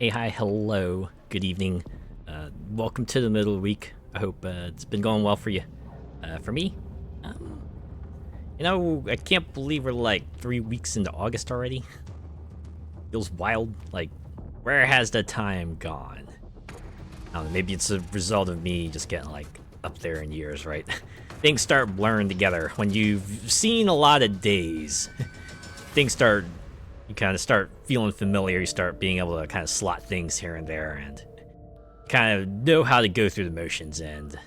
Hey, hi, hello, good evening. Welcome to the middle of the week. I hope it's been going well for you. For me, um, I can't believe we're like 3 weeks into August already. Feels wild. Like, where has the time gone? I don't know, maybe it's a result of me just getting like up there in years, right? Things start blurring together. When you've seen a lot of days, you kind of start feeling familiar. You start being able to kind of slot things here and there and kind of know how to go through the motions and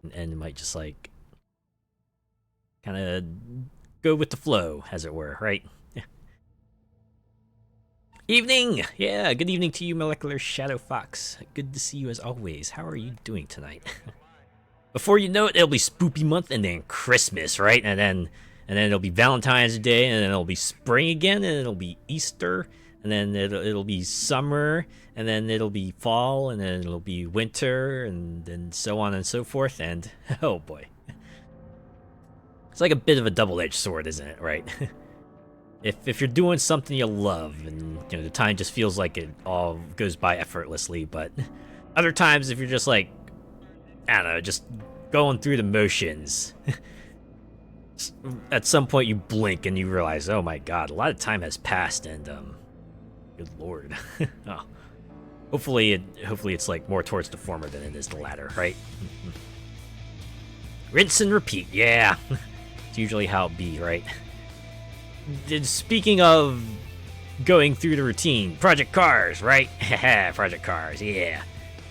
it might just like kind of go with the flow, as it were, right? Evening! Yeah, good evening to you, Molecular Shadow Fox. Good to see you as always. How are you doing tonight? Before you know it, it'll be Spoopy Month and then Christmas, right? And then it'll be Valentine's Day, and then it'll be spring again, and it'll be Easter, and then it'll be summer, and then it'll be fall, and then it'll be winter, and then so on and so forth, and oh boy. It's like a bit of a double-edged sword, isn't it, right? If you're doing something you love, and the time just feels like it all goes by effortlessly, but other times if you're just like, I don't know, just going through the motions, at some point you blink and you realize, oh my god, a lot of time has passed, and good lord. Oh. Hopefully it's like more towards the former than it is the latter, right? Rinse and repeat, yeah. It's usually how it be, right? Speaking of going through the routine, Project Cars, right? Project Cars, yeah.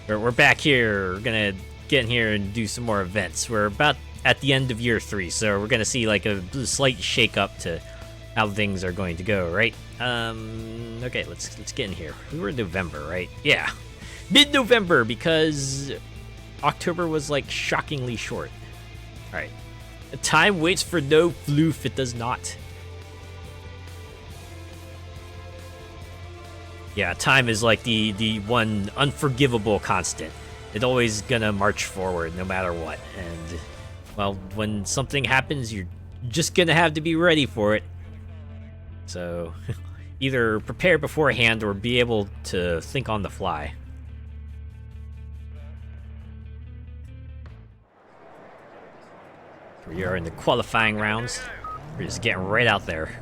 We're back here. We're gonna get in here and do some more events. We're about at the end of year 3, so we're gonna see like a slight shake up to how things are going to go, right? Okay, let's get in here. We were in November, right? Yeah, mid-November, because October was like shockingly short. All right, time waits for no floof. It does not. Yeah, time is like the one unforgivable constant. It's always gonna march forward no matter what, and well, when something happens, you're just gonna have to be ready for it. So, either prepare beforehand or be able to think on the fly. We are in the qualifying rounds. We're just getting right out there.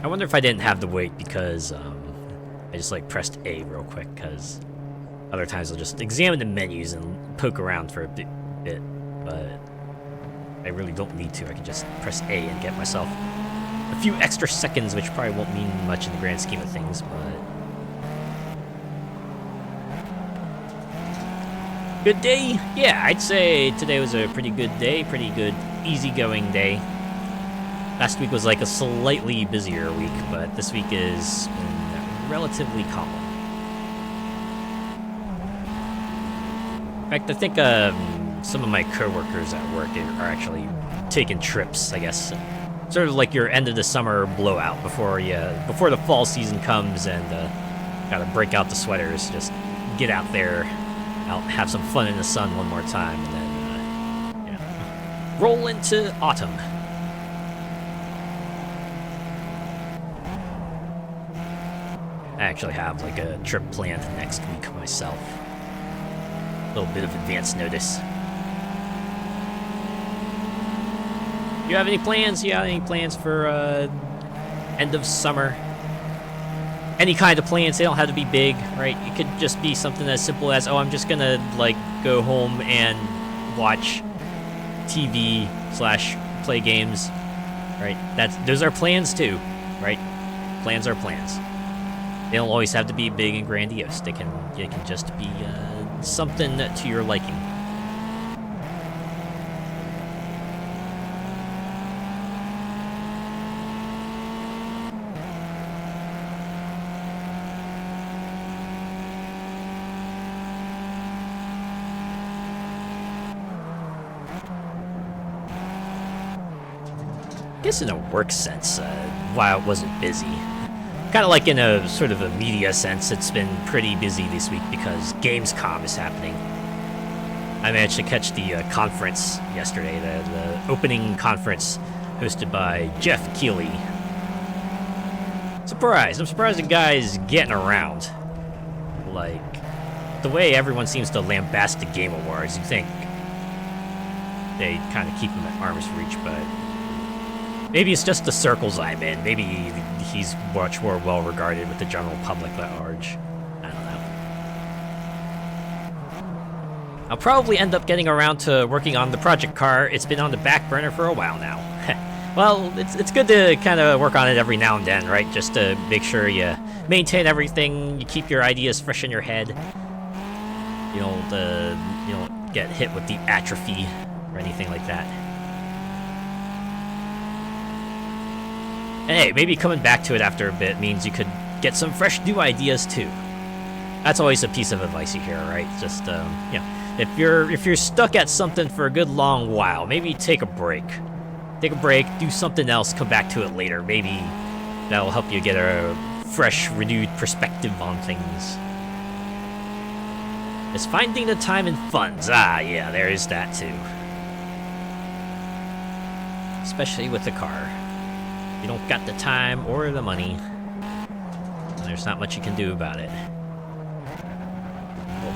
I wonder if I didn't have to wait because I just like pressed A real quick, because other times I'll just examine the menus and poke around for a bit, but I really don't need to. I can just press A and get myself a few extra seconds, which probably won't mean much in the grand scheme of things, but... Good day? Yeah, I'd say today was a pretty good day, pretty good easygoing day. Last week was like a slightly busier week, but this week is been relatively calm. In fact, I think some of my coworkers at work are actually taking trips, I guess. Sort of like your end of the summer blowout before the fall season comes, and gotta break out the sweaters, just get out there, have some fun in the sun one more time, and then roll into autumn. I actually have like a trip planned next week myself. A little bit of advance notice. You have any plans? You have any plans for end of summer? Any kind of plans, they don't have to be big, right? It could just be something as simple as, oh, I'm just gonna like go home and watch TV / play games, right? Those are plans too, right? Plans are plans. They don't always have to be big and grandiose. They can just be something to your liking. I guess in a work sense, while it wasn't busy, kind of like in a sort of a media sense, it's been pretty busy this week because Gamescom is happening. I managed to catch the conference yesterday, the opening conference hosted by Jeff Keighley. surprised. I'm surprised the guy's getting around. Like, the way everyone seems to lambast the Game Awards, you think they kind of keep him at arm's reach, but maybe it's just the circles I'm in. Maybe he's much more well-regarded with the general public at large. I don't know. I'll probably end up getting around to working on the project car. It's been on the back burner for a while now. Well, it's good to kind of work on it every now and then, right? Just to make sure you maintain everything, you keep your ideas fresh in your head. You don't get hit with the atrophy or anything like that. And hey, maybe coming back to it after a bit means you could get some fresh new ideas too. That's always a piece of advice you hear, right? Just if you're stuck at something for a good long while, maybe take a break. Take a break, do something else, come back to it later. Maybe that'll help you get a fresh, renewed perspective on things. It's finding the time and funds. Ah, yeah, there is that too. Especially with the car. You don't got the time or the money, and there's not much you can do about it. Well,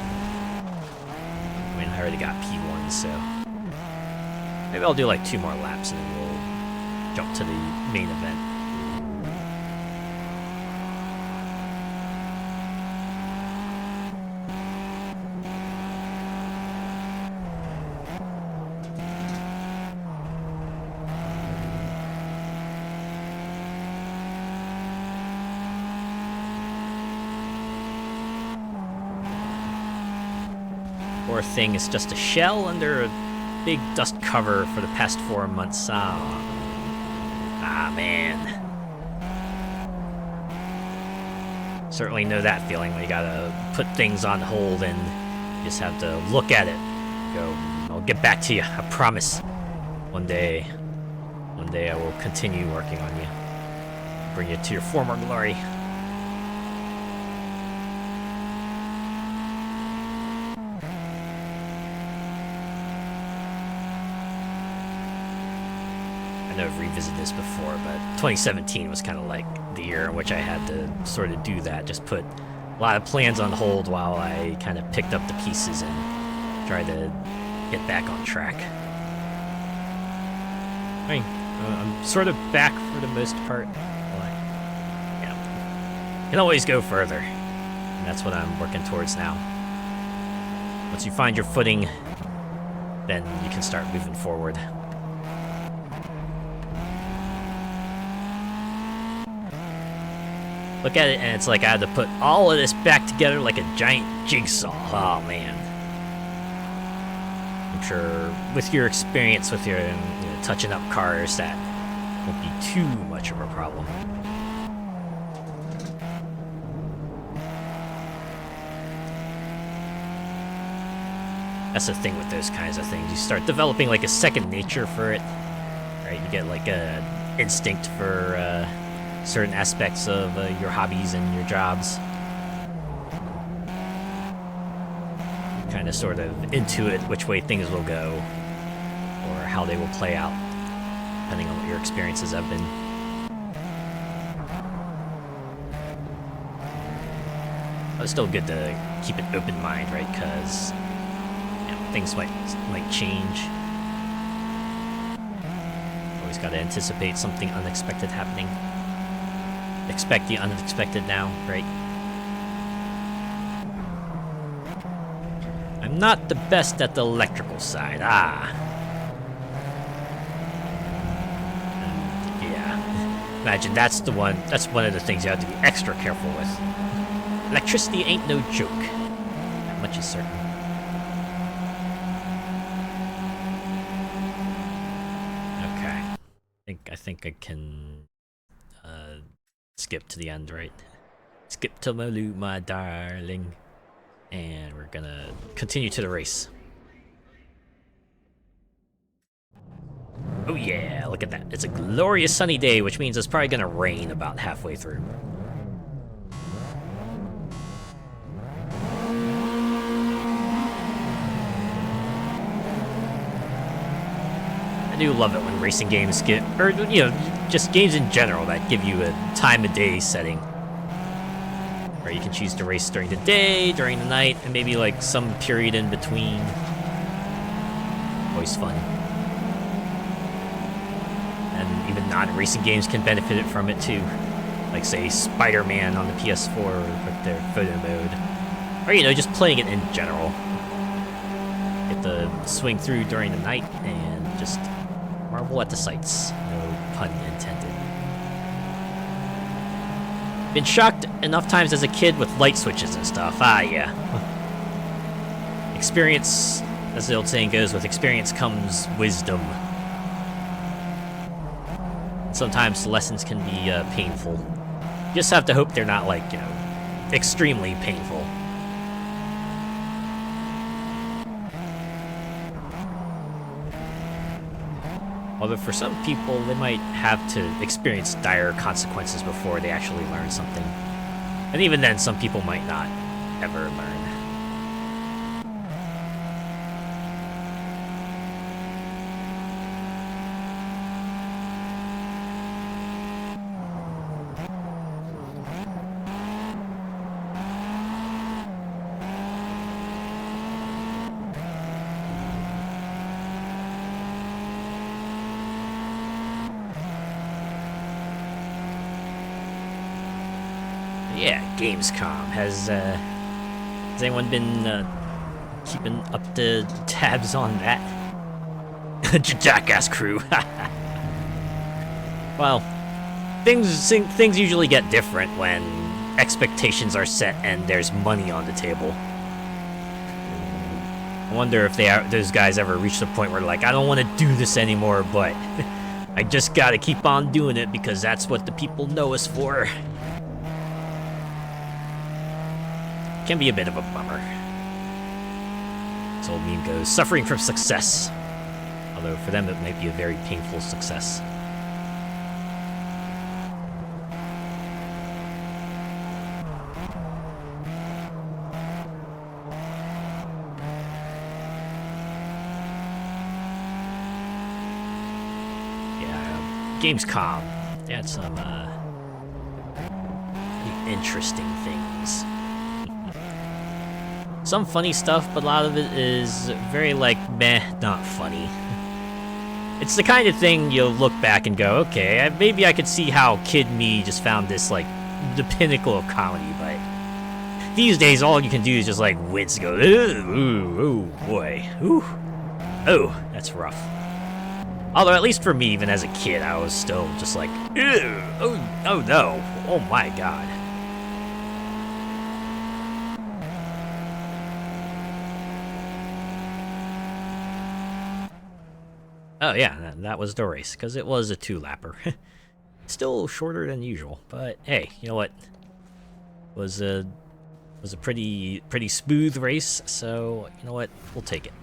I mean, I already got P1, so maybe I'll do like 2 more laps and then we'll jump to the main event. Poor thing is just a shell under a big dust cover for the past 4 months. Ah, man. Certainly know that feeling when you gotta put things on hold and you just have to look at it. Go, I'll get back to you, I promise. One day I will continue working on you. Bring you to your former glory. I know I've revisited this before, but 2017 was kind of like the year in which I had to sort of do that. Just put a lot of plans on hold while I kind of picked up the pieces and tried to get back on track. I mean, I'm sort of back for the most part. But, yeah, can always go further, and that's what I'm working towards now. Once you find your footing, then you can start moving forward. Look at it, and it's like I had to put all of this back together like a giant jigsaw. Oh, man. I'm sure with your experience with your touching up cars, that won't be too much of a problem. That's the thing with those kinds of things. You start developing like a second nature for it, right? You get like a instinct for certain aspects of your hobbies and your jobs. Kind of sort of intuit which way things will go, or how they will play out, depending on what your experiences have been. But it's still good to keep an open mind, right? Because things might change. Always got to anticipate something unexpected happening. Expect the unexpected now, right? I'm not the best at the electrical side. Yeah. Imagine that's one of the things you have to be extra careful with. Electricity ain't no joke. That much is certain. Okay. I think I can skip to the end, right? Skip to Malu, my darling. And we're gonna continue to the race. Oh yeah, look at that. It's a glorious sunny day, which means it's probably gonna rain about halfway through. I do love it when racing games get, or just games in general that give you a time of day setting. Or you can choose to race during the day, during the night, and maybe like some period in between. Always fun. And even non-racing games can benefit from it too. Like say Spider-Man on the PS4 with their photo mode. Or you know, just playing it in general. Get to swing through during the night and just marvel at the sights. No pun intended. Been shocked enough times as a kid with light switches and stuff. Ah, yeah. Experience, as the old saying goes, with experience comes wisdom. Sometimes lessons can be painful. You just have to hope they're not, like, you know, extremely painful. Although for some people, they might have to experience dire consequences before they actually learn something. And even then, some people might not ever learn. Yeah, Gamescom. Has anyone been keeping up the tabs on that? Jackass crew. Well, things usually get different when expectations are set and there's money on the table. I wonder if those guys ever reach the point where they're like, I don't want to do this anymore, but I just gotta keep on doing it because that's what the people know us for. Can be a bit of a bummer. This old meme goes, suffering from success. Although for them it might be a very painful success. Yeah, Gamescom. They had some pretty interesting things. Some funny stuff, but a lot of it is very, like, meh, not funny. It's the kind of thing you'll look back and go, okay, maybe I could see how kid me just found this, like, the pinnacle of comedy, but these days all you can do is just, like, wince and go, ooh, oh, boy, ooh, oh, that's rough. Although, at least for me, even as a kid, I was still just like, ew, oh no, oh my god. Oh yeah, that was the race, because it was a 2-lapper. Still shorter than usual, but hey, you know what? Was a pretty smooth race, so you know what? We'll take it.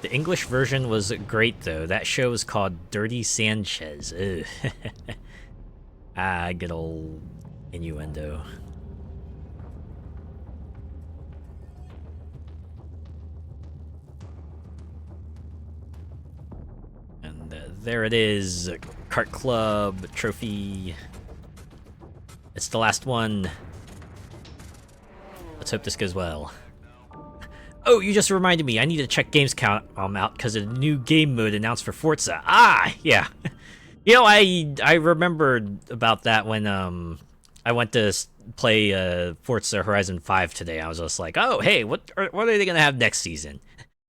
The English version was great, though. That show was called Dirty Sanchez. Ah, good old innuendo. And there it is. Kart Club trophy. It's the last one. Let's hope this goes well. Oh, you just reminded me. I need to check Gamescom out because of the new game mode announced for Forza. Ah, yeah. You know, I remembered about that when I went to play Forza Horizon 5 today. I was just like, oh, hey, what are they gonna have next season?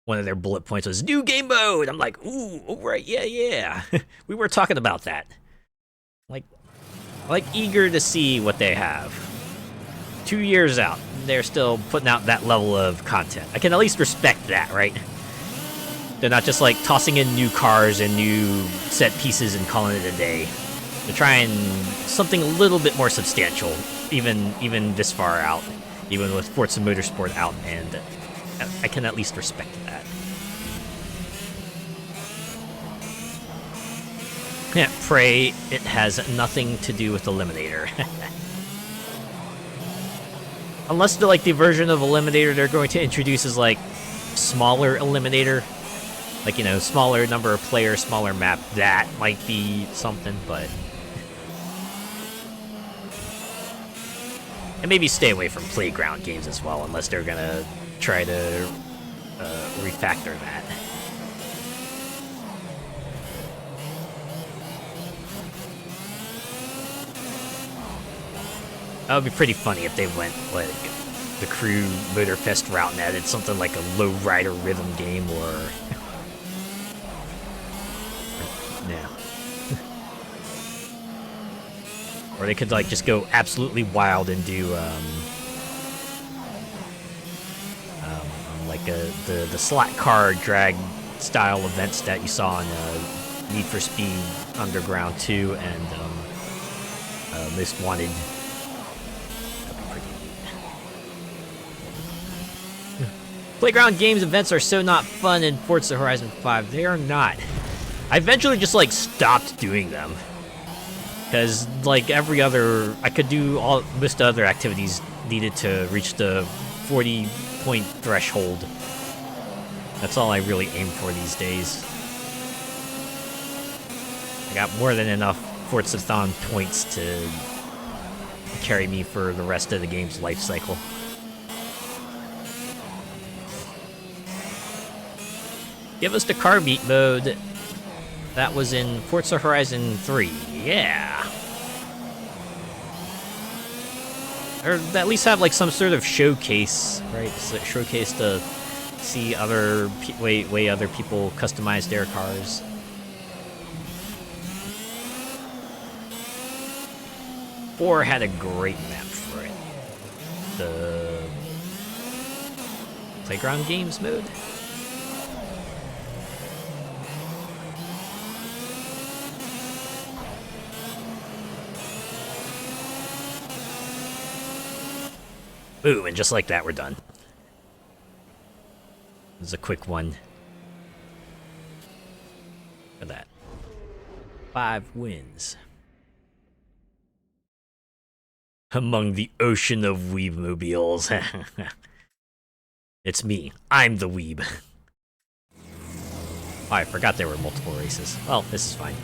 One of their bullet points was new game mode. I'm like, ooh, all right, yeah. We were talking about that. Like eager to see what they have. 2 years out, they're still putting out that level of content. I can at least respect that, right? They're not just like tossing in new cars and new set pieces and calling it a day. They're trying something a little bit more substantial, even this far out, even with Forza Motorsport out, and I can at least respect that. Pray it has nothing to do with Eliminator. Unless the like the version of Eliminator they're going to introduce is like smaller Eliminator, like, you know, smaller number of players, smaller map. That might be something, but and maybe stay away from playground games as well, unless they're gonna try to refactor that. That would be pretty funny if they went like the Crew Motorfest route and added something like a lowrider rhythm game, or yeah, or they could like just go absolutely wild and do like the slot car drag style events that you saw in Need for Speed Underground 2 and Most Wanted. Playground games events are so not fun in Forza Horizon 5. They are not. I eventually just like stopped doing them because like every other, I could do most other activities needed to reach the 40-point threshold. That's all I really aim for these days. I got more than enough Forza-thon points to carry me for the rest of the game's life cycle. Give us the car beat mode. That was in Forza Horizon 3. Yeah. Or at least have like some sort of showcase, right? So showcase to see other way other people customize their cars. Four had a great map for it. The Playground Games mode. Boom, and just like that, we're done. This is a quick one. Look at that. 5 wins. Among the ocean of weebmobiles. It's me. I'm the weeb. Oh, I forgot there were multiple races. Well, this is fine.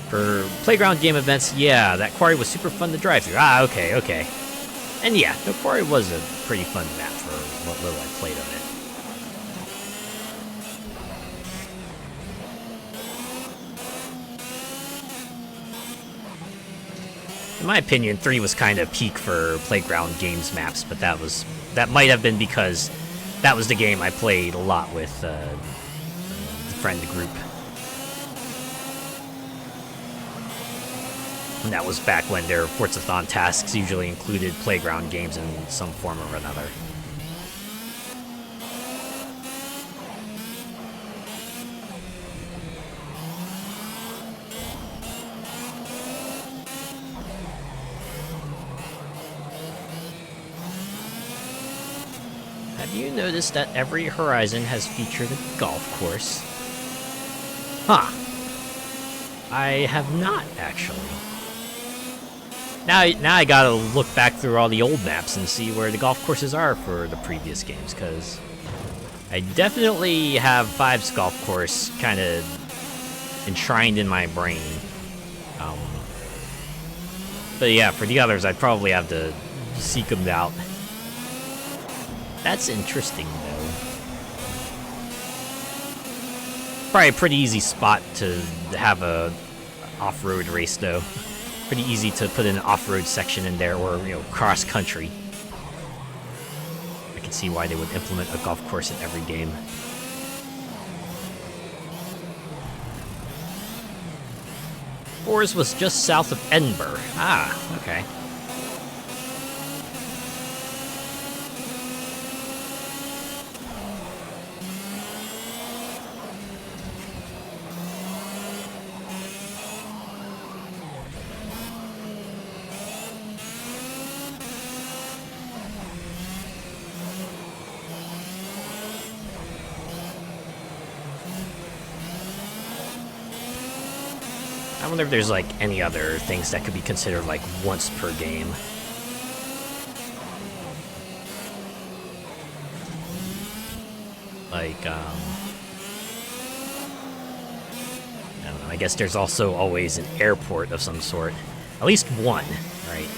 For playground game events, yeah, that quarry was super fun to drive through. Ah, okay. And yeah, the quarry was a pretty fun map for what little I played of it. In my opinion, 3 was kind of peak for playground games maps, but that might have been because that was the game I played a lot with the friend group. And that was back when their Forza-thon tasks usually included playground games in some form or another. Have you noticed that every Horizon has featured a golf course? Huh. I have not, actually. Now I gotta look back through all the old maps and see where the golf courses are for the previous games, because I definitely have 5's golf course kind of enshrined in my brain. But yeah, for the others, I'd probably have to seek them out. That's interesting, though. Probably a pretty easy spot to have a off-road race, though. Pretty easy to put an off-road section in there, or, you know, cross-country. I can see why they would implement a golf course in every game. Fours was just south of Edinburgh. Ah, okay. wonder if there's like any other things that could be considered like once per game. Like, I don't know, I guess there's also always an airport of some sort. At least one, right?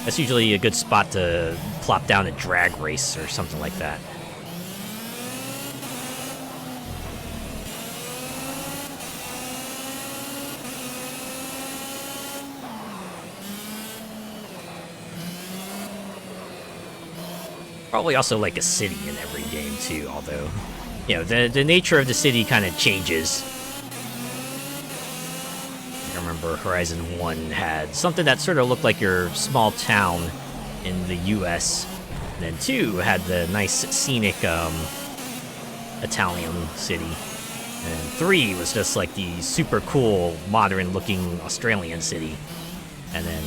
That's usually a good spot to plop down a drag race or something like that. Probably also like a city in every game too, although, you know, the nature of the city kind of changes. I remember Horizon 1 had something that sort of looked like your small town in the US. And then 2 had the nice scenic Italian city. And 3 was just like the super cool, modern looking Australian city. And then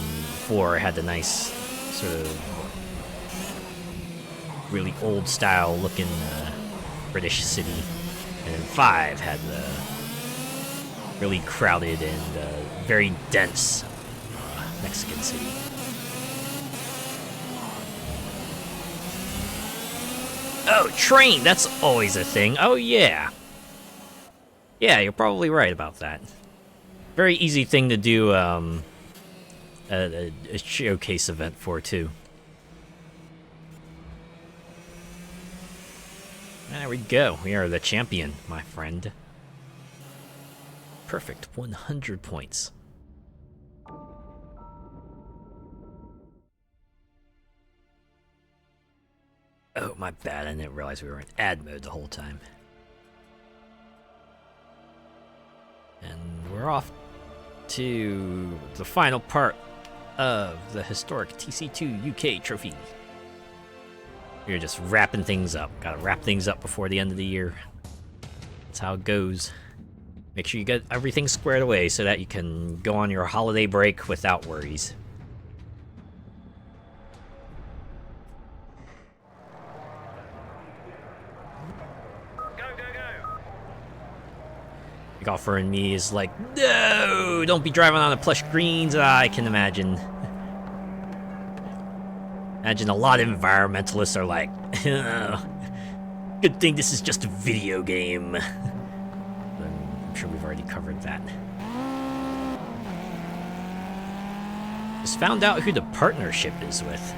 4 had the nice sort of really old style looking British city. And then 5 had the really crowded and very dense Mexican city. Oh, train! That's always a thing. Oh, yeah. Yeah, you're probably right about that. Very easy thing to do a showcase event for, too. There we go. We are the champion, my friend. Perfect. 100 points. Oh, my bad. I didn't realize we were in ad mode the whole time. And we're off to the final part of the historic TC2 UK trophy. We're just wrapping things up. Gotta wrap things up before the end of the year. That's how it goes. Make sure you get everything squared away so that you can go on your holiday break without worries. The golfer in me is like, no, don't be driving on the plush greens. I can imagine. Imagine a lot of environmentalists are like, good thing this is just a video game. I'm sure we've already covered that. Just found out who the partnership is with.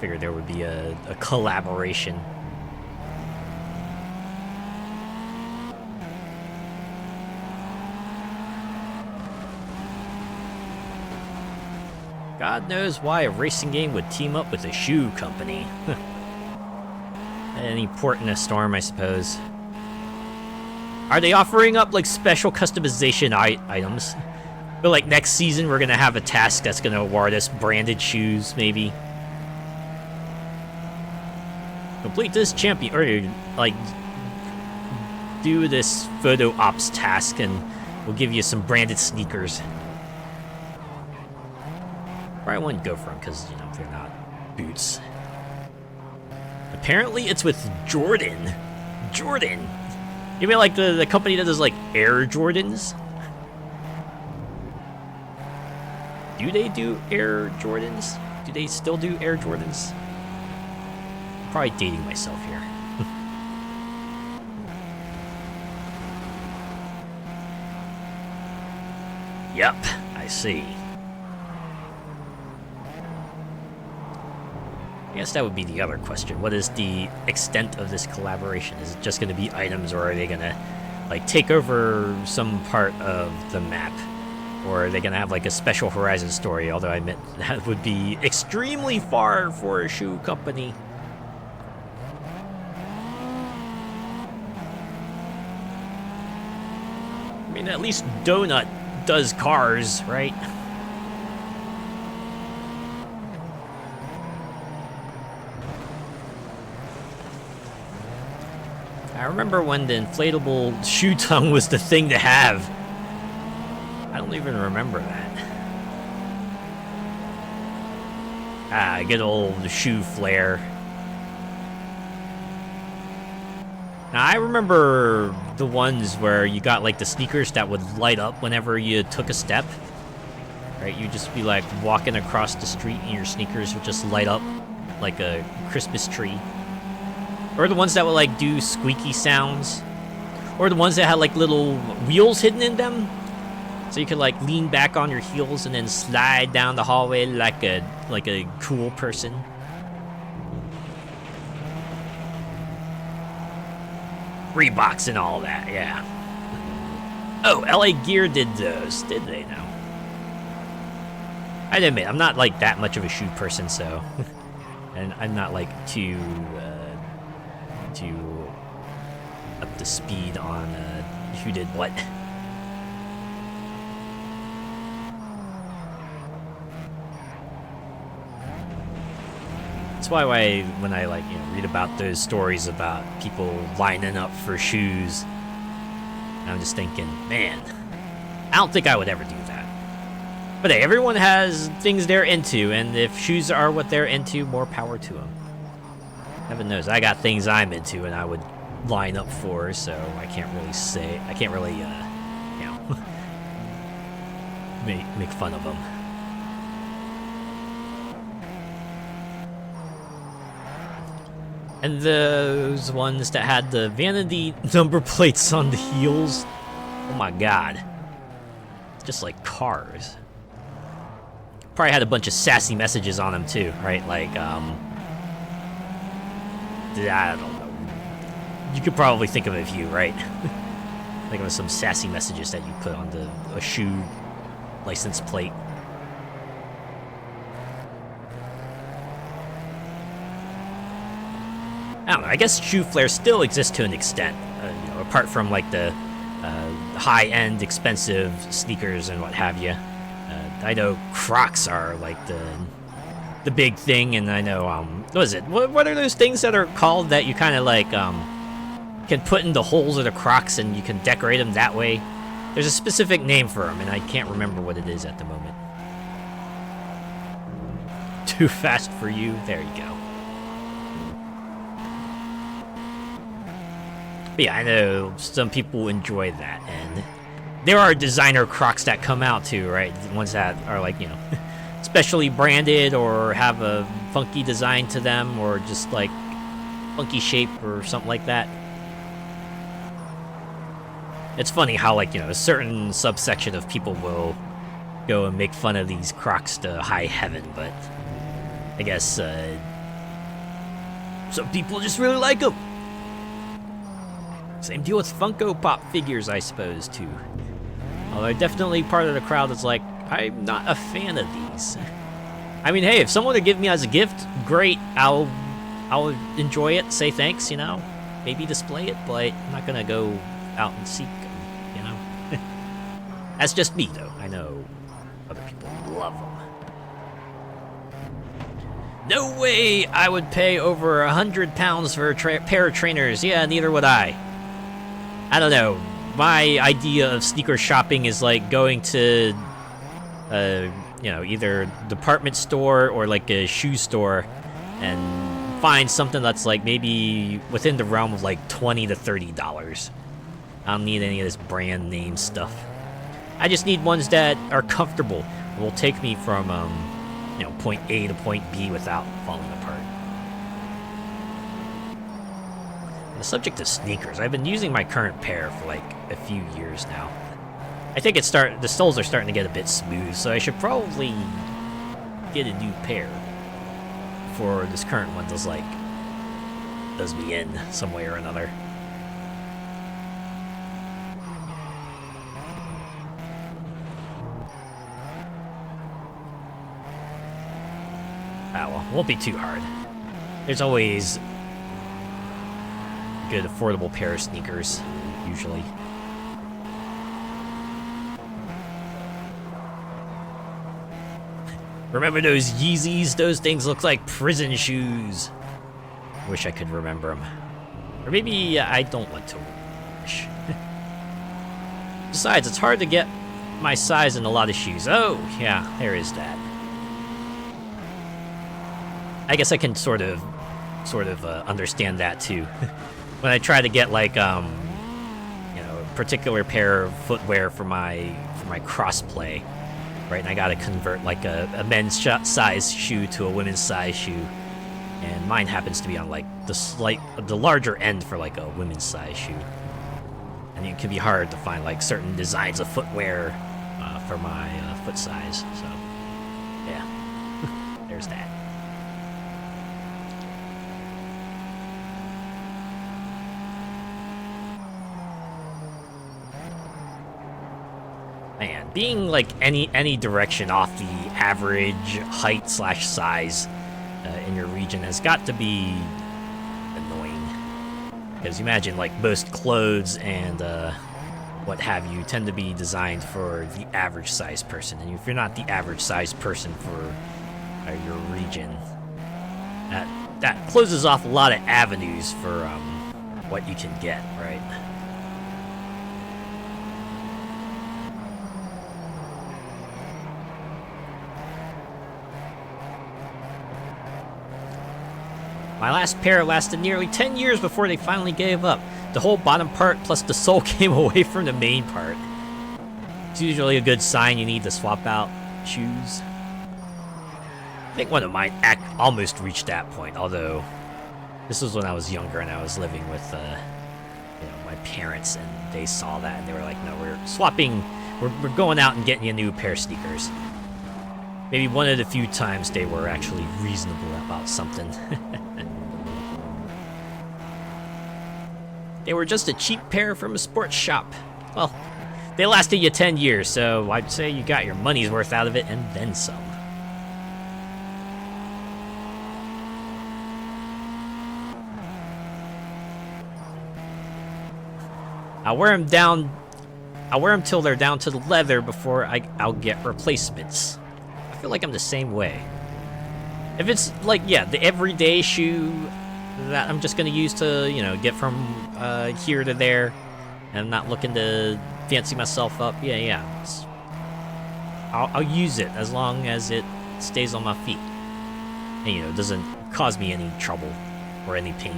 Figured there would be a collaboration. God knows why a racing game would team up with a shoe company. Any port in a storm, I suppose. Are they offering up like special customization items? I feel like next season we're gonna have a task that's gonna award us branded shoes, maybe. Complete this champion, or like do this photo ops task, and we'll give you some branded sneakers. Probably wouldn't go for them because, you know, they're not boots. Apparently it's with Jordan. Jordan! You mean like the company that does like Air Jordans? Do they do Air Jordans? Do they still do Air Jordans? I'm probably dating myself here. Yep, I see. I guess that would be the other question. What is the extent of this collaboration? Is it just going to be items, or are they going to like take over some part of the map? Or are they going to have like a special Horizon story? Although I admit that would be extremely far for a shoe company. I mean, at least Donut does cars, right? I remember when the inflatable shoe tongue was the thing to have. I don't even remember that. Good old shoe flare. Now, I remember the ones where you got like the sneakers that would light up whenever you took a step. Right, you'd just be like walking across the street and your sneakers would just light up like a Christmas tree. Or the ones that would like do squeaky sounds. Or the ones that had like little wheels hidden in them. So you could like lean back on your heels and then slide down the hallway like a cool person. Reeboks and all that, yeah. Oh, LA Gear did those, did they now? I admit, I'm not like that much of a shoe person, so. And I'm not like too up to speed on who did what. That's why when I like read about those stories about people lining up for shoes, I'm just thinking, man, I don't think I would ever do that. But hey, everyone has things they're into, and if shoes are what they're into, more power to them. Heaven knows, I got things I'm into, and I would line up for, so I can't really make fun of them. And those ones that had the vanity number plates on the heels, oh my god, just like cars. Probably had a bunch of sassy messages on them too, right? Like, I don't know. You could probably think of a few, right? Think of some sassy messages that you put on a shoe license plate. I don't know, I guess shoe flair still exists to an extent, apart from like the high-end, expensive sneakers and what have you. I know Crocs are like the big thing, and I know what is it? What are those things that are called that you kind of like can put in the holes of the Crocs and you can decorate them that way? There's a specific name for them, and I can't remember what it is at the moment. Too fast for you. There you go. But yeah, I know some people enjoy that, and there are designer Crocs that come out too, right? The ones that are like, specially branded or have a funky design to them, or just like funky shape or something like that. It's funny how like, a certain subsection of people will go and make fun of these Crocs to high heaven, but I guess some people just really like them. Same deal with Funko Pop figures, I suppose, too. Although definitely part of the crowd is like, I'm not a fan of these. I mean, hey, if someone would give me as a gift, great. I'll enjoy it, say thanks, maybe display it, but I'm not gonna go out and seek them, That's just me, though. I know other people love them. No way I would pay over £100 for a pair of trainers. Yeah, neither would I. I don't know. My idea of sneaker shopping is like going to, either department store or like a shoe store and find something that's like maybe within the realm of like $20 to $30. I don't need any of this brand name stuff. I just need ones that are comfortable and will take me from, point A to point B without falling apart. On the subject of sneakers, I've been using my current pair for like a few years now. I think the soles are starting to get a bit smooth, so I should probably get a new pair before this current one does me in some way or another. Ah, well, it won't be too hard. There's always a good, affordable pair of sneakers, usually. Remember those Yeezys? Those things look like prison shoes. Wish I could remember them. Or maybe I don't want to wish. Besides, it's hard to get my size in a lot of shoes. Oh, yeah, there is that. I guess I can sort of understand that too. When I try to get like particular pair of footwear for my crossplay, right? And I gotta convert like a men's size shoe to a women's size shoe, and mine happens to be on like the larger end for like a women's size shoe, and it can be hard to find like certain designs of footwear for my foot size. So yeah, there's that. Man, being like any direction off the average height / size in your region has got to be annoying. Because you imagine like most clothes and what have you tend to be designed for the average size person, and if you're not the average size person for your region, that closes off a lot of avenues for what you can get, right? My last pair lasted nearly 10 years before they finally gave up. The whole bottom part plus the sole came away from the main part. It's usually a good sign you need to swap out shoes. I think one of mine almost reached that point, although this was when I was younger and I was living with my parents, and they saw that and they were like, no, we're swapping, we're going out and getting you a new pair of sneakers. Maybe one of the few times they were actually reasonable about something. They were just a cheap pair from a sports shop. Well, they lasted you 10 years, so I'd say you got your money's worth out of it and then some. I'll wear them till they're down to the leather before I'll get replacements. I feel like I'm the same way. If it's like, yeah, the everyday shoe that I'm just gonna use to, get from here to there, and I'm not looking to fancy myself up, yeah. I'll use it as long as it stays on my feet. And, doesn't cause me any trouble or any pain.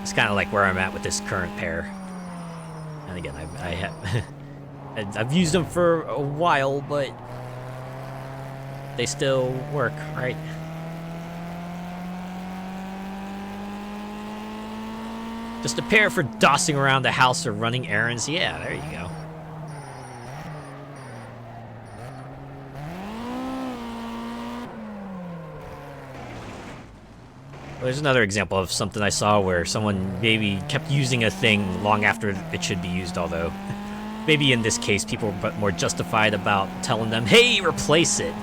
It's kind of like where I'm at with this current pair. And again, I've used them for a while, but they still work, right? Just a pair for dossing around the house or running errands. Yeah, there you go. Well, there's another example of something I saw where someone maybe kept using a thing long after it should be used, although maybe in this case people were more justified about telling them, hey, replace it.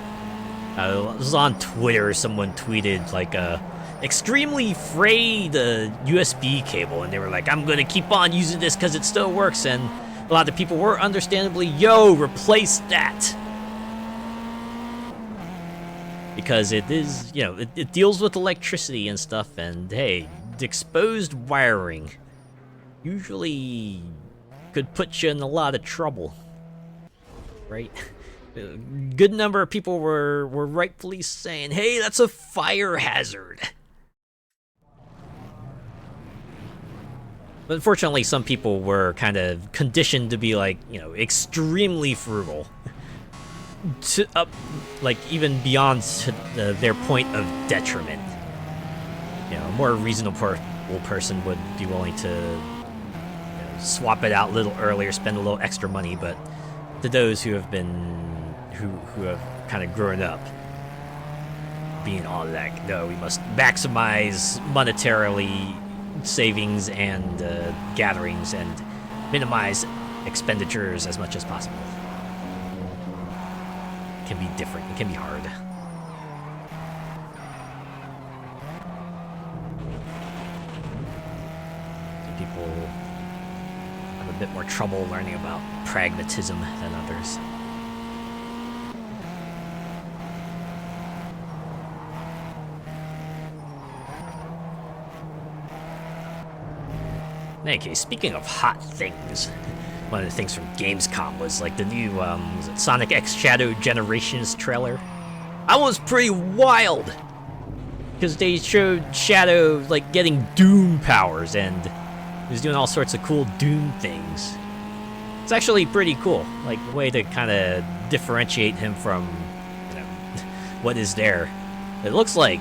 It was on Twitter, someone tweeted like extremely frayed USB cable, and they were like, I'm gonna keep on using this because it still works, and a lot of people were understandably, yo, replace that. Because it is, it deals with electricity and stuff, and hey, exposed wiring usually could put you in a lot of trouble, right? A good number of people were rightfully saying, hey, that's a fire hazard. But unfortunately, some people were kind of conditioned to be like, extremely frugal. Like even beyond their point of detriment. A more reasonable person would be willing to swap it out a little earlier, spend a little extra money, but to those who have kind of grown up being all like, no, we must maximize monetarily savings and gatherings and minimize expenditures as much as possible. It can be different. It can be hard. Some people have a bit more trouble learning about pragmatism than others. In any case, speaking of hot things, one of the things from Gamescom was like the new was it Sonic X Shadow Generations trailer. That was pretty wild, because they showed Shadow like getting Doom powers, and He's doing all sorts of cool Doom things. It's actually pretty cool, like a way to kind of differentiate him from, you know, what is there. It looks like,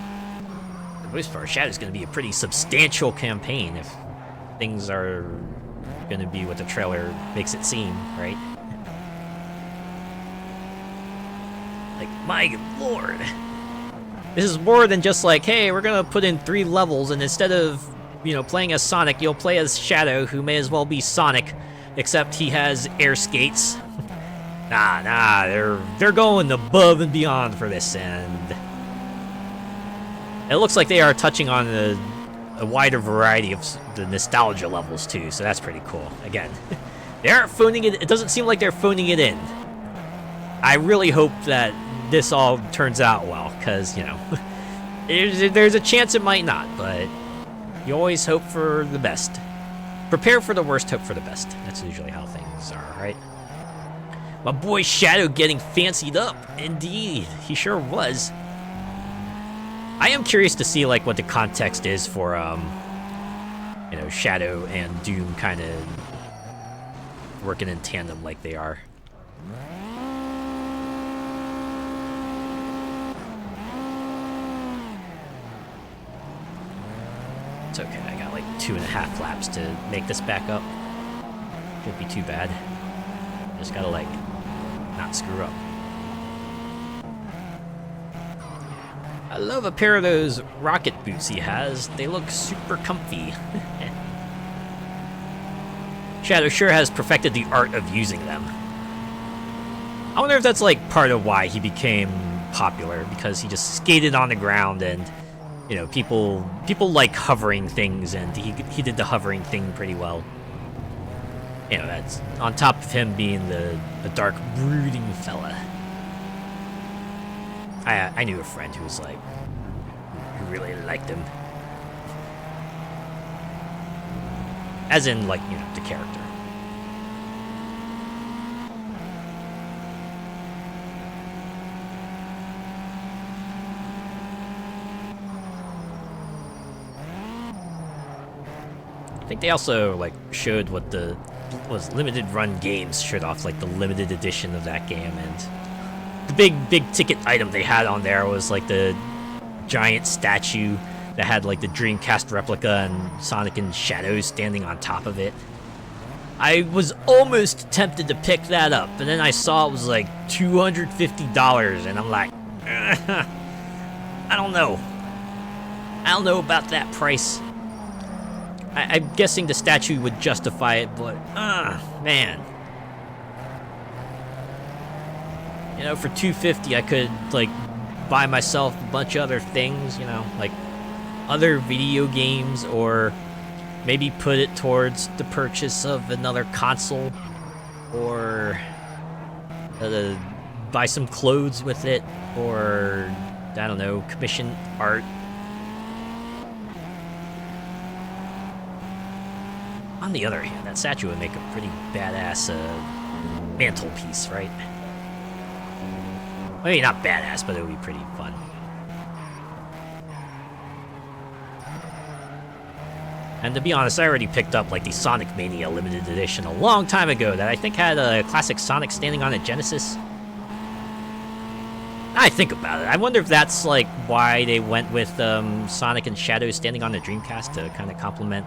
for the most part, Shadow's going to be a pretty substantial campaign if things are going to be what the trailer makes it seem, right? Like, my lord. This is more than just like, hey, we're going to put in 3 levels, and instead of, you know, playing as Sonic, you'll play as Shadow, who may as well be Sonic, except he has air skates. Nah, they're going above and beyond for this, and it looks like they are touching on a wider variety of the nostalgia levels too, so that's pretty cool. Again, they aren't phoning it. It doesn't seem like they're phoning it in. I really hope that this all turns out well, because, you know, there's a chance it might not, but you always hope for the best. Prepare for the worst, hope for the best. That's usually how things are, right? My boy Shadow getting fancied up. Indeed, he sure was. I am curious to see, like, what the context is for, you know, Shadow and Doom kind of working in tandem like they are. It's okay, I got like 2.5 laps to make this back up. Shouldn't be too bad. Just gotta, like, not screw up. I love a pair of those rocket boots he has. They look super comfy. Shadow sure has perfected the art of using them. I wonder if that's, like, part of why he became popular, because he just skated on the ground and, you know, people like hovering things, and he did the hovering thing pretty well. You know, that's on top of him being the dark, brooding fella. I knew a friend who was like, who really liked him. As in, like, you know, the character. I think they also, like, showed what the limited run games showed off, like, the limited edition of that game, and the big ticket item they had on there was, like, the giant statue that had, like, the Dreamcast replica and Sonic and Shadow standing on top of it. I was almost tempted to pick that up, and then I saw it was like $250, and I'm like, I don't know. I don't know about that price. I'm guessing the statue would justify it, but, man. You know, for $250, I could, like, buy myself a bunch of other things, you know, like other video games, or maybe put it towards the purchase of another console, or buy some clothes with it, or, I don't know, commission art. On the other hand, that statue would make a pretty badass mantelpiece, right? Maybe not badass, but it would be pretty fun. And to be honest, I already picked up, like, the Sonic Mania limited edition a long time ago that I think had a classic Sonic standing on a Genesis. I think about it. I wonder if that's, like, why they went with Sonic and Shadow standing on the Dreamcast to kind of complement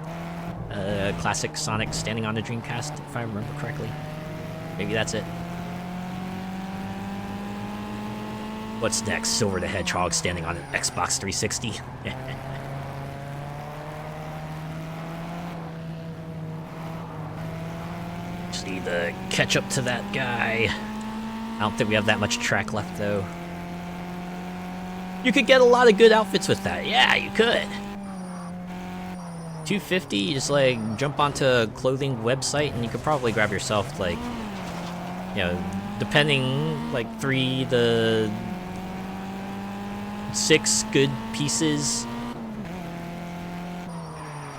classic Sonic standing on the Dreamcast, if I remember correctly. Maybe that's it. What's next? Silver the Hedgehog standing on an Xbox 360? Just need to catch up to that guy. I don't think we have that much track left, though. You could get a lot of good outfits with that. Yeah, you could. $250, you just, like, jump onto a clothing website, and you could probably grab yourself, like, you know, depending, like, 3 to 6 good pieces.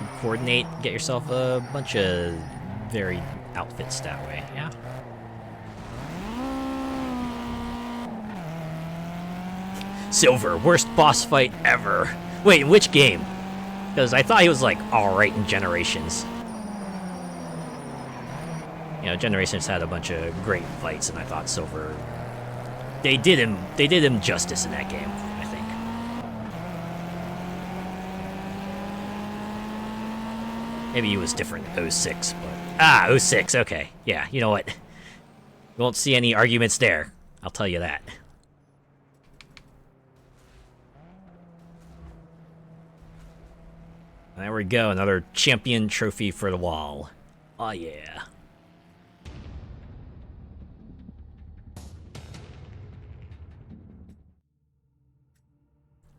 You coordinate, get yourself a bunch of varied outfits that way, yeah. Silver, worst boss fight ever. Wait, in which game? Because I thought he was, like, alright in Generations. You know, Generations had a bunch of great fights, and I thought Silver, they did him justice in that game, I think. Maybe he was different in 06, but 06, okay. Yeah, you know what? You won't see any arguments there. I'll tell you that. There we go, another champion trophy for the wall. Oh yeah.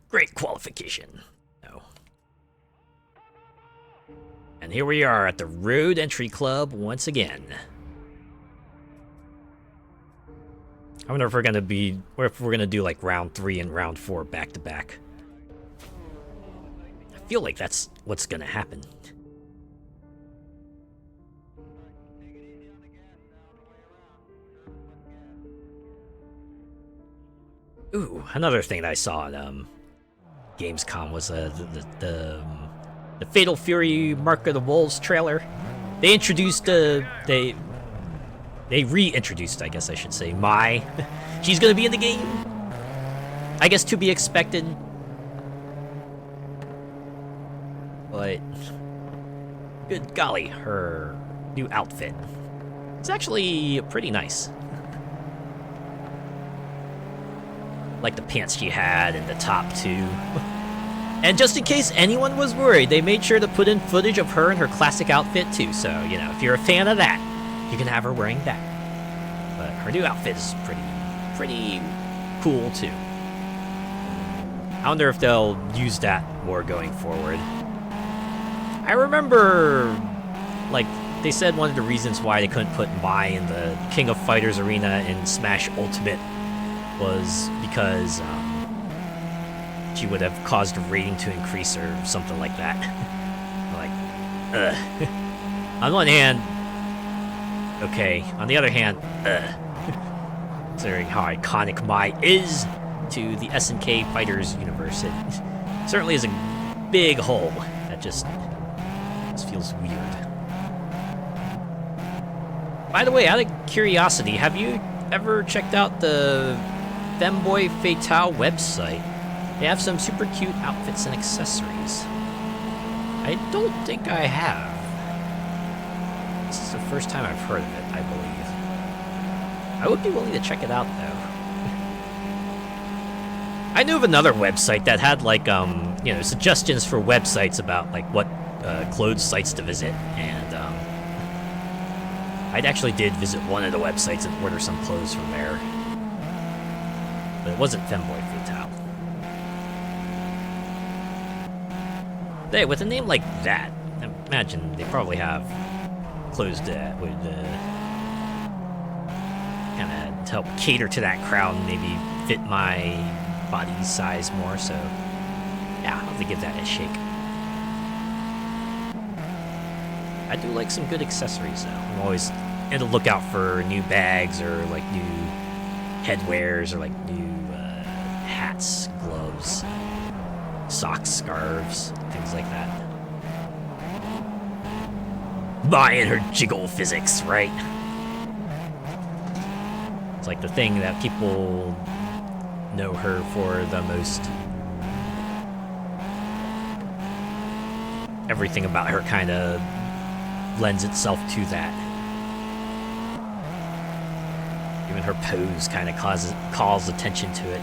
Great qualification. No. And here we are at the Road Entry Club once again. I wonder if we're gonna do like round 3 and round 4 back to back. I feel like that's what's gonna happen. Ooh, another thing that I saw at Gamescom was the Fatal Fury Mark of the Wolves trailer. They introduced they reintroduced, I guess I should say, Mai. She's gonna be in the game. I guess to be expected. But good golly, her new outfit. It's actually pretty nice. Like the pants she had and the top too. And just in case anyone was worried, they made sure to put in footage of her in her classic outfit too. So, you know, if you're a fan of that, you can have her wearing that. But her new outfit is pretty cool too. I wonder if they'll use that more going forward. I remember, like, they said one of the reasons why they couldn't put Mai in the King of Fighters arena in Smash Ultimate was because she would have caused the rating to increase or something like that. Like, ugh. On one hand, okay. On the other hand, considering how iconic Mai is to the SNK Fighters universe, it certainly is a big hole that just feels weird. By the way, out of curiosity, have you ever checked out the Femboy Fatale website? They have some super cute outfits and accessories. I don't think I have. This is the first time I've heard of it, I believe. I would be willing to check it out, though. I knew of another website that had, like, you know, suggestions for websites about, like, what clothes sites to visit, and, I actually did visit one of the websites and order some clothes from there. But it wasn't Femboy Fatale. Hey, with a name like that, I imagine they probably have clothes that would kind of help cater to that crowd and maybe fit my body size more, so yeah, I'll have to give that a shake. I do like some good accessories, though. I'm always on the lookout for new bags or, like, new headwears or, like, new hats, gloves, socks, scarves, things like that. Mai and her jiggle physics, right? It's like the thing that people know her for the most. Everything about her kind of lends itself to that. Even her pose kind of calls attention to it.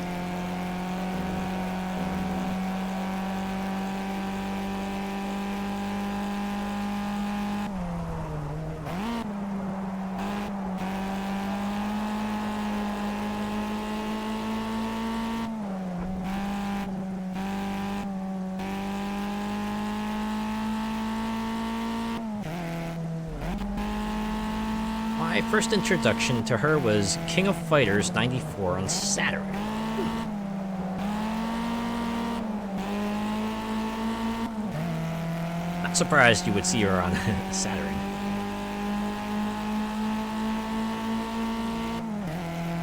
My first introduction to her was King of Fighters 94 on Saturn. Not surprised you would see her on Saturn.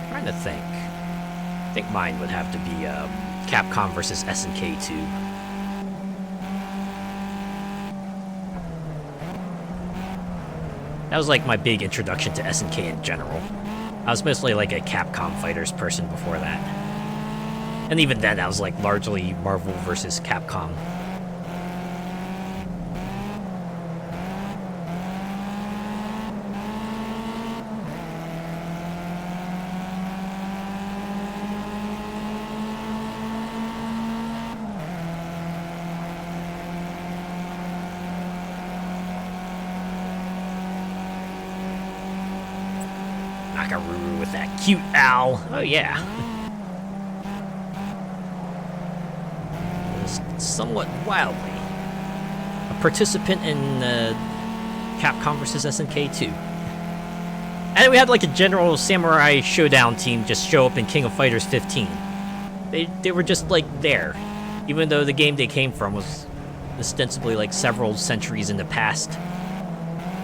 Trying to think. I think mine would have to be Capcom vs. SNK 2. That was like my big introduction to SNK in general. I was mostly like a Capcom Fighters person before that. And even then, I was like largely Marvel versus Capcom. Nakaruru with that cute owl. Oh yeah. Somewhat wildly. A participant in Capcom vs SNK 2. And we had like a general samurai showdown team just show up in King of Fighters 15. They were just like there. Even though the game they came from was ostensibly like several centuries in the past.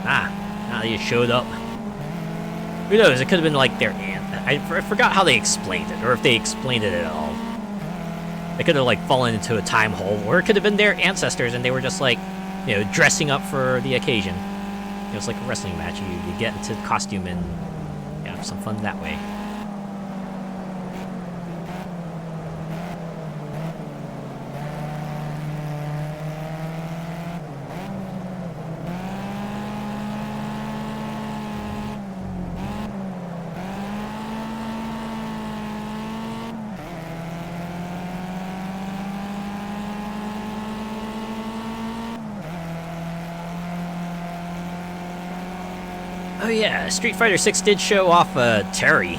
Now they just showed up. Who knows, it could have been like their aunt. I forgot how they explained it, or if they explained it at all. They could have like fallen into a time hole, or it could have been their ancestors and they were just like, you know, dressing up for the occasion. It was like a wrestling match. You get into costume and have some fun that way. Oh yeah, Street Fighter 6 did show off Terry.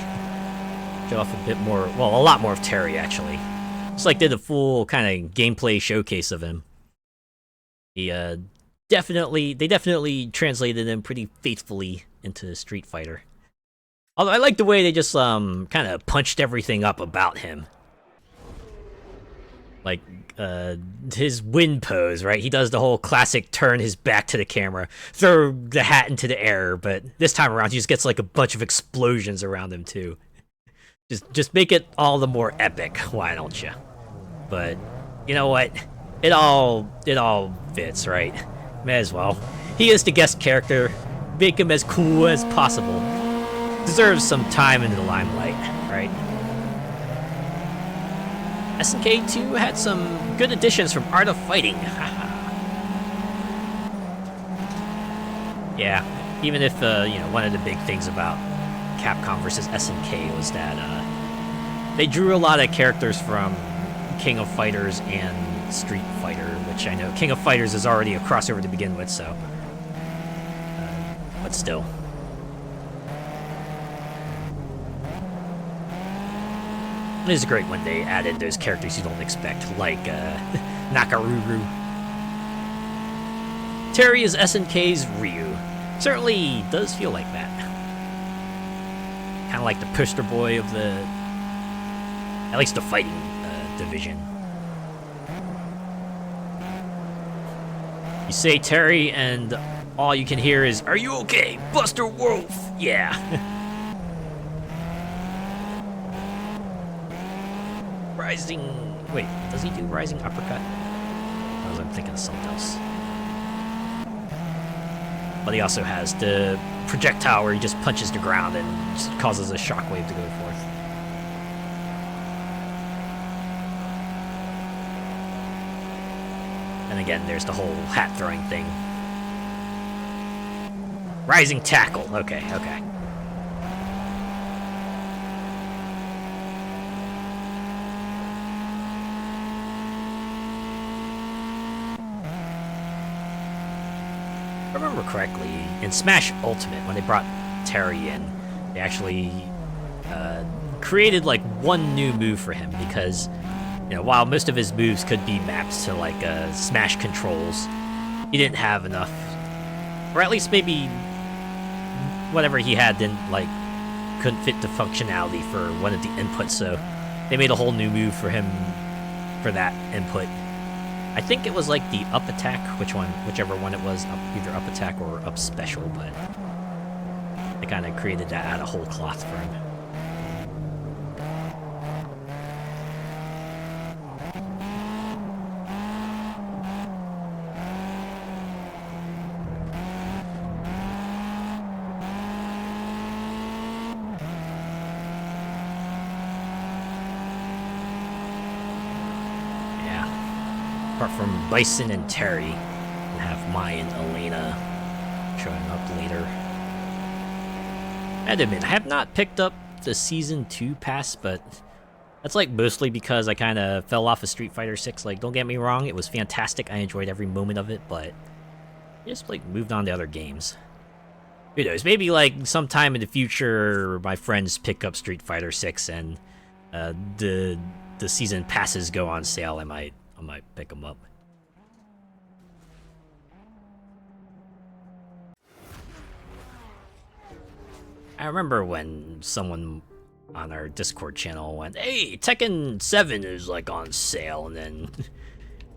Show off a bit more, well, a lot more of Terry actually. Just like did a full kind of gameplay showcase of him. He definitely translated him pretty faithfully into Street Fighter. Although I like the way they just kind of punched everything up about him. Like his win pose, right? He does the whole classic turn his back to the camera, throw the hat into the air, but this time around he just gets like a bunch of explosions around him too. Just make it all the more epic, why don't you? But you know what? It all fits, right? May as well. He is the guest character. Make him as cool as possible. Deserves some time in the limelight, right? SNK 2 had some good additions from Art of Fighting. Yeah, even if you know, one of the big things about Capcom versus SNK was that they drew a lot of characters from King of Fighters and Street Fighter, which I know King of Fighters is already a crossover to begin with, so but still. It is great when they added those characters you don't expect, like Nakaruru. Terry is SNK's Ryu. Certainly does feel like that. Kind of like the poster boy of the, at least the fighting division. You say Terry and all you can hear is, "Are you okay, Buster Wolf?" Yeah. Rising... Wait, does he do Rising Uppercut? Or was I thinking of something else? But he also has the projectile where he just punches the ground and just causes a shockwave to go forth. And again, there's the whole hat throwing thing. Rising Tackle. Okay. If I remember correctly, in Smash Ultimate, when they brought Terry in, they actually created like one new move for him because, you know, while most of his moves could be mapped to like Smash controls, he didn't have enough, or at least maybe whatever he had couldn't fit the functionality for one of the inputs. So they made a whole new move for him for that input. I think it was like the up attack, whichever one it was, either up attack or up special, but they kind of created that out of whole cloth for him. Apart from Bison and Terry, and have Mai and Elena showing up later. I admit, I have not picked up the Season 2 pass, but that's like mostly because I kind of fell off of Street Fighter 6. Like, don't get me wrong, it was fantastic. I enjoyed every moment of it, but I just like moved on to other games. Who knows? Maybe like sometime in the future, my friends pick up Street Fighter 6 and the season passes go on sale. I might pick them up. I remember when someone on our Discord channel went, "Hey, Tekken 7 is like on sale," and then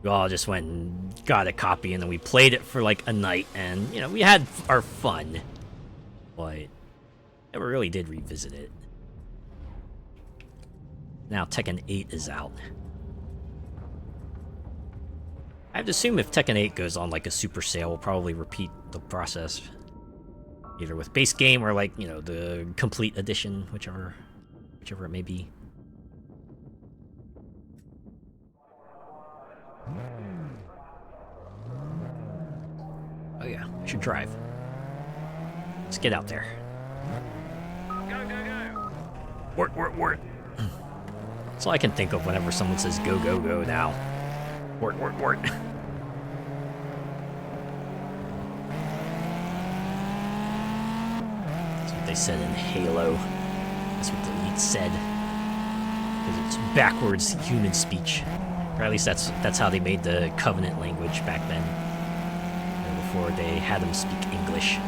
we all just went and got a copy, and then we played it for like a night, and you know, we had our fun, but never really did revisit it. Now Tekken 8 is out. I have to assume if Tekken 8 goes on like a super sale, we'll probably repeat the process. Either with base game or like, you know, the complete edition, whichever it may be. Oh yeah, I should drive. Let's get out there. Go, go, go! Wort. That's all I can think of whenever someone says go, go, go now. Wort. They said in Halo. That's what the Elite said. Because it's backwards human speech. Or at least that's how they made the Covenant language back then. You know, before they had them speak English.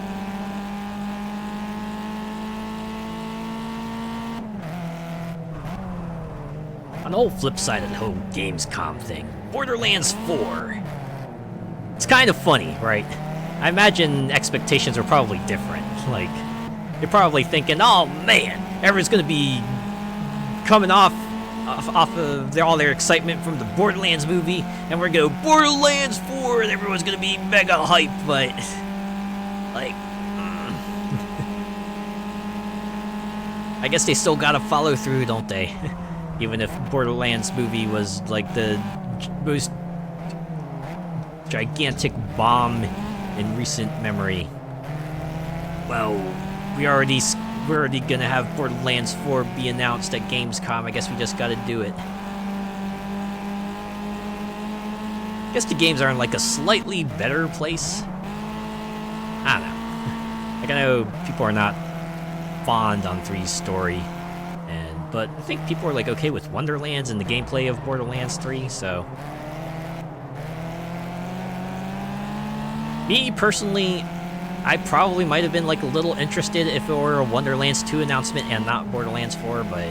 On the whole flip side of the whole Gamescom thing, Borderlands 4. It's kind of funny, right? I imagine expectations are probably different. Like, you're probably thinking, oh man, everyone's gonna be coming off of all their excitement from the Borderlands movie, and we're gonna go Borderlands 4, and everyone's gonna be mega hyped, but like, I guess they still gotta follow through, don't they? Even if Borderlands movie was like the most gigantic bomb in recent memory. Well, we're already gonna have Borderlands 4 be announced at Gamescom. I guess we just gotta do it. I guess the games are in like a slightly better place. I don't know. Like, I know people are not fond on 3's story, but I think people are like okay with Wonderlands and the gameplay of Borderlands 3, so. Me personally, I probably might have been like a little interested if it were a Wonderlands 2 announcement and not Borderlands 4, but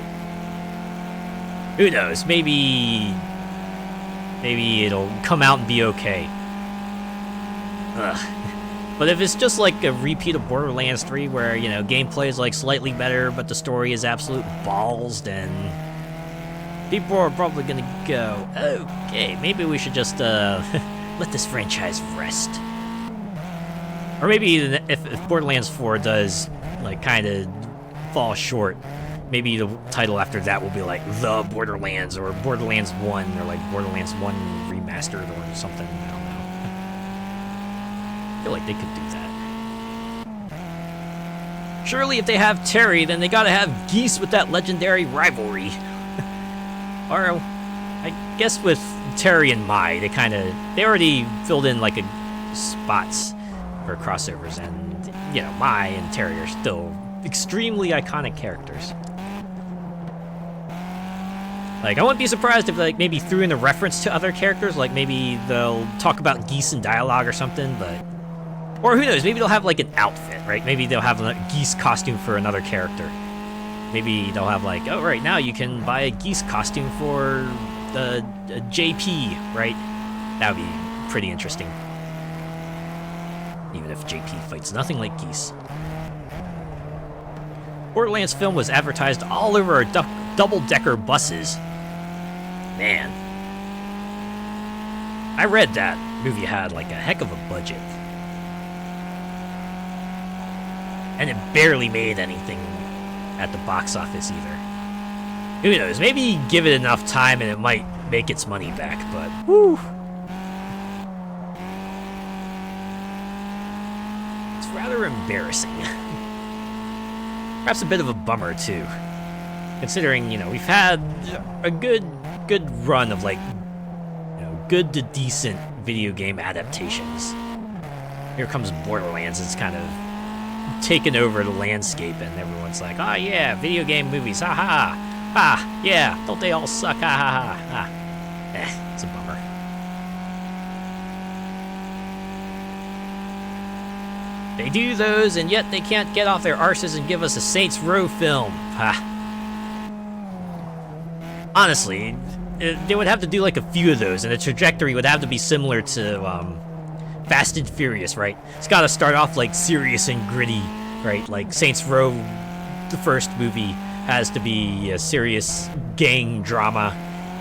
who knows? Maybe it'll come out and be okay. Ugh. But if it's just like a repeat of Borderlands 3 where, you know, gameplay is like slightly better but the story is absolute balls, then people are probably gonna go, okay, maybe we should just let this franchise rest. Or maybe if Borderlands 4 does, like, kind of fall short, maybe the title after that will be, like, The Borderlands, or Borderlands 1, or, like, Borderlands 1 Remastered, or something. I don't know. I feel like they could do that. Surely if they have Terry, then they gotta have Geese with that legendary rivalry. Or, I guess with Terry and Mai, they already filled in, like, spots for crossovers, and you know, Mai and Terry are still extremely iconic characters. Like, I wouldn't be surprised if like maybe threw in a reference to other characters, like maybe they'll talk about Geese in dialogue or something, but or who knows, maybe they'll have like an outfit, right? Maybe they'll have a Geese costume for another character. Maybe they'll have like, oh right, now you can buy a Geese costume for the JP, right? That would be pretty interesting. Even if JP fights nothing like Geese. Borderlands film was advertised all over our double-decker buses. Man. I read that movie had like a heck of a budget. And it barely made anything at the box office either. Who knows, maybe give it enough time and it might make its money back, but whew. rather embarrassing. Perhaps a bit of a bummer, too. Considering, you know, we've had a good run of, like, you know, good to decent video game adaptations. Here comes Borderlands. It's kind of taken over the landscape, and everyone's like, oh yeah, video game movies, ha ha, ah, yeah, don't they all suck, ha ha ha, ha. It's a bummer. They do those, and yet they can't get off their arses and give us a Saints Row film, ha. Honestly, they would have to do like a few of those, and the trajectory would have to be similar to, Fast and Furious, right? It's got to start off like serious and gritty, right? Like Saints Row, the first movie, has to be a serious gang drama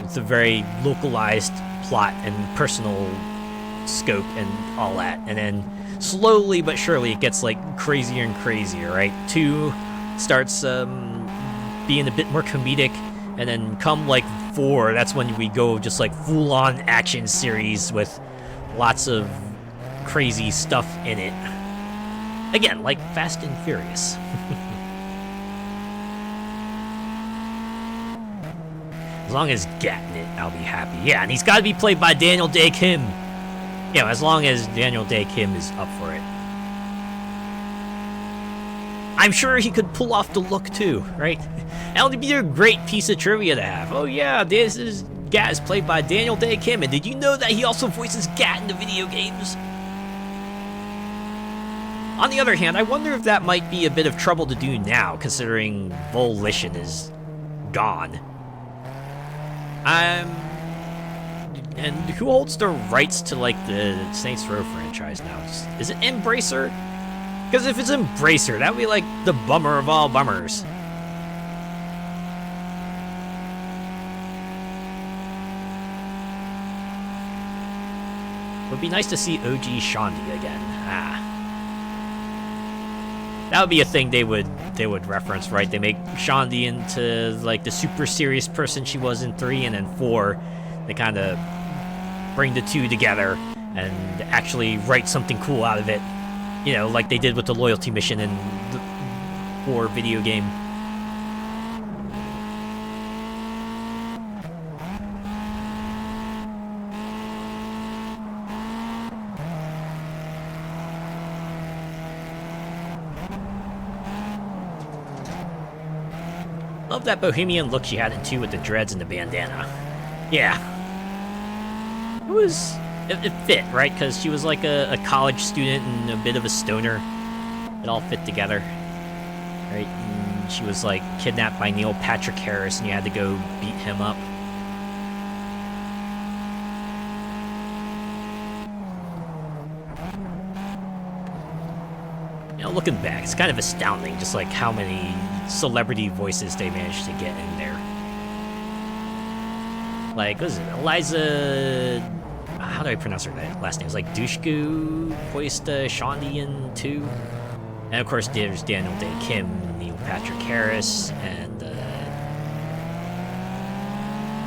with a very localized plot and personal scope and all that. And then slowly but surely it gets like crazier and crazier, right? 2 starts being a bit more comedic, and then come like 4, that's when we go just like full-on action series with lots of crazy stuff in it. Again, like Fast and Furious. As long as Gat in it, I'll be happy. Yeah, and he's got to be played by Daniel Day Kim. You know, as long as Daniel Day Kim is up for it. I'm sure he could pull off the look too, right? That would be a great piece of trivia to have. Oh yeah, this is Gat is played by Daniel Day Kim, and did you know that he also voices Gat in the video games? On the other hand, I wonder if that might be a bit of trouble to do now, considering Volition is gone. And who holds the rights to, like, the Saints Row franchise now? Is it Embracer? Because if it's Embracer, that would be, like, the bummer of all bummers. It would be nice to see OG Shondi again. That would be a thing they would reference, right? They make Shondi into like the super serious person she was in 3, and then 4, they kind of bring the 2 together and actually write something cool out of it. You know, like they did with the loyalty mission in the 4 video game. Love that bohemian look she had in 2 with the dreads and the bandana. Yeah. It fit, right? Because she was like a college student and a bit of a stoner. It all fit together. Right? And she was like kidnapped by Neil Patrick Harris and you had to go beat him up. You know, looking back, it's kind of astounding just like how many celebrity voices they managed to get in there. Like, what is it? Eliza... How do I pronounce her last name? It's like Dushku voiced Shondi in 2. And of course, there's Daniel Day Kim, Neil Patrick Harris, and I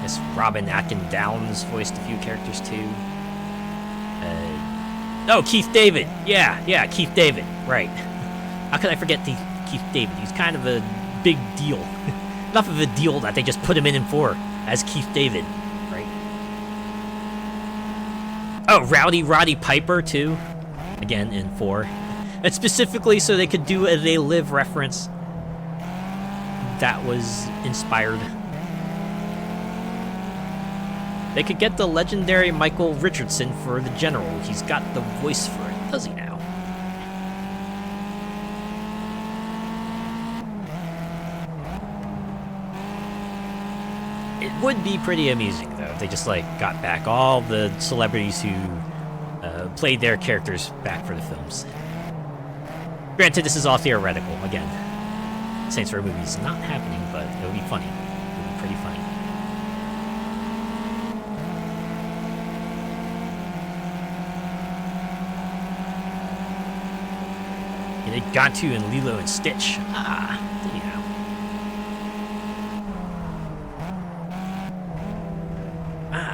guess Robin Atkin Downs voiced a few characters too. Oh, Keith David. Yeah, Keith David. Right. How could I forget Keith David? He's kind of a big deal. Enough of a deal that they just put him in 4 as Keith David, right? Oh, Rowdy Roddy Piper, too. Again, in 4. And specifically so they could do a They Live reference that was inspired. They could get the legendary Michael Richardson for the General. He's got the voice for it, does he now? It would be pretty amusing, though, if they just, like, got back all the celebrities who played their characters back for the films. Granted, this is all theoretical, again. Saints Row movie's not happening, but it would be funny. It would be pretty funny. They got to in Lilo and Stitch.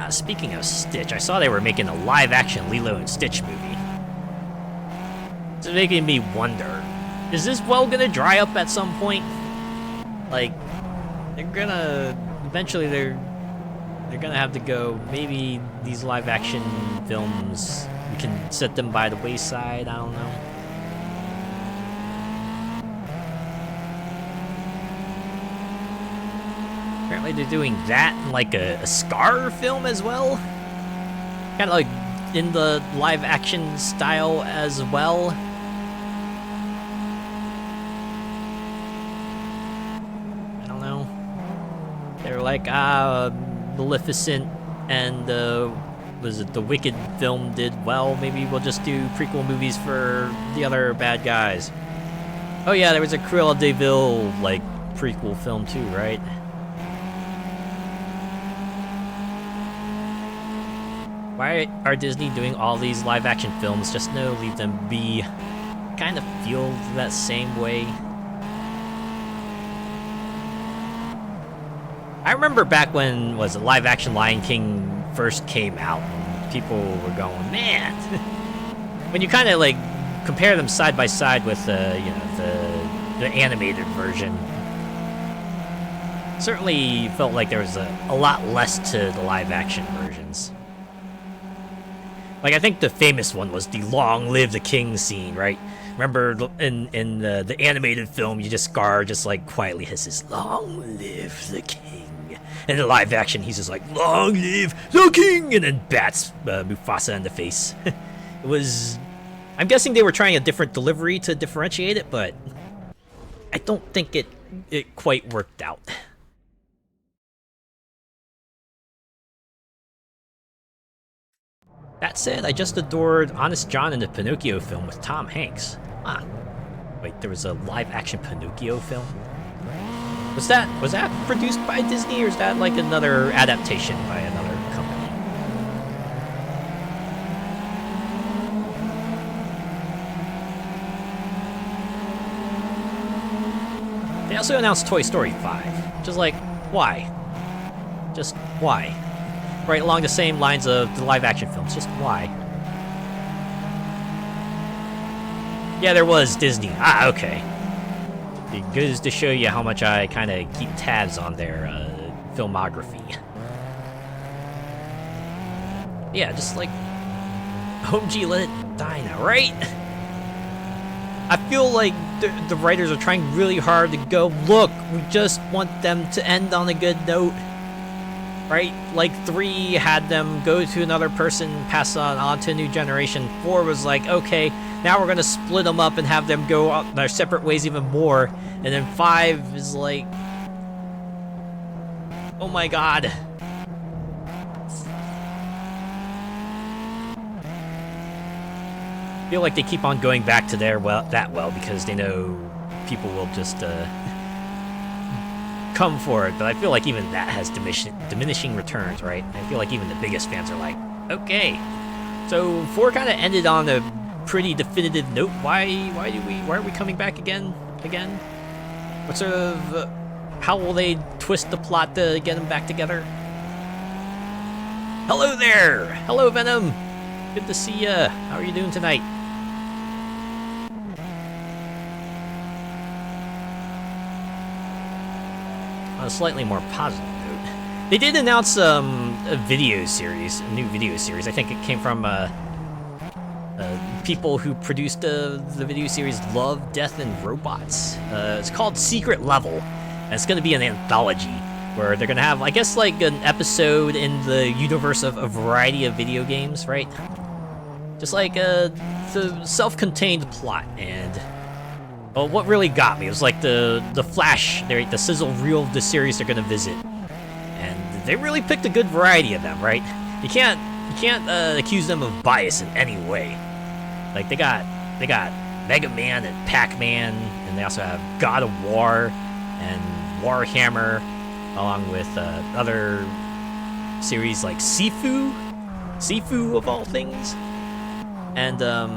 Speaking of Stitch, I saw they were making a live-action Lilo and Stitch movie. making me wonder, is this well gonna dry up at some point? Like, eventually they're gonna have to go. Maybe these live action films, we can set them by the wayside, I don't know. Apparently they're doing that in like a Scar film as well. Kind of like in the live action style as well. I don't know. They're like, Maleficent and was it the Wicked film did well? Maybe we'll just do prequel movies for the other bad guys. Oh yeah, there was a Cruella de Vil like prequel film too, right? Why are Disney doing all these live action films? Just no, leave them be. Kind of feel that same way. I remember back when was it live action Lion King first came out, and people were going, man. When you kind of like compare them side by side with the animated version, certainly felt like there was a lot less to the live action versions. Like, I think the famous one was the "Long Live the King" scene, right? Remember in the animated film, you just Scar just like quietly hisses, "Long live the king." And in live action, he's just like, "Long live the king," and then bats Mufasa in the face. It was, I'm guessing they were trying a different delivery to differentiate it, but I don't think it quite worked out. That said, I just adored Honest John in the Pinocchio film with Tom Hanks. Ah, wait, there was a live-action Pinocchio film? Was that produced by Disney, or is that like another adaptation by another company? They also announced Toy Story 5, which is like, why? Just why? Right along the same lines of the live-action films. Just why? Yeah, there was Disney. Ah, okay. It goes to show you how much I kind of keep tabs on their filmography. Yeah, just like OMG, let it die now, right? I feel like the writers are trying really hard to go, look, we just want them to end on a good note. Right? Like 3 had them go to another person, pass on to a new generation. 4 was like, okay, now we're gonna split them up and have them go out their separate ways even more. And then 5 is like, oh my god. I feel like they keep on going back to their that well because they know people will just come for it, but I feel like even that has diminishing returns, right? I feel like even the biggest fans are like, okay. So 4 kind of ended on a pretty definitive note. Why are we coming back again? What sort of how will they twist the plot to get them back together? Hello there. Hello, Venom. Good to see ya. How are you doing tonight? On a slightly more positive note, they did announce a video series, a new video series. I think it came from people who produced the video series Love, Death, and Robots. It's called Secret Level, and it's going to be an anthology where they're going to have, I guess, like an episode in the universe of a variety of video games, right? Just like the self-contained plot. And well, what really got me was like the flash, the sizzle reel of the series they're gonna visit, and they really picked a good variety of them, right? You can't accuse them of bias in any way. Like they got Mega Man and Pac-Man, and they also have God of War and Warhammer, along with other series like Sifu of all things, and the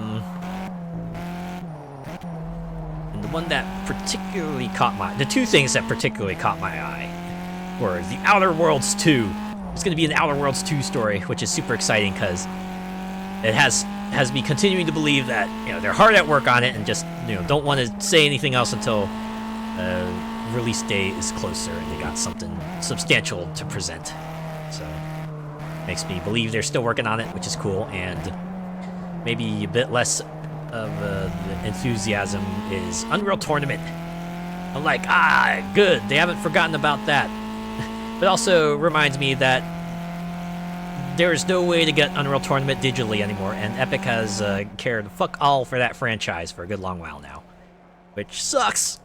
one that particularly caught the 2 things that particularly caught my eye were The Outer Worlds 2. It's going to be an Outer Worlds 2 story, which is super exciting because it has me continuing to believe that they're hard at work on it and just don't want to say anything else until release day is closer and they got something substantial to present. So makes me believe they're still working on it, which is cool, and maybe a bit less of the enthusiasm is Unreal Tournament. I'm like, good, they haven't forgotten about that. But also reminds me that there is no way to get Unreal Tournament digitally anymore, and Epic has cared fuck all for that franchise for a good long while now, which sucks.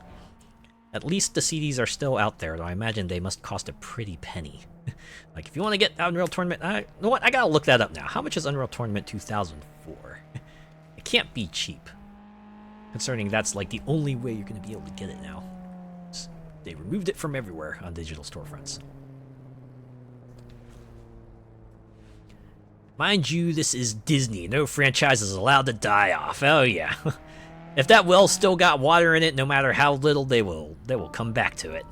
At least the CDs are still out there, though I imagine they must cost a pretty penny. Like, if you want to get Unreal Tournament, you know what? I gotta look that up now. How much is Unreal Tournament 2004? It can't be cheap, concerning that's like the only way you're gonna be able to get it now. They removed it from everywhere on digital storefronts. Mind you, this is Disney. No franchise is allowed to die off. Oh yeah. If that well's still got water in it, no matter how little, they will come back to it.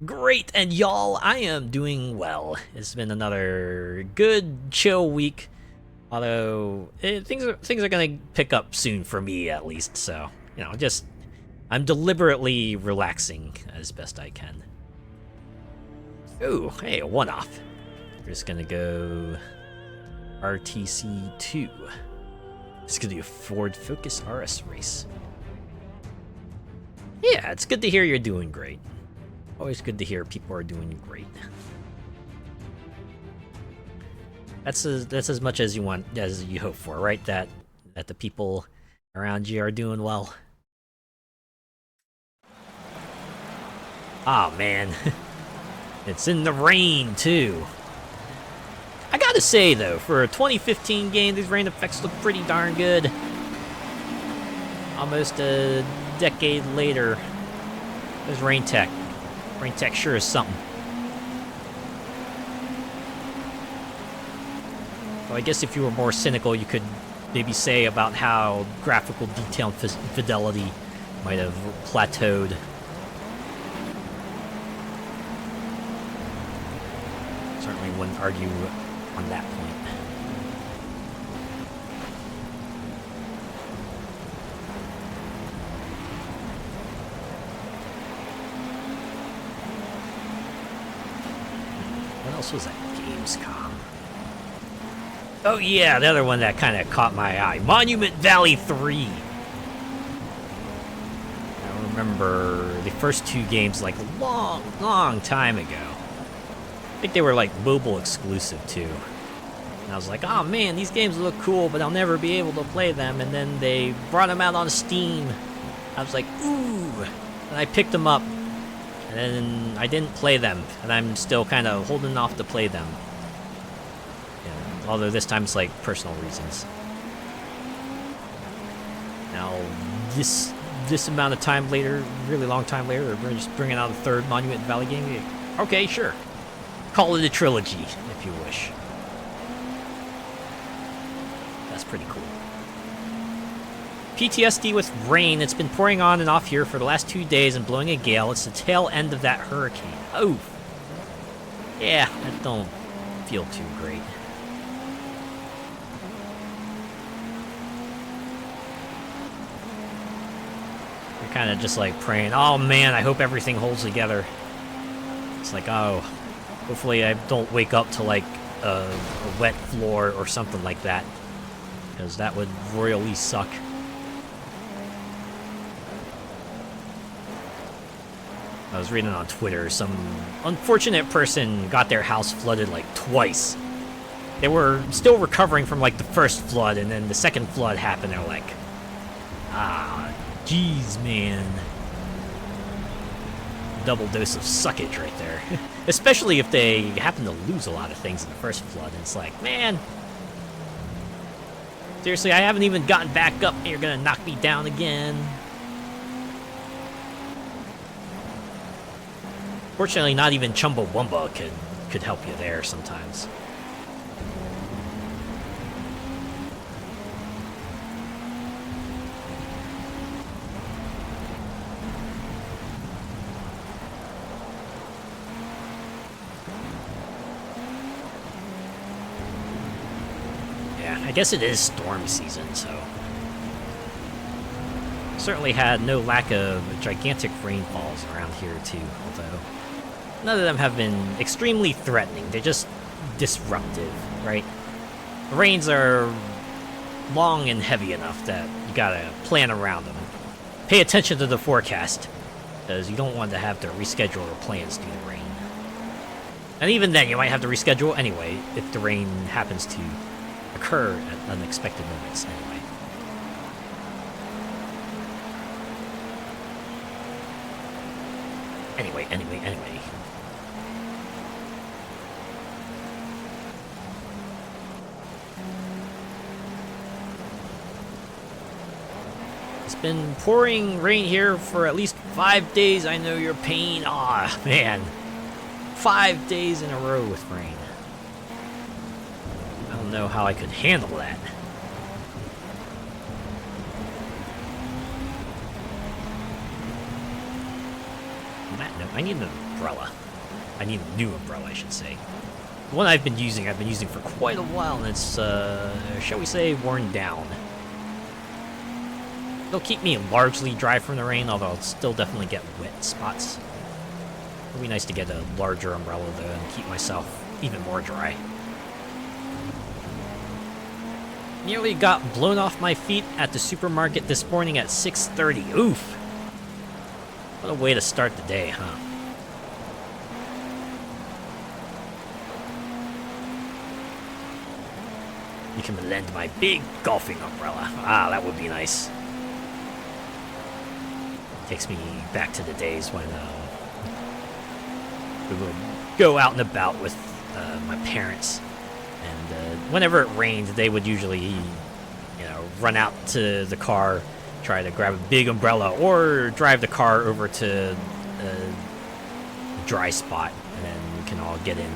Great, and y'all, I am doing well. It's been another good, chill week. Although things are gonna pick up soon for me, at least. So I'm deliberately relaxing as best I can. Ooh, hey, a one-off. We're just gonna go RTC2. It's gonna be a Ford Focus RS race. Yeah, it's good to hear you're doing great. Always good to hear people are doing great. That's as much as you hope for, right? That the people around you are doing well. Oh man, it's in the rain too. I gotta say though, for a 2015 game, these rain effects look pretty darn good. Almost a decade later, there's rain tech. Rain tech sure is something. Well, I guess if you were more cynical, you could maybe say about how graphical detail and fidelity might have plateaued. Certainly wouldn't argue on that point. What else was that? Gamescom. Oh yeah, the other one that kind of caught my eye. Monument Valley 3. I remember the first two games like a long time ago. I think they were like mobile exclusive too. And I was like, oh man, these games look cool, but I'll never be able to play them. And then they brought them out on Steam. I was like, ooh. And I picked them up. And then I didn't play them. And I'm still kind of holding off to play them. Yeah, although this time it's like personal reasons. Now, this amount of time later, really long time later, we're just bringing out a third Monument Valley game. Okay, sure. Call it a trilogy, if you wish. That's pretty cool. PTSD with rain. It's been pouring on and off here for the last 2 days and blowing a gale. It's the tail end of that hurricane. Oh! Yeah, that don't feel too great. You're kind of just like praying, oh man, I hope everything holds together. It's like, oh, hopefully I don't wake up to like a wet floor or something like that, because that would royally suck. I was reading on Twitter, some unfortunate person got their house flooded like twice. They were still recovering from like the first flood, and then the second flood happened. They're like, jeez, man. Double dose of suckage right there. Especially if they happen to lose a lot of things in the first flood, and it's like, man, seriously, I haven't even gotten back up, and you're gonna knock me down again. Fortunately, not even Chumbawamba could help you there sometimes. I guess it is storm season, so... Certainly had no lack of gigantic rainfalls around here, too, although... None of them have been extremely threatening, they're just disruptive, right? The rains are long and heavy enough that you gotta plan around them. Pay attention to the forecast, because you don't want to have to reschedule your plans due to rain. And even then, you might have to reschedule anyway, if the rain happens to occur at unexpected moments anyway. Anyway. It's been pouring rain here for at least 5 days. I know your pain. Aw, man. 5 days in a row with rain. I don't know how I could handle that. On that note, I need an umbrella. I need a new umbrella, I should say. The one I've been using for quite a while, and it's, shall we say, worn down. It'll keep me largely dry from the rain, although I'll still definitely get wet spots. It'd be nice to get a larger umbrella, though, and keep myself even more dry. Nearly got blown off my feet at the supermarket this morning at 6:30. Oof! What a way to start the day, huh? You can lend my big golfing umbrella. Ah, that would be nice. Takes me back to the days when we would go out and about with my parents, and whenever it rained, they would usually, run out to the car, try to grab a big umbrella, or drive the car over to a dry spot, and then we can all get in.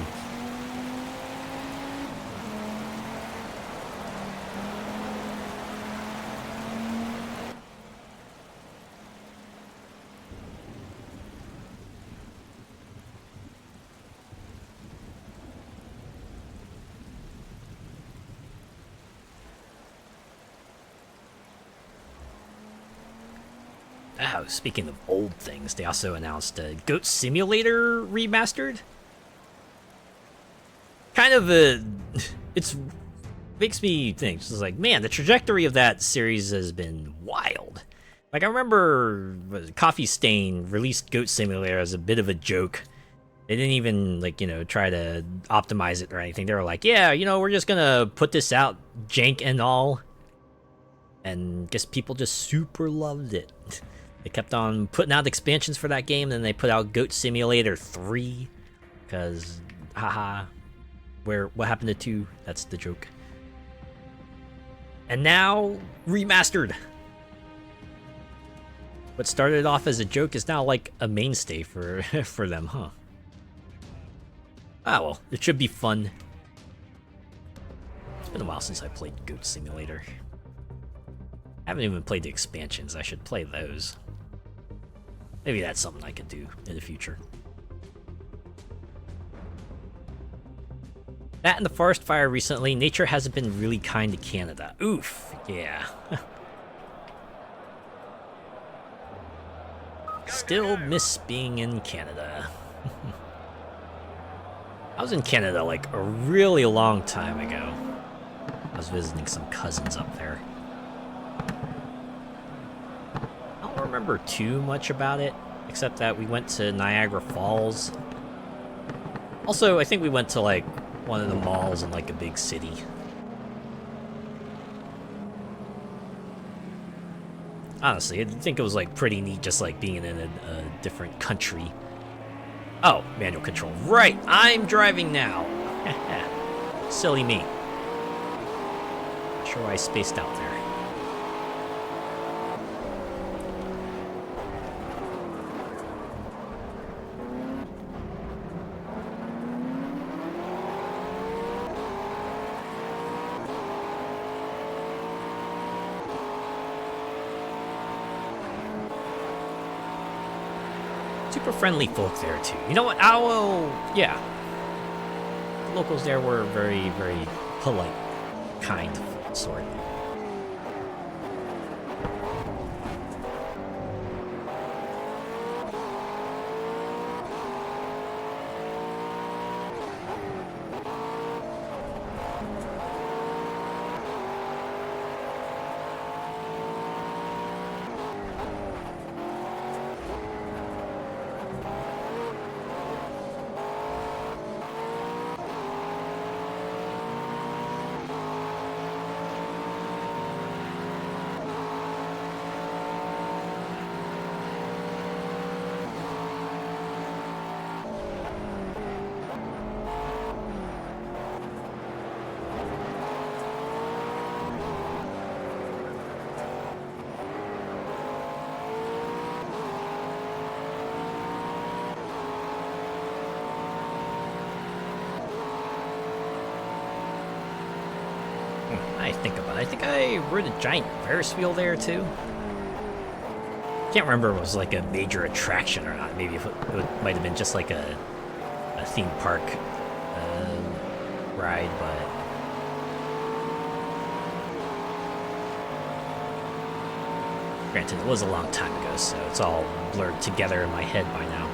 Oh, speaking of old things, they also announced a Goat Simulator remastered. Kind of it's makes me think. It's like, man, the trajectory of that series has been wild. Like, I remember Coffee Stain released Goat Simulator as a bit of a joke. They didn't even, try to optimize it or anything. They were like, yeah, we're just gonna put this out, jank and all. And guess people just super loved it. They kept on putting out expansions for that game, then they put out Goat Simulator 3, because, haha, what happened to 2? That's the joke. And now, remastered! What started off as a joke is now like a mainstay for, for them, huh? Ah well, it should be fun. It's been a while since I played Goat Simulator. I haven't even played the expansions, I should play those. Maybe that's something I could do in the future. That and the forest fire recently, nature hasn't been really kind to Canada. Oof, yeah. Still miss being in Canada. I was in Canada like a really long time ago. I was visiting some cousins up there. I don't remember too much about it, except that we went to Niagara Falls. Also, I think we went to like one of the malls in like a big city. Honestly, I think it was like pretty neat just like being in a different country. Oh, manual control. Right, I'm driving now. Silly me. Not sure why I spaced out there. Super friendly folk there too. You know what? Yeah. The locals there were very, very polite, kind folk. sort. I think about it. I think I rode a giant Ferris wheel there too. Can't remember if it was like a major attraction or not. Maybe if it might have been just like a theme park ride, but granted, it was a long time ago, so it's all blurred together in my head by now.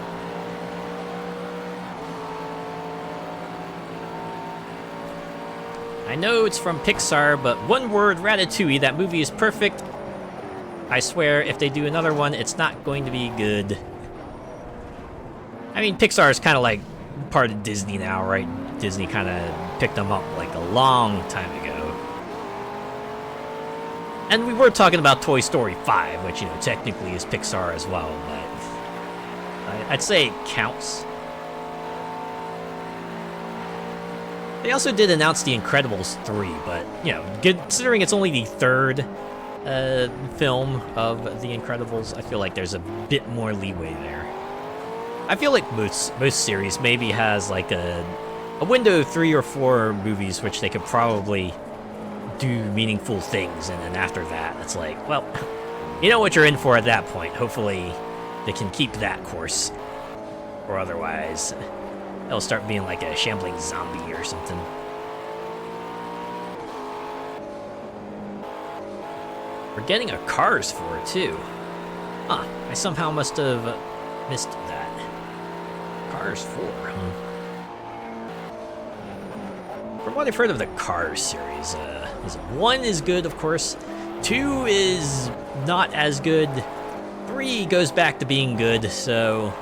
I know it's from Pixar, but one word, Ratatouille, that movie is perfect. I swear, if they do another one, it's not going to be good. I mean, Pixar is kind of like part of Disney now, right? Disney kind of picked them up like a long time ago. And we were talking about Toy Story 5, which, you know, technically is Pixar as well, but I'd say it counts. They also did announce The Incredibles 3, but, you know, considering it's only the third film of The Incredibles, I feel like there's a bit more leeway there. I feel like most series maybe has like a window of 3 or 4 movies which they could probably do meaningful things, and then after that, it's like, well, you know what you're in for at that point. Hopefully, they can keep that course, or otherwise, it'll start being like a shambling zombie or something. We're getting a Cars 4 too. Huh, I somehow must have missed that. Cars 4, huh? From what I've heard of the Cars series, 1 is good, of course. 2 is not as good. 3 goes back to being good, so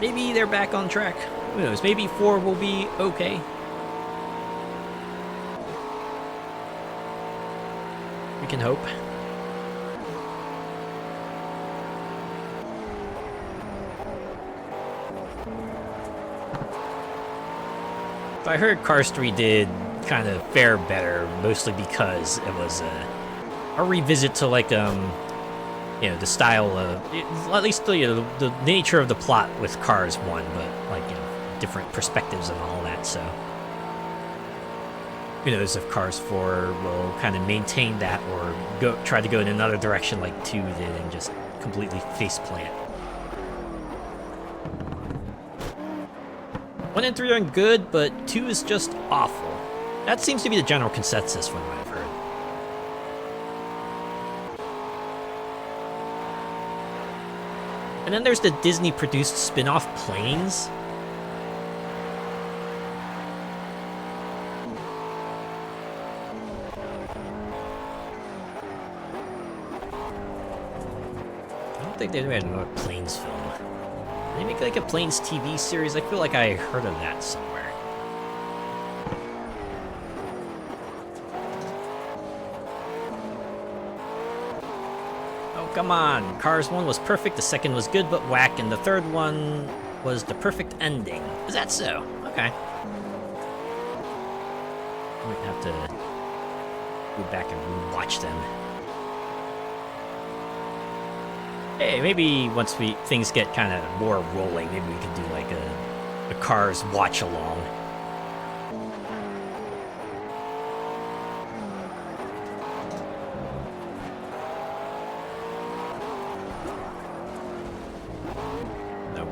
maybe they're back on track. Who knows? Maybe 4 will be okay. We can hope. I heard Cars 3 did kind of fare better, mostly because it was a revisit to like you know, the style of, at least the nature of the plot with Cars 1, but like, you know, different perspectives and all that. So who knows if Cars 4 will kind of maintain that or try to go in another direction like 2 did and just completely faceplant. 1 and 3 are good, but 2 is just awful. That seems to be the general consensus from what I've heard. And then there's the Disney-produced spin-off Planes. I don't think they made another Planes film. They make like a Planes TV series. I feel like I heard of that somewhere. Oh, come on. Cars 1 was perfect, the second was good but whack, and the third one was the perfect ending. Is that so? Okay. I might have to go back and watch them. Hey, maybe once things get kind of more rolling, maybe we can do like a Cars watch along.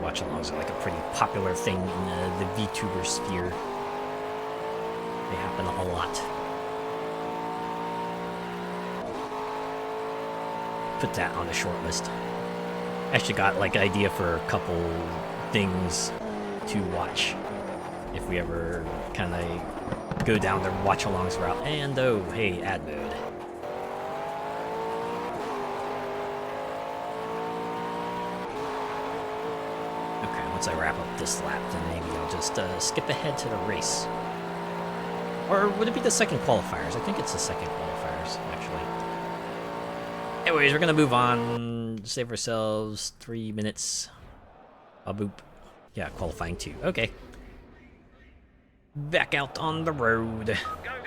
Watch alongs are like a pretty popular thing in the VTuber sphere. They happen a whole lot. put that on the short list. Actually got like an idea for a couple things to watch if we ever kind of go down the watch-alongs route. And oh, hey, ad mode. Okay, once I wrap up this lap, then maybe I'll just skip ahead to the race. Or would it be the second qualifiers? I think it's the second qualifiers, actually. Anyways, we're gonna move on, save ourselves 3 minutes. Boop. Yeah, qualifying 2. Okay. Back out on the road. Go, go, go.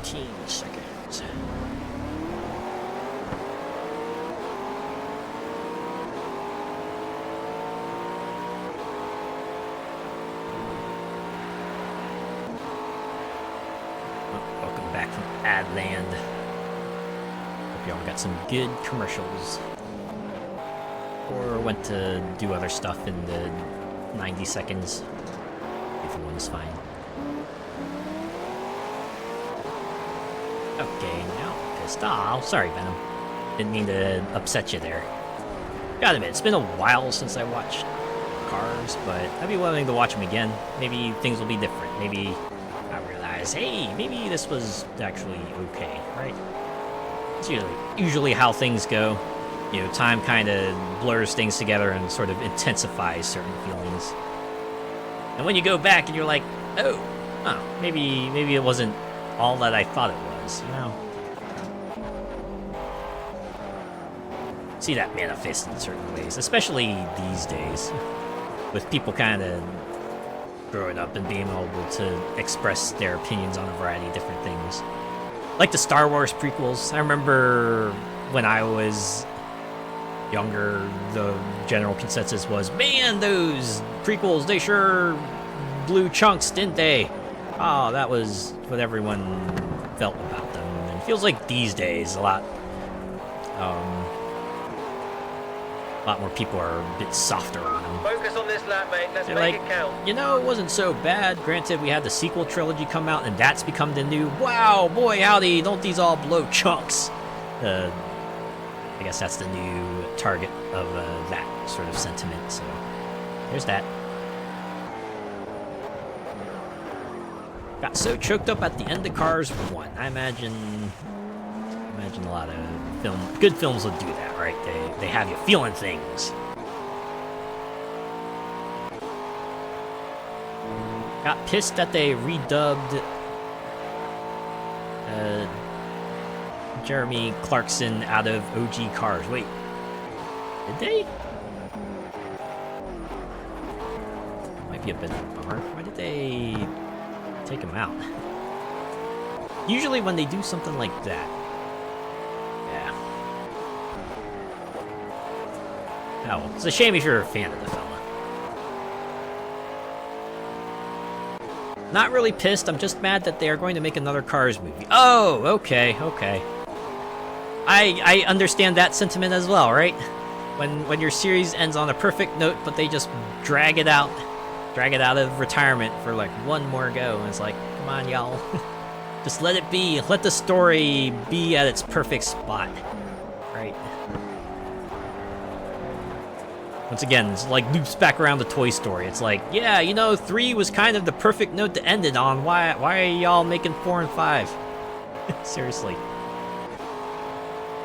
15 seconds. Welcome back from Adland. Hope y'all got some good commercials. Or went to do other stuff in the 90 seconds. Either one's fine. Okay, now pissed off. Sorry, Venom. Didn't mean to upset you there. Gotta admit, it's been a while since I watched Cars, but I'd be willing to watch them again. Maybe things will be different. Maybe I realize, hey, maybe this was actually okay, right? It's usually how things go. You know, time kind of blurs things together and sort of intensifies certain feelings. And when you go back and you're like, oh, maybe it wasn't all that I thought it was, you know? See that manifest in certain ways, especially these days, with people kind of growing up and being able to express their opinions on a variety of different things. Like the Star Wars prequels. I remember when I was younger, the general consensus was, man, those prequels, they sure blew chunks, didn't they? Oh, that was what everyone felt about them. And it feels like these days a lot more people are a bit softer on them. Focus on this lap, mate. Let's They're make like, it count. you know, it wasn't so bad. Granted, we had the sequel trilogy come out, and that's become the new, wow, boy, howdy, don't these all blow chunks? I guess that's the new target of that sort of sentiment, so there's that. Got so choked up at the end of Cars 1. I imagine a lot of good films would do that, right? They have you feeling things. Got pissed that they redubbed Jeremy Clarkson out of OG Cars. Wait, did they? Might be a bit of a bummer. Why did they take him out? Usually when they do something like that. Yeah. Oh, well, it's a shame if you're a fan of the fella. Not really pissed, I'm just mad that they are going to make another Cars movie. Oh, okay. I understand that sentiment as well, right? When your series ends on a perfect note, but they just drag it out of retirement for like one more go, and it's like, come on, y'all. Just let it be. Let the story be at its perfect spot, right? Once again, it's like loops back around to Toy Story. It's like, yeah, you know, 3 was kind of the perfect note to end it on. Why are y'all making 4 and 5? Seriously.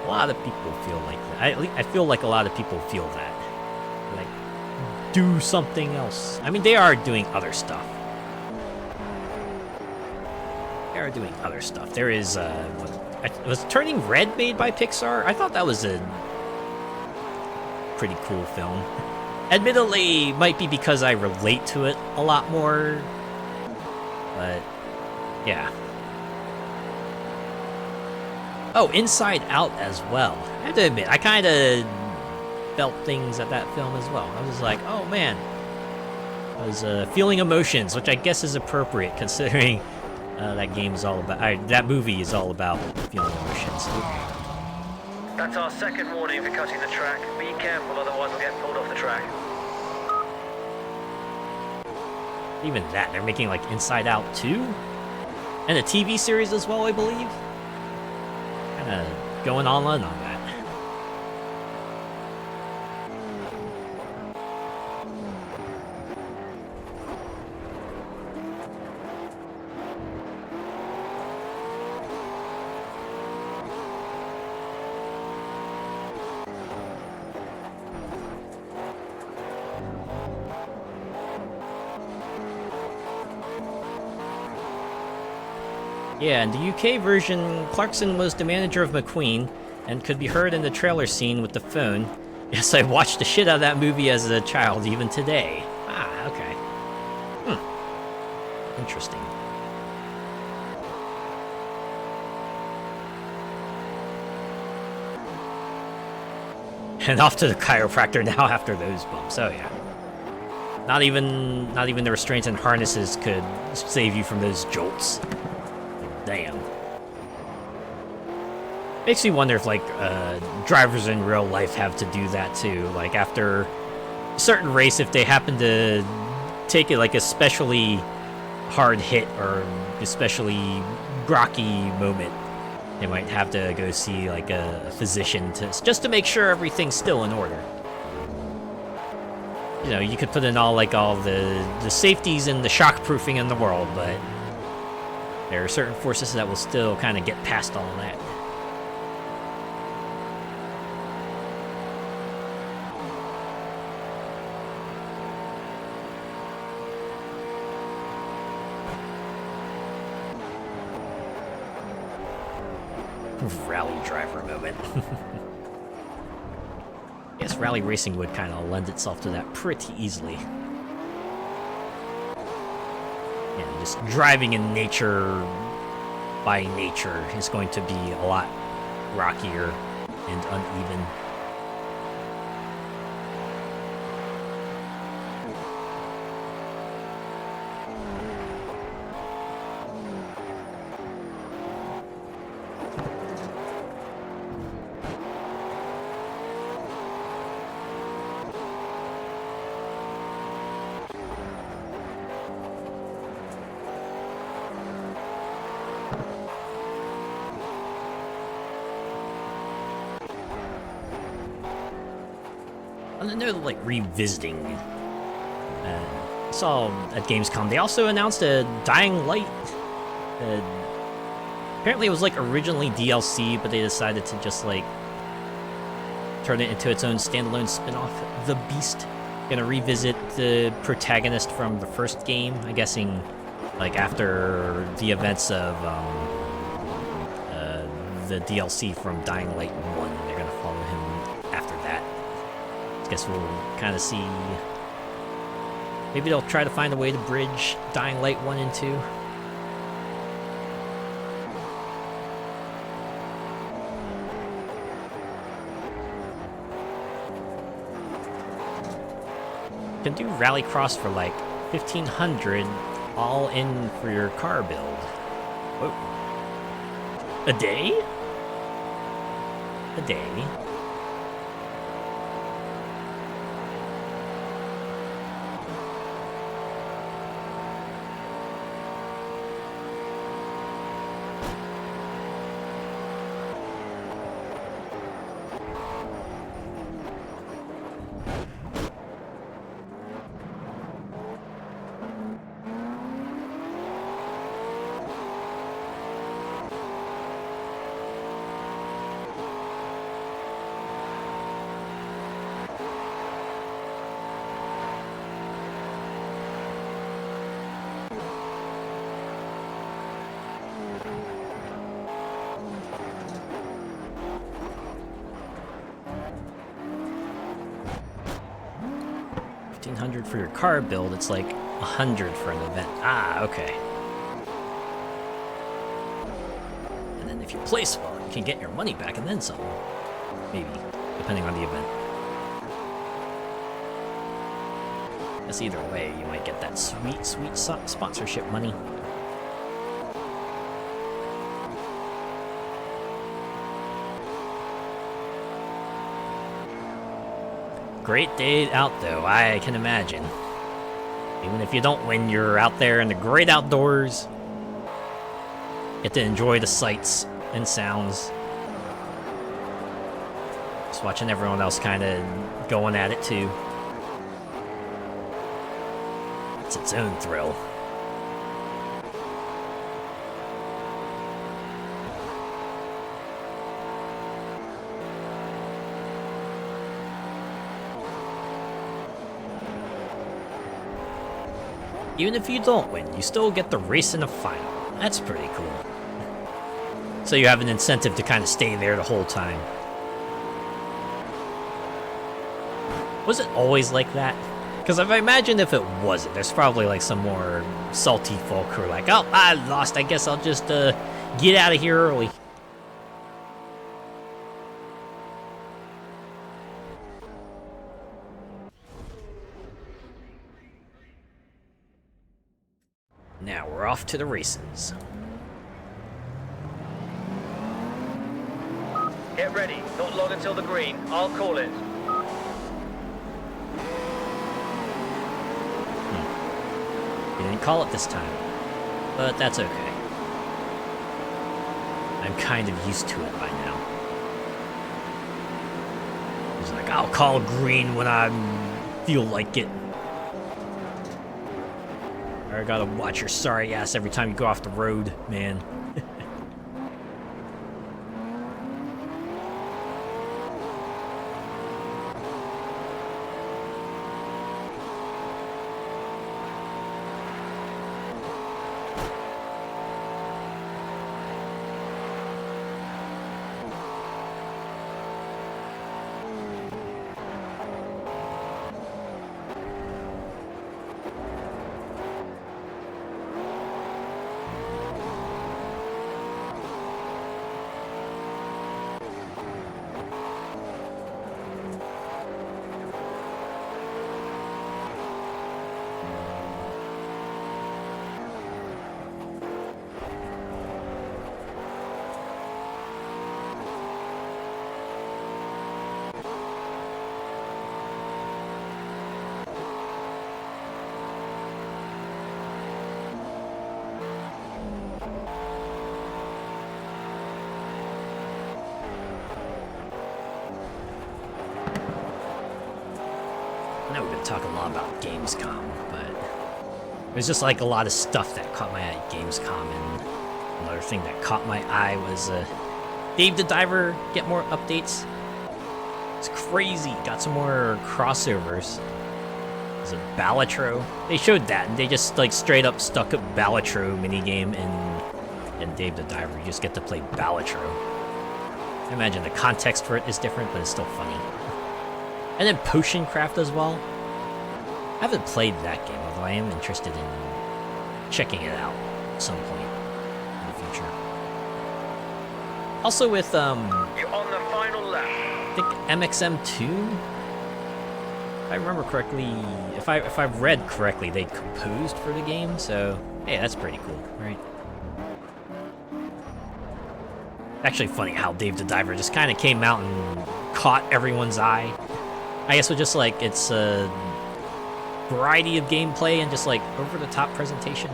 A lot of people feel like that. I feel like a lot of people feel that. Like, do something else. I mean, they are doing other stuff. There is, was Turning Red made by Pixar? I thought that was a pretty cool film. Admittedly, might be because I relate to it a lot more, but yeah. Oh, Inside Out as well. I have to admit, I kind of felt things at that film as well. I was like, oh man. I was feeling emotions, which I guess is appropriate considering that game is all about, that movie is all about feeling emotions. That's our second warning for cutting the track. Be careful, otherwise we'll get pulled off the track. Even that, they're making like Inside Out 2? And a TV series as well, I believe? Kinda going all in on that. Yeah, in the UK version, Clarkson was the manager of McQueen and could be heard in the trailer scene with the phone. Yes, I watched the shit out of that movie as a child, even today. Ah, okay. Interesting. And off to the chiropractor now after those bumps. Oh yeah. Not even the restraints and harnesses could save you from those jolts. Damn. Makes me wonder if, like, drivers in real life have to do that too. Like, after a certain race, if they happen to take it, like, especially hard hit or especially rocky moment, they might have to go see, like, a physician just to make sure everything's still in order. You know, you could put in all the safeties and the shockproofing in the world, but there are certain forces that will still kind of get past all that. Rally driver moment. Yes, rally racing would kind of lend itself to that pretty easily. And just driving in nature by nature is going to be a lot rockier and uneven. On the note of, like, revisiting, I saw at Gamescom, they also announced a Dying Light. Apparently it was, like, originally DLC, but they decided to just, like, turn it into its own standalone spin-off. The Beast. Gonna revisit the protagonist from the first game, I'm guessing, like, after the events of the DLC from Dying Light 1. They're gonna follow him after that. Guess we'll kind of see. Maybe they'll try to find a way to bridge Dying Light 1 and 2. You can do Rallycross for like 1,500 all in for your car build. Whoa. A day? A day? 1500 for your car build, it's like 100 for an event. Ah, okay. And then if you place well, you can get your money back and then some. Maybe, depending on the event. Guess either way, you might get that sweet, sweet sponsorship money. Great day out though, I can imagine. Even if you don't win, you're out there in the great outdoors. Get to enjoy the sights and sounds. Just watching everyone else kind of going at it too. It's its own thrill. Even if you don't win, you still get to race in a final. That's pretty cool. So you have an incentive to kind of stay there the whole time. Was it always like that? Because I imagine if it wasn't, there's probably like some more salty folk who are like, oh, I lost, I guess I'll just get out of here early. Now we're off to the races. Get ready. Not long until the green. I'll call it. You didn't call it this time, but that's okay. I'm kind of used to it by now. He's like, I'll call green when I feel like it. I gotta watch your sorry ass every time you go off the road, man. I know we've been talking a lot about Gamescom, but it was just like a lot of stuff that caught my eye at Gamescom, and another thing that caught my eye was Dave the Diver get more updates. It's crazy, got some more crossovers. Is it Balatro? They showed that, and they just like straight up stuck a Balatro minigame in Dave the Diver. You just get to play Balatro. I imagine the context for it is different, but it's still funny. And then Potion Craft as well. I haven't played that game, although I am interested in checking it out at some point in the future. Also with You're on the final lap. I think MXM2. If I remember correctly, if I've read correctly, they composed for the game. So hey, that's pretty cool, right? Actually, funny how Dave the Diver just kind of came out and caught everyone's eye. I guess with just like its variety of gameplay and just like over-the-top presentation.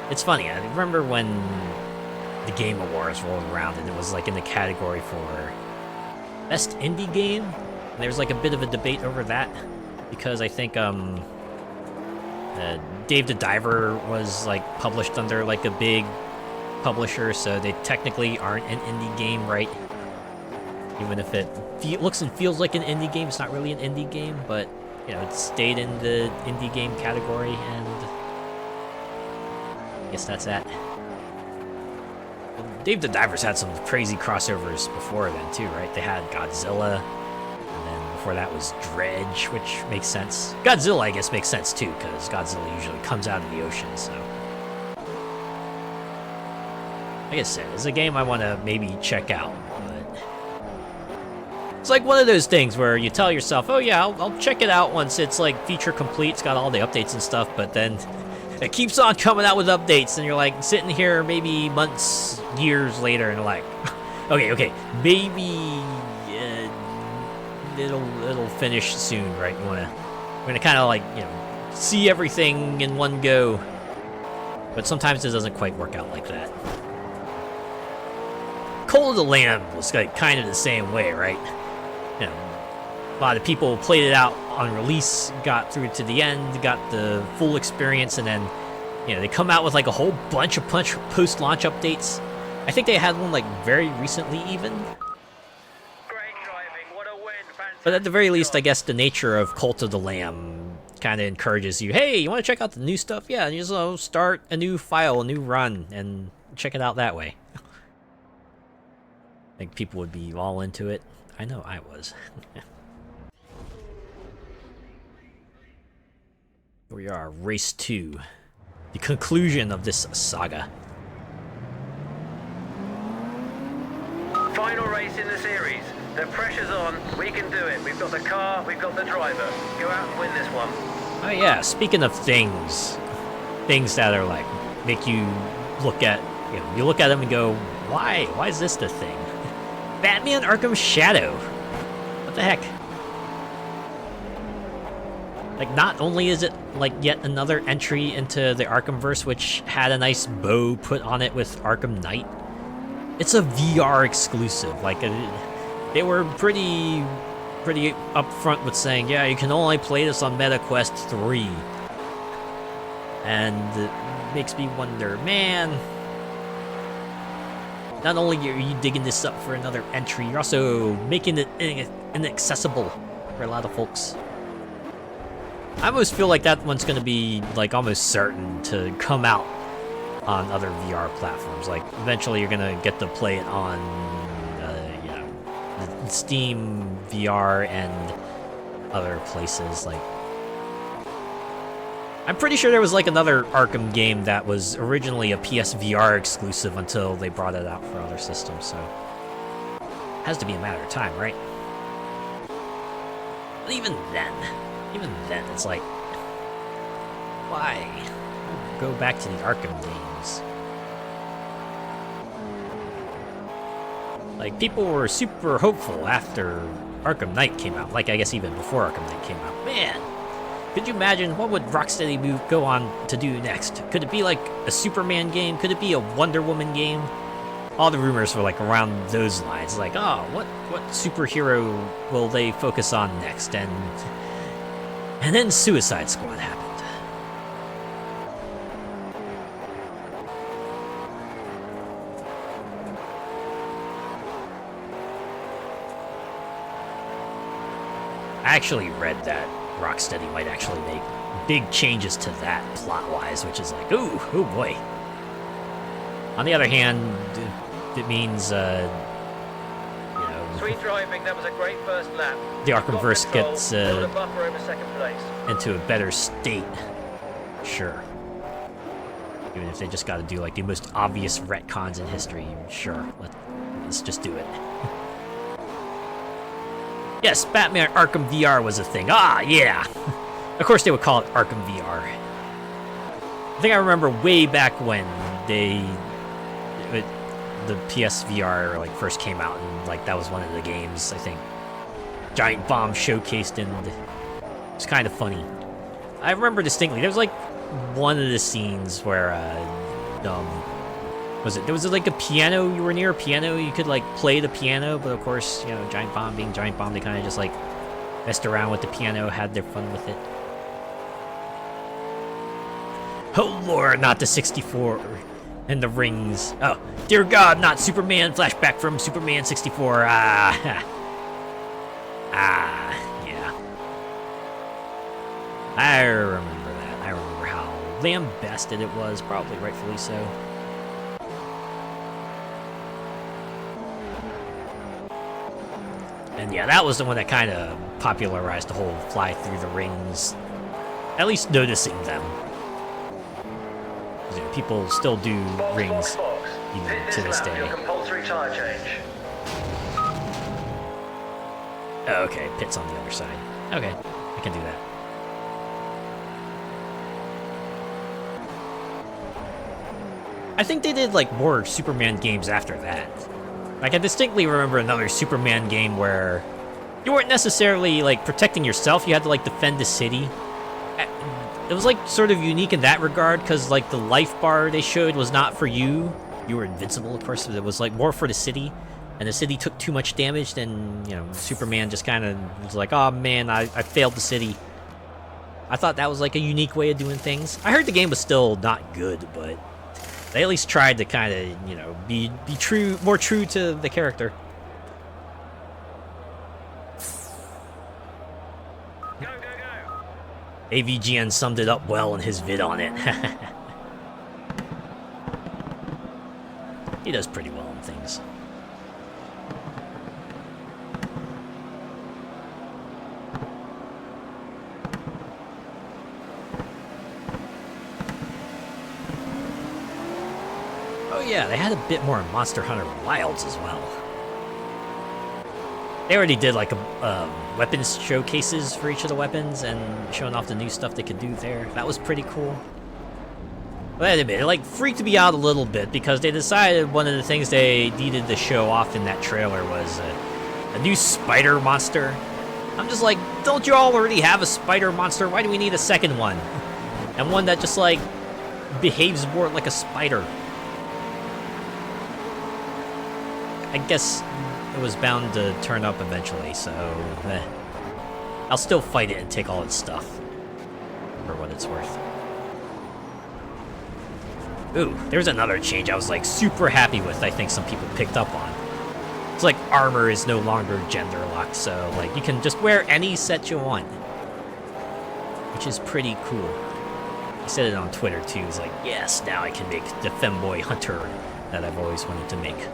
It's funny. I remember when the Game Awards rolled around and it was like in the category for best indie game. And there was like a bit of a debate over that because I think Dave the Diver was like published under like a big publisher, so they technically aren't an indie game, right? Even if it looks and feels like an indie game, it's not really an indie game, but, you know, it stayed in the indie game category, and I guess that's that. Dave the Diver's had some crazy crossovers before then, too, right? They had Godzilla, and then before that was Dredge, which makes sense. Godzilla, I guess, makes sense too, because Godzilla usually comes out of the ocean, so. Like I said, it's a game I want to maybe check out, but it's like one of those things where you tell yourself, oh yeah, I'll check it out once it's like feature complete, it's got all the updates and stuff, but then it keeps on coming out with updates, and you're like sitting here maybe months, years later, and you're like, okay, maybe it'll finish soon, right? We're gonna kind of like, you know, see everything in one go, but sometimes it doesn't quite work out like that. Cult of the Lamb was like kind of the same way, right? You know, a lot of people played it out on release, got through to the end, got the full experience, and then, you know, they come out with like a whole bunch of post-launch updates. I think they had one like very recently even. Great driving, what a win. Fantastic. But at the very least, I guess the nature of Cult of the Lamb kind of encourages you, hey, you want to check out the new stuff? Yeah, and you just start a new file, a new run, and check it out that way. I think people would be all into it. I know I was. Here we are, Race 2. The conclusion of this saga. Final race in the series. The pressure's on. We can do it. We've got the car. We've got the driver. Go out and win this one. Oh yeah, speaking of things that are like, make you look at, you know, you look at them and go, why? Why is this the thing? Batman Arkham Shadow. What the heck? Like, not only is it like yet another entry into the Arkhamverse, which had a nice bow put on it with Arkham Knight, it's a VR exclusive. Like, they were pretty upfront with saying, yeah, you can only play this on MetaQuest 3. And it makes me wonder, man, not only are you digging this up for another entry, you're also making it inaccessible for a lot of folks. I almost feel like that one's going to be like almost certain to come out on other VR platforms. Like, eventually you're going to get to play it on, you know, Steam VR and other places. Like, I'm pretty sure there was like another Arkham game that was originally a PSVR exclusive until they brought it out for other systems, so it has to be a matter of time, right? But even then, it's like, why go back to the Arkham games? Like, people were super hopeful after Arkham Knight came out, like I guess even before Arkham Knight came out. Man, could you imagine what would Rocksteady go on to do next? Could it be like a Superman game? Could it be a Wonder Woman game? All the rumors were like around those lines, like, oh, what superhero will they focus on next? And then Suicide Squad happened. I actually read that Rocksteady might actually make big changes to that plot-wise, which is like, ooh, oh boy. On the other hand, it means, you know, Sweet driving. That was a great first lap. the Arkhamverse gets Build a buffer over second place. into a better state. Sure. Even if they just got to do like the most obvious retcons in history, sure. Let's just do it. Yes, Batman Arkham VR was a thing. Ah, yeah. Of course they would call it Arkham VR. I think I remember way back when the PSVR like first came out, and like that was one of the games I think Giant Bomb showcased, and it's kind of funny. I remember distinctly. There was like one of the scenes where there was like a piano, you were near a piano, you could like play the piano, but of course, you know, Giant Bomb being Giant Bomb, they kind of just like messed around with the piano, had their fun with it. Oh lord, not the 64 and the rings. Oh, dear God, not Superman. Flashback from Superman 64. Yeah. I remember that. I remember how lambasted it was, probably rightfully so. And And yeah, that was the one that kind of popularized the whole fly through the rings. At least noticing them. 'Cause, you know, people still do rings even to this day. Your compulsory tire change. Oh, okay, pit's on the other side. Okay, I can do that. I think they did like more Superman games after that. Like, I distinctly remember another Superman game where you weren't necessarily like protecting yourself, you had to like defend the city. It was like sort of unique in that regard, because like the life bar they showed was not for you. You were invincible, of course, but it was like more for the city. And the city took too much damage, then, you know, Superman just kind of was like, oh man, I failed the city. I thought that was like a unique way of doing things. I heard the game was still not good, but they at least tried to kind of, you know, be true, more true to the character. Go, go, go. AVGN summed it up well in his vid on it. He does pretty well on things. Oh yeah, they had a bit more Monster Hunter Wilds as well. They already did like weapons showcases for each of the weapons and showing off the new stuff they could do there. That was pretty cool. But I admit, it like freaked me out a little bit because they decided one of the things they needed to show off in that trailer was a new spider monster. I'm just like, don't you all already have a spider monster? Why do we need a second one? And one that just like behaves more like a spider. I guess it was bound to turn up eventually, so I'll still fight it and take all its stuff for what it's worth. Ooh, there's another change I was like super happy with. I think some people picked up on. It's like armor is no longer gender locked, so like you can just wear any set you want, which is pretty cool. He said it on Twitter too. He's like, yes, now I can make the femboy hunter that I've always wanted to make.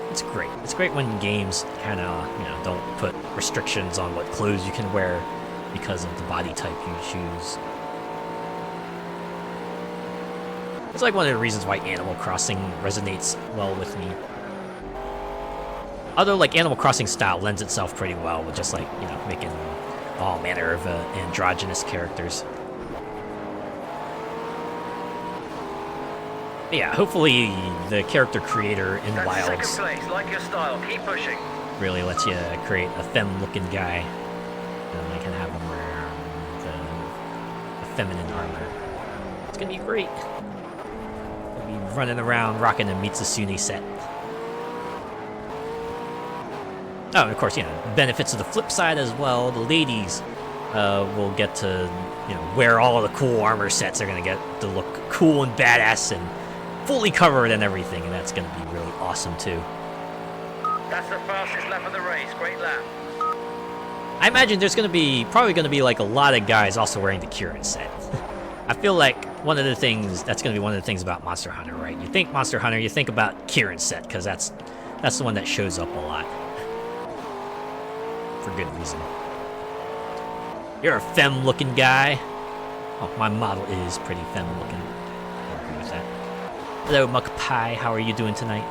It's great. It's great when games kind of, you know, don't put restrictions on what clothes you can wear because of the body type you choose. It's like one of the reasons why Animal Crossing resonates well with me. Although, like, Animal Crossing style lends itself pretty well with just, like, you know, making all manner of androgynous characters. Yeah, hopefully the character creator in Wilds Second place, like your style. Keep pushing. really lets you create a femme-looking guy. And I can have him wear the feminine armor. It's gonna be great. I'll be running around rocking a Mitsusune set. Oh, and of course, you know, benefits of the flip side as well. The ladies will get to, you know, wear all of the cool armor sets. They're gonna get to look cool and badass and fully covered and everything, and that's going to be really awesome too. That's the fastest lap of the race. Great lap. I imagine there's probably going to be like a lot of guys also wearing the Kieran set. I feel like that's going to be one of the things about Monster Hunter, right? You think Monster Hunter, you think about Kieran set because that's the one that shows up a lot for good reason. You're a femme-looking guy. Oh, my model is pretty femme-looking. I agree with that. Hello, Muck Pie. How are you doing tonight?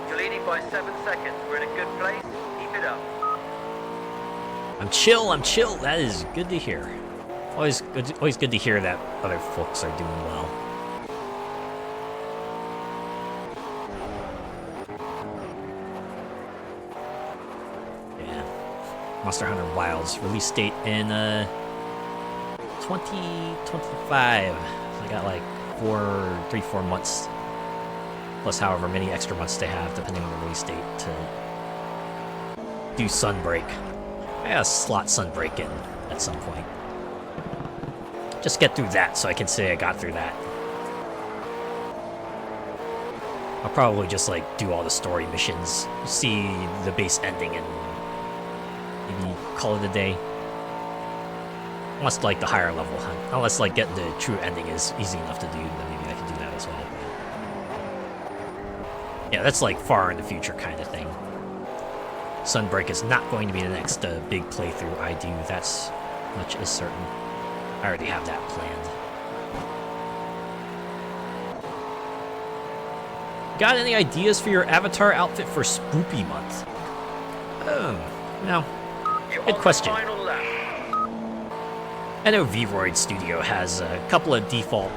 You're leading by 7 seconds. We're in a good place. Keep it up. I'm chill. That is good to hear. Always good to hear that other folks are doing well. Monster Hunter Wilds release date in 2025. So I got like 4 months, plus however many extra months they have, depending on the release date, to do Sunbreak. I gotta slot Sunbreak in at some point. Just get through that so I can say I got through that. I'll probably just like do all the story missions, see the base ending, and maybe call it a day. Unless like the higher level, unless like getting the true ending is easy enough to do, then maybe I can do that as well. Yeah, that's like far in the future kind of thing. Sunbreak is not going to be the next big playthrough I do, that's much is certain. I already have that planned. Got any ideas for your avatar outfit for Spoopy Month? Oh, no. Good question. I know Vroid Studio has a couple of default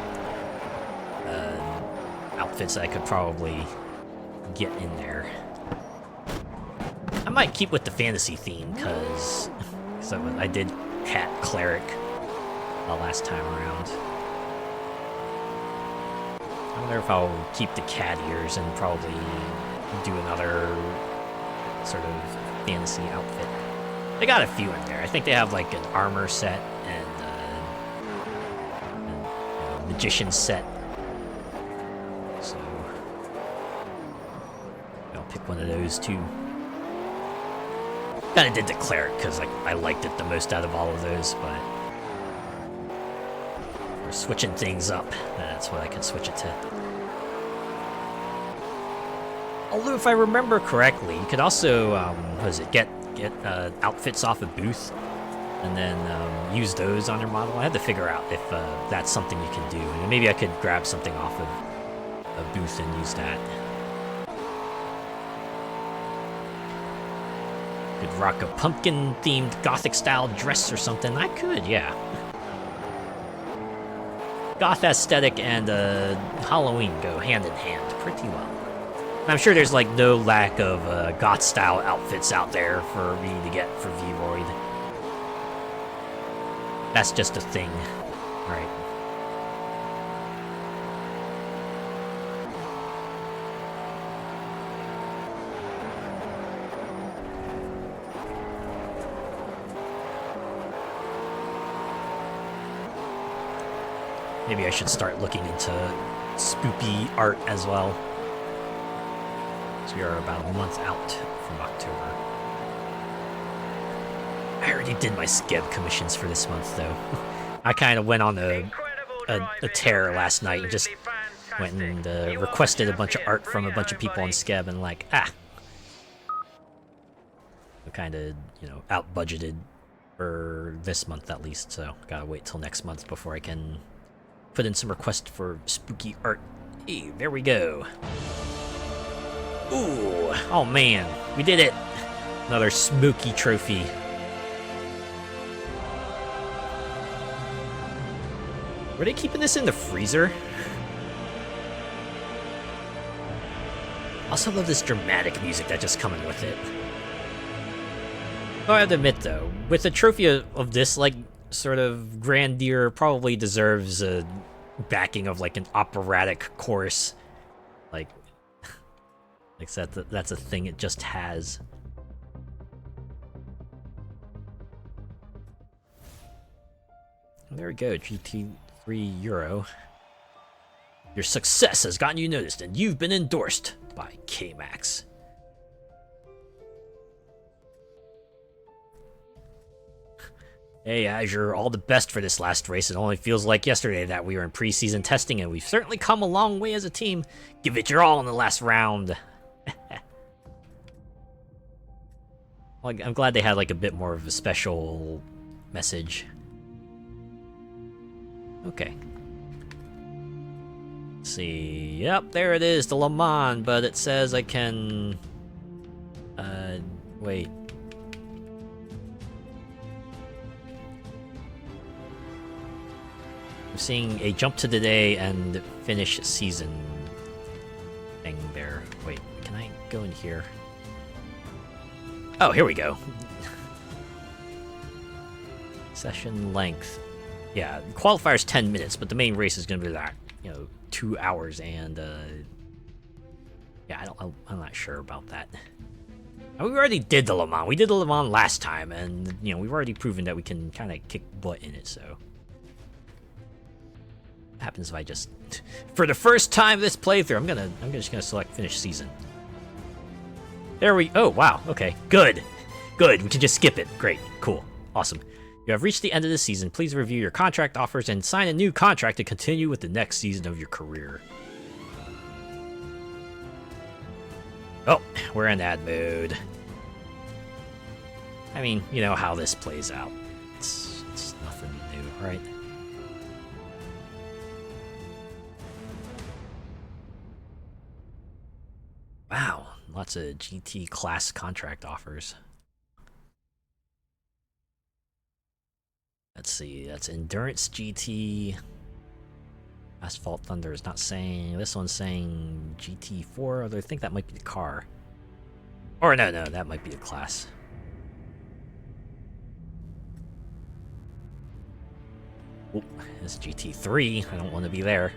outfits that I could probably get in there. I might keep with the fantasy theme, because I did Cat Cleric last time around. I wonder if I'll keep the cat ears and probably do another sort of fantasy outfit. They got a few in there. I think they have like an armor set and a magician set. So I'll pick one of those too. Kinda did the cleric because I liked it the most out of all of those, but we're switching things up. That's what I can switch it to. Although if I remember correctly, you could also get outfits off a booth and then use those on your model. I had to figure out if that's something you can do, and maybe I could grab something off of a booth and use that. Could rock a pumpkin-themed gothic-style dress or something. I could, yeah. Goth aesthetic and Halloween go hand in hand pretty well. I'm sure there's like no lack of goth-style outfits out there for me to get for Vroid. That's just a thing, right? Maybe I should start looking into spoopy art as well. So we are about a month out from October. I already did my Skeb commissions for this month, though. I kind of went on a tear last night and just went and requested a bunch of art from a bunch of people on Skeb and like, I kind of, out-budgeted for this month at least, so gotta wait till next month before I can put in some requests for spooky art. Hey, there we go. Ooh, oh man, we did it. Another smoky trophy. Were they keeping this in the freezer? I also love this dramatic music that just coming with it. Oh, I have to admit though, with a trophy of this like sort of grandeur, probably deserves a backing of like an operatic chorus. Like that's a thing it just has. There we go, GT3 Euro. Your success has gotten you noticed, and you've been endorsed by K-Max. Hey Azure, all the best for this last race. It only feels like yesterday that we were in preseason testing, and we've certainly come a long way as a team. Give it your all in the last round. Well, I'm glad they had like a bit more of a special message. Okay. Let's see. Yep, there it is, the Le Mans, but it says I can... wait. I'm seeing a jump to the day and finish season thing there. Wait, can I go in here? Oh, here we go. Session length. Yeah, qualifier's 10 minutes, but the main race is gonna be like, 2 hours and yeah, I'm not sure about that. And we already did the Le Mans. We did the Le Mans last time, and we've already proven that we can kind of kick butt in it. So happens if I just, for the first time this playthrough, I'm just gonna select finish season. There we, oh wow, okay, good, good. We can just skip it. Great, cool, awesome. You have reached the end of the season. Please review your contract offers and sign a new contract to continue with the next season of your career. Oh, we're in ad mode. I mean, you know how this plays out. It's nothing new, right? Wow, lots of GT class contract offers. Let's see, that's Endurance GT. Asphalt Thunder is not saying, this one's saying GT4, although I think that might be the car. Or no, that might be the class. Oh, this GT3, I don't want to be there.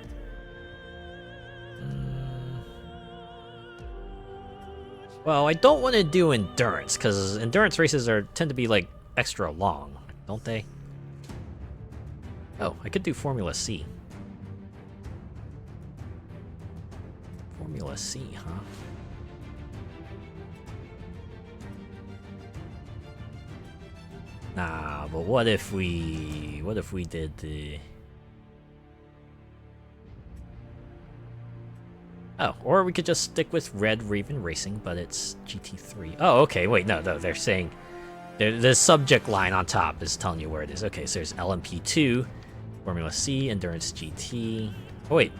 Well, I don't want to do endurance, because endurance races tend to be like extra long, don't they? Oh, I could do Formula C. Formula C, huh? Nah, but what if we did the... Oh, or we could just stick with Red Raven Racing, but it's GT3. Oh, okay, wait, no, they're saying... The subject line on top is telling you where it is. Okay, so there's LMP2, Formula C, Endurance GT... Oh, wait.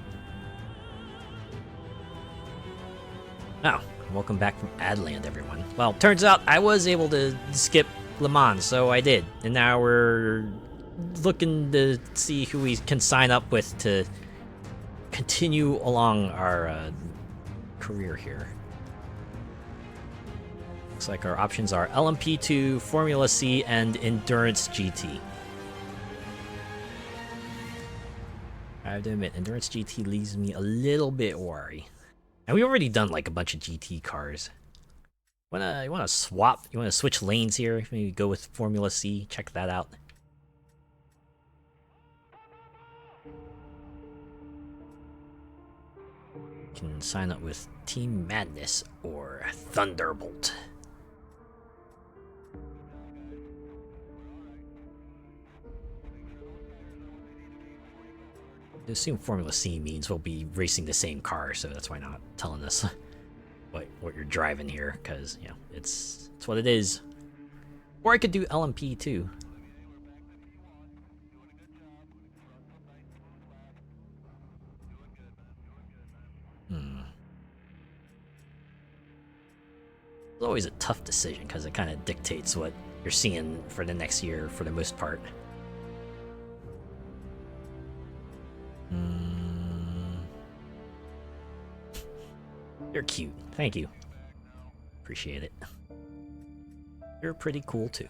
Oh, welcome back from Adland, everyone. Well, turns out I was able to skip Le Mans, so I did. And now we're looking to see who we can sign up with to continue along our career here. Looks like our options are LMP2, Formula C, and Endurance GT. I have to admit, Endurance GT leaves me a little bit worried. And we've already done like a bunch of GT cars. You wanna swap? You wanna switch lanes here? Maybe go with Formula C. Check that out. You can sign up with Team Madness or Thunderbolt. I assume Formula C means we'll be racing the same car, so that's why not telling us what you're driving here, because you know it's what it is. Or I could do LMP too. It's always a tough decision because it kind of dictates what you're seeing for the next year for the most part. You're cute. Thank you. Appreciate it. You're pretty cool too.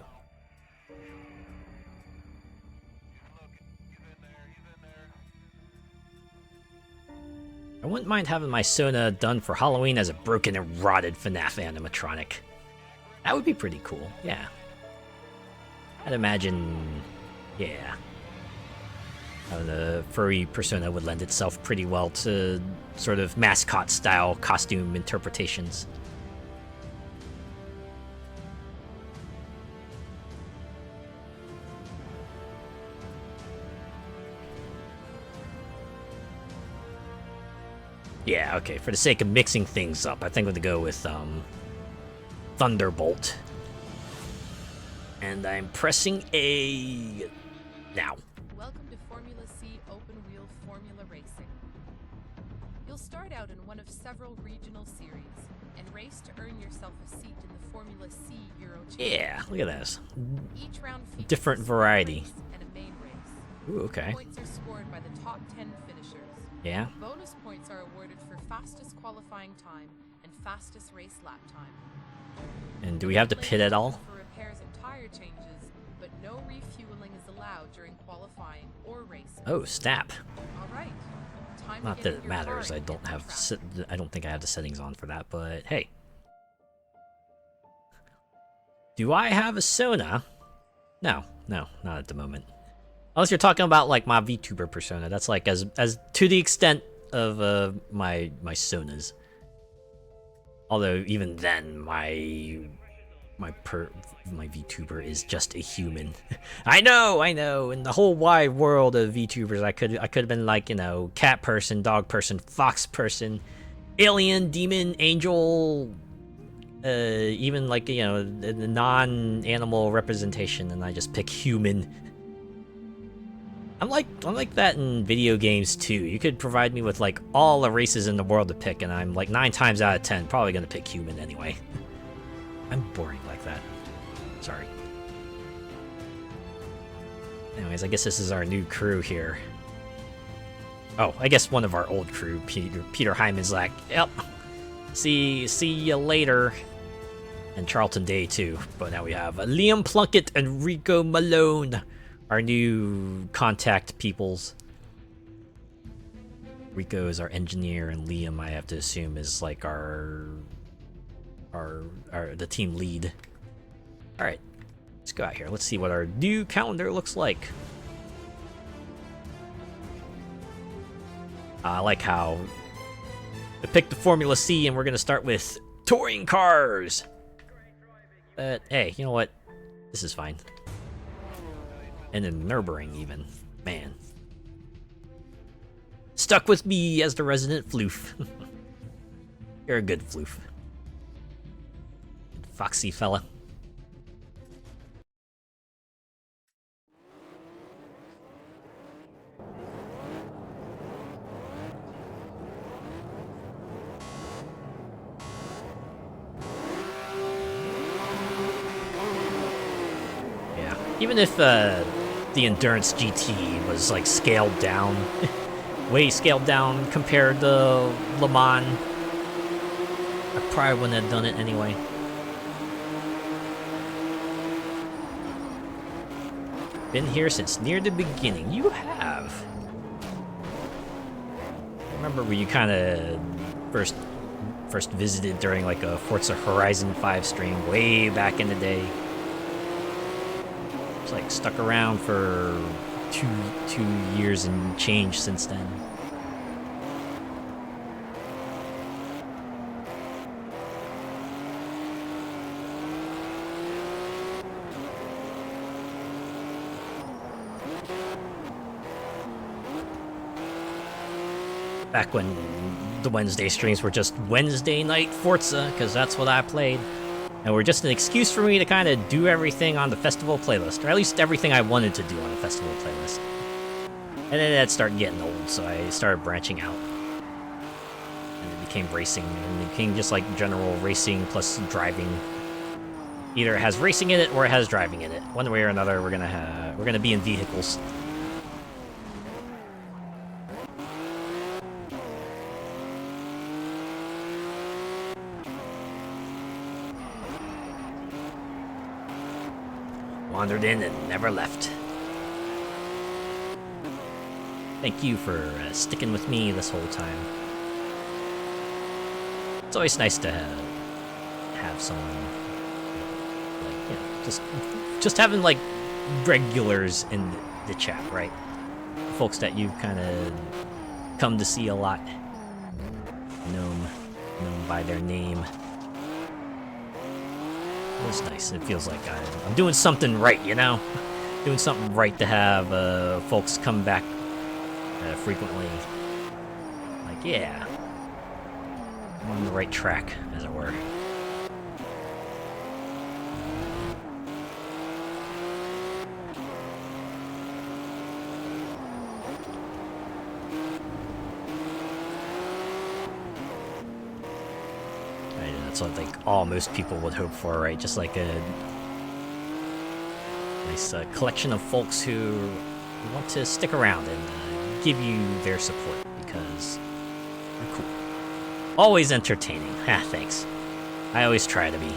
I wouldn't mind having my Sona done for Halloween as a broken and rotted FNAF animatronic. That would be pretty cool, yeah. I'd imagine, yeah. The furry persona would lend itself pretty well to sort of mascot-style costume interpretations. Yeah, okay, for the sake of mixing things up, I think I'm gonna go with, Thunderbolt. And I'm pressing A now. Welcome to Formula C Open Wheel Formula Racing. You'll start out in one of several regional series and race to earn yourself a seat in the Formula C Euro GT3. Yeah, look at this. Each round features Different a variety. race and a main race. Ooh, okay. Points are scored by the top 10 finishers. Yeah. Bonus points are awarded for fastest qualifying time and fastest race lap time. And do we have to pit at all? For repairs and tire changes, but no refueling is allowed during qualifying or races. Oh, snap. All right. Time to Not get that in it your matters. car I and don't hit the have. track. I don't think I have the settings on for that. But hey, do I have a Sona? No, not at the moment. Unless you're talking about like my VTuber persona, that's like as to the extent of my sonas. Although even then, my VTuber is just a human. I know. In the whole wide world of VTubers, I could have been like, you know, cat person, dog person, fox person, alien, demon, angel, even like, you know, the non-animal representation, and I just pick human. I'm like that in video games too. You could provide me with like all the races in the world to pick, and I'm like 9 times out of 10 probably gonna pick human anyway. I'm boring like that. Sorry. Anyways, I guess this is our new crew here. Oh, I guess one of our old crew, Peter Hyman's like, yep, see you later. And Charlton Day too. But now we have Liam Plunkett and Rico Malone, our new contact peoples. Rico is our engineer, and Liam, I have to assume, is like the team lead. All right, let's go out here. Let's see what our new calendar looks like. I like how I picked the Formula C, and we're gonna start with touring cars. But hey, you know what? This is fine. And then Nürburgring even. Man. Stuck with me as the resident floof. You're a good floof. Foxy fella. Yeah. Even if the Endurance GT was like scaled down, way scaled down compared to Le Mans, I probably wouldn't have done it anyway. Been here since near the beginning. You have. Remember when you kind of first visited during like a Forza Horizon 5 stream way back in the day? It's like stuck around for two years and change since then. Back when the Wednesday streams were just Wednesday night Forza, because that's what I played. And were just an excuse for me to kind of do everything on the festival playlist, or at least everything I wanted to do on the festival playlist. And then that started getting old, so I started branching out. And it became racing, and it became just like general racing plus driving. Either it has racing in it or it has driving in it. One way or another, we're gonna be in vehicles. Wandered in and never left. Thank you for sticking with me this whole time. It's always nice to have someone, like, you know, just having like regulars in the chat, right? Folks that you kind of come to see a lot, known by their name. It's nice. It feels like I'm doing something right, you know? Doing something right to have folks come back frequently. Like, yeah. I'm on the right track, as it were. That's what like most people would hope for, right? Just like a nice collection of folks who want to stick around and give you their support because they're cool. Always entertaining. Thanks. I always try to be.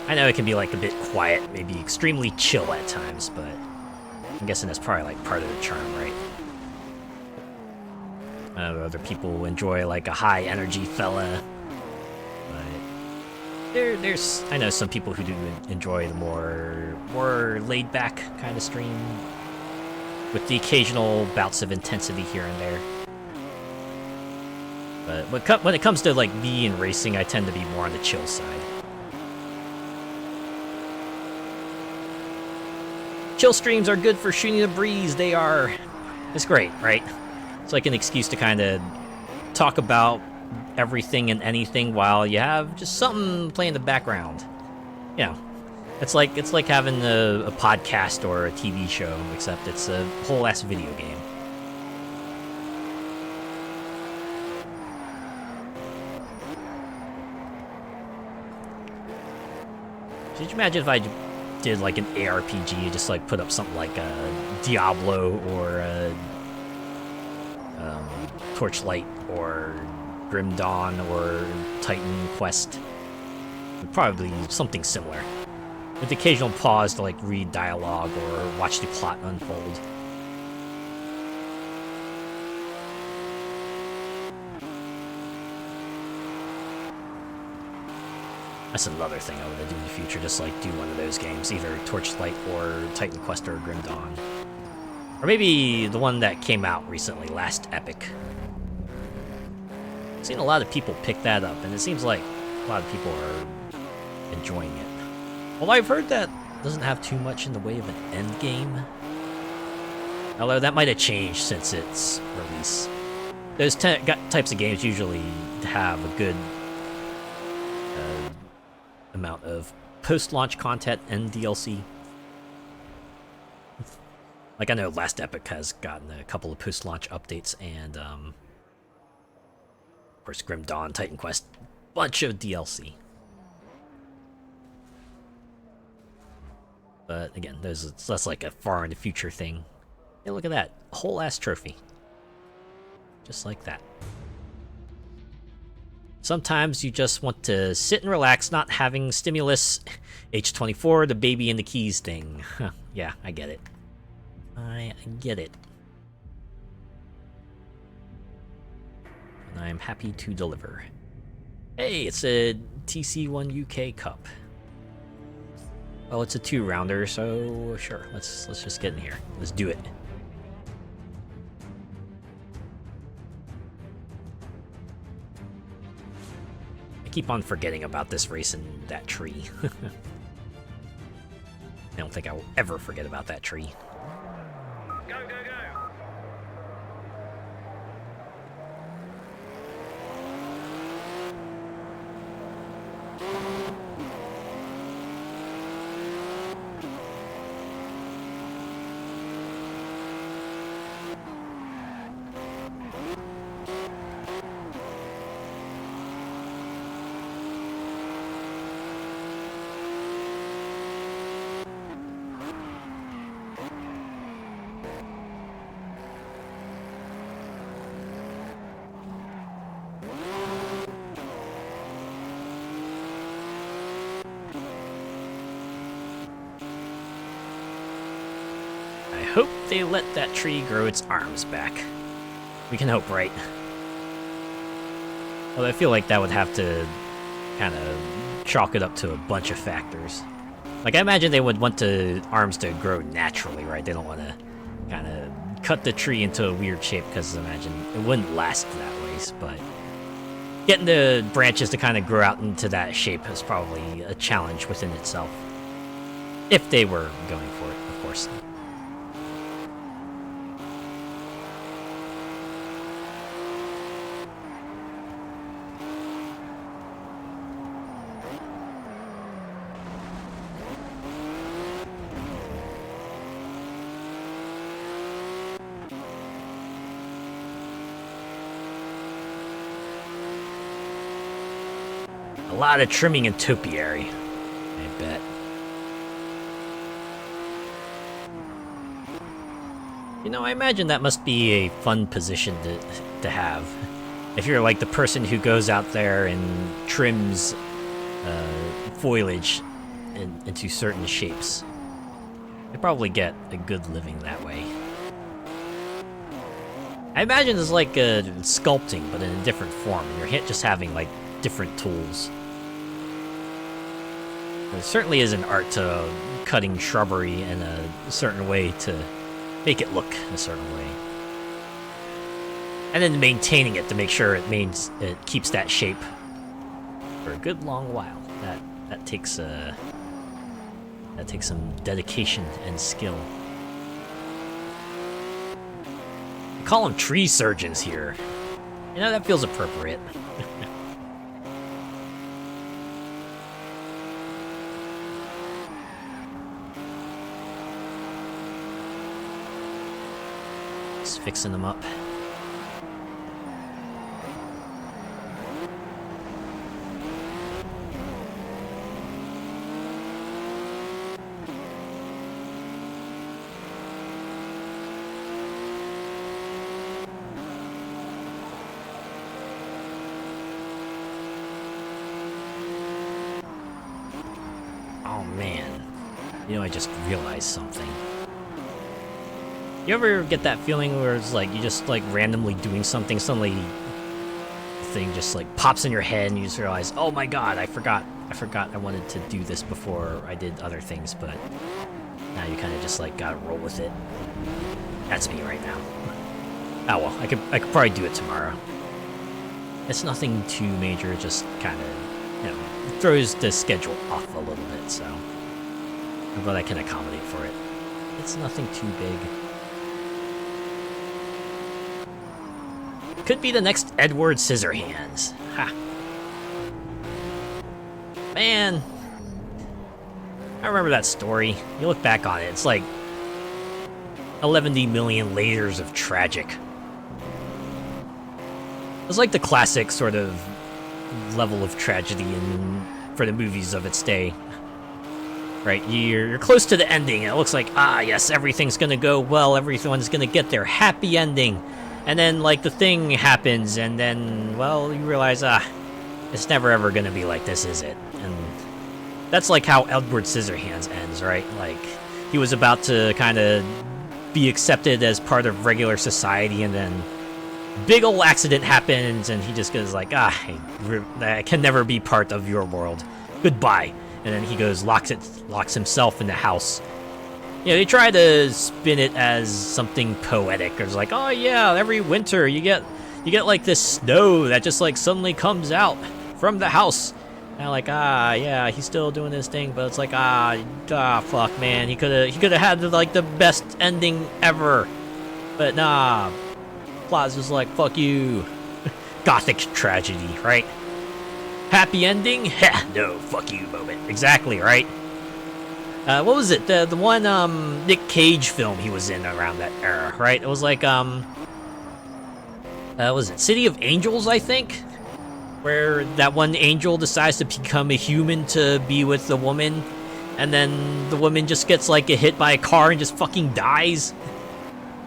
I know it can be like a bit quiet, maybe extremely chill at times, but I'm guessing that's probably like part of the charm, right? Other people enjoy like a high energy fella. I know some people who do enjoy the more laid back kind of stream with the occasional bouts of intensity here and there. But when it comes to like V and racing, I tend to be more on the chill side. Chill streams are good for shooting the breeze. They are. It's great, right? It's like an excuse to kind of talk about everything and anything while you have just something playing in the background. You know, it's like having a podcast or a TV show, except it's a whole ass video game. Could you imagine if I did like an ARPG, just like put up something like a Diablo or a Torchlight or Grim Dawn or Titan Quest? Probably something similar, with occasional pause to like read dialogue or watch the plot unfold. That's another thing I want to do in the future, just like do one of those games, either Torchlight or Titan Quest or Grim Dawn. Or maybe the one that came out recently, Last Epic. I've seen a lot of people pick that up, and it seems like a lot of people are enjoying it. Well, I've heard that doesn't have too much in the way of an end game. Although that might have changed since its release. Those types of games usually have a good amount of post-launch content and DLC. Like, I know Last Epic has gotten a couple of post-launch updates, and of course Grim Dawn, Titan Quest, bunch of DLC. But again, that's like a far in the future thing. Hey, look at that, a whole ass trophy, just like that. Sometimes you just want to sit and relax, not having stimulus. H24, the baby and the keys thing. Yeah, I get it. I get it. And I'm happy to deliver. Hey, it's a TC1 UK Cup. Well, it's a 2-rounder, so sure. Let's just get in here. Let's do it. I keep on forgetting about this race in that tree. I don't think I will ever forget about that tree. Go, go, go! I hope they let that tree grow its arms back. We can hope, right? Well, I feel like that would have to kind of chalk it up to a bunch of factors. Like, I imagine they would want the arms to grow naturally, right? They don't want to kind of cut the tree into a weird shape, because I imagine it wouldn't last that ways, but getting the branches to kind of grow out into that shape is probably a challenge within itself. If they were going for it, of course. A lot of trimming and topiary, I bet. You know, I imagine that must be a fun position to have. If you're like the person who goes out there and trims foliage into certain shapes. You probably get a good living that way. I imagine it's like sculpting, but in a different form. You're just having like different tools. There certainly is an art to cutting shrubbery in a certain way to make it look a certain way. And then maintaining it to make sure it keeps that shape for a good long while. That takes some dedication and skill. I call them tree surgeons here. You know, that feels appropriate. Just fixing them up. Oh man, you know, I just realized something. You ever get that feeling where it's like you just like randomly doing something, suddenly the thing just like pops in your head and you just realize, oh my god, I forgot I wanted to do this before I did other things, but now you kind of just like gotta roll with it. That's me right now. Oh well, I could probably do it tomorrow. It's nothing too major, just kind of, you know, throws the schedule off a little bit, so I'm glad I can accommodate for it. It's nothing too big. Could be the next Edward Scissorhands. Ha. Man. I remember that story. You look back on it, it's like 11 million layers of tragic. It was like the classic sort of level of tragedy for the movies of its day. Right, you're close to the ending, and it looks like, ah, yes, everything's gonna go well, everyone's gonna get their happy ending. And then, like, the thing happens, and then, well, you realize, it's never ever gonna be like this, is it? And that's like how Edward Scissorhands ends, right? Like, he was about to kind of be accepted as part of regular society, and then big ol' accident happens, and he just goes like, I can never be part of your world. Goodbye. And then he goes, locks himself in the house. You know, they try to spin it as something poetic. It's like, oh yeah, every winter you get like this snow that just like suddenly comes out from the house. And like, yeah, he's still doing his thing, but it's like, fuck, man, he could have had like the best ending ever. But nah, Plaza's like, fuck you. Gothic tragedy, right? Happy ending? Heh, no, fuck you moment. Exactly, right? What was it? The one Nick Cage film he was in around that era, right? It was like, what was it? City of Angels, I think? Where that one angel decides to become a human to be with the woman, and then the woman just gets like hit by a car and just fucking dies.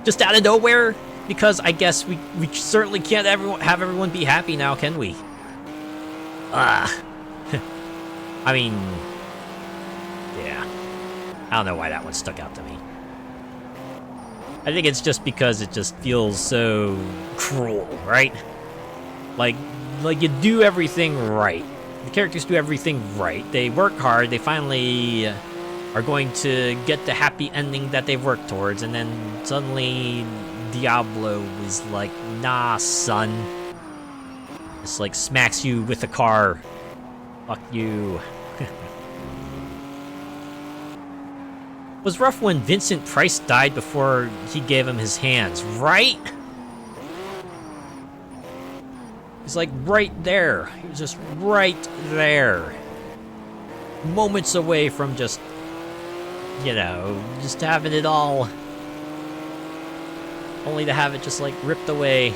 Just out of nowhere. Because I guess we certainly can't have everyone be happy now, can we? I mean, yeah. I don't know why that one stuck out to me. I think it's just because it just feels so cruel, right? Like you do everything right. The characters do everything right. They work hard. They finally are going to get the happy ending that they've worked towards, and then suddenly Diablo was like, nah, son. Just like smacks you with a car. Fuck you. It was rough when Vincent Price died before he gave him his hands, right? He's like right there. He was just right there. Moments away from just, you know, just having it all. Only to have it just like ripped away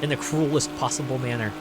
in the cruelest possible manner.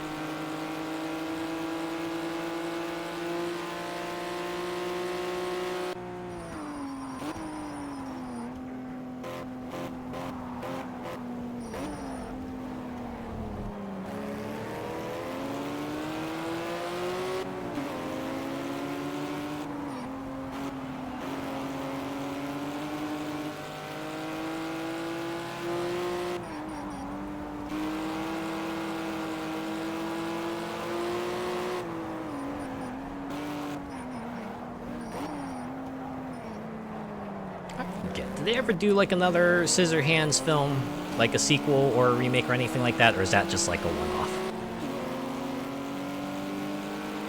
did they ever do like another Scissorhands film, like a sequel or a remake or anything like that, or is that just like a one-off?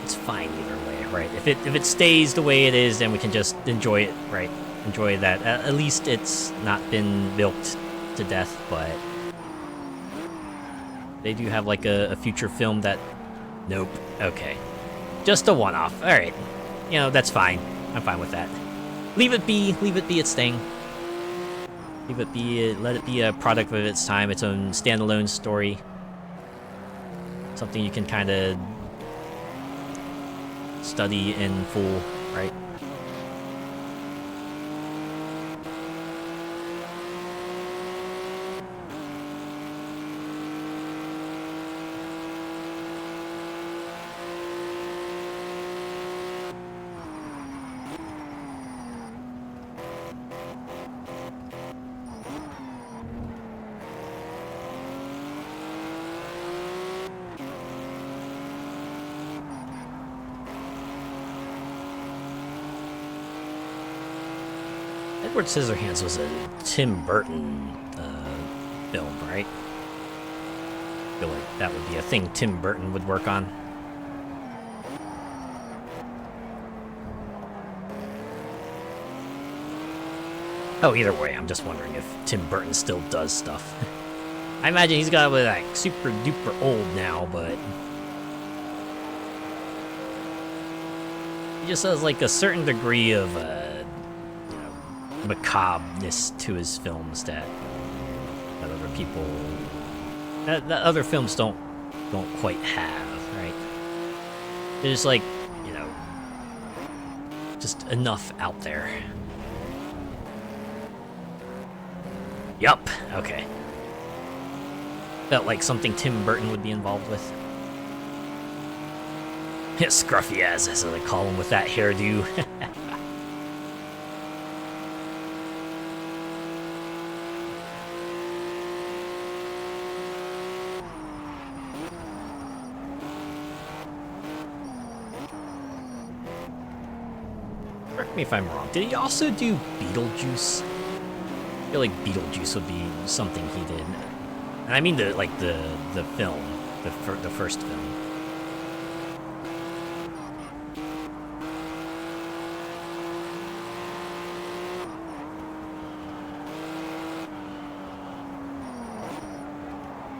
It's fine either way, right? If it stays the way it is, then we can just enjoy it, right? Enjoy that. At least it's not been milked to death, but they do have like a future film that... Nope. Okay. Just a one-off. Alright. You know, that's fine. I'm fine with that. Leave it be its thing. Leave it be, let it be a product of its time, its own standalone story. Something you can kind of study in full, right? Edward Scissorhands was a Tim Burton film, right? I feel like that would be a thing Tim Burton would work on. Oh, either way, I'm just wondering if Tim Burton still does stuff. I imagine he's got to be like super duper old now, but he just has like a certain degree of macabreness to his films that other people, that other films don't quite have, right? There's like, you know, just enough out there. Yup. Okay. Felt like something Tim Burton would be involved with. Yeah, scruffy ass, as they call him, with that hairdo. Correct me if I'm wrong. Did he also do Beetlejuice? I feel like Beetlejuice would be something he did. And I mean the film, the first film.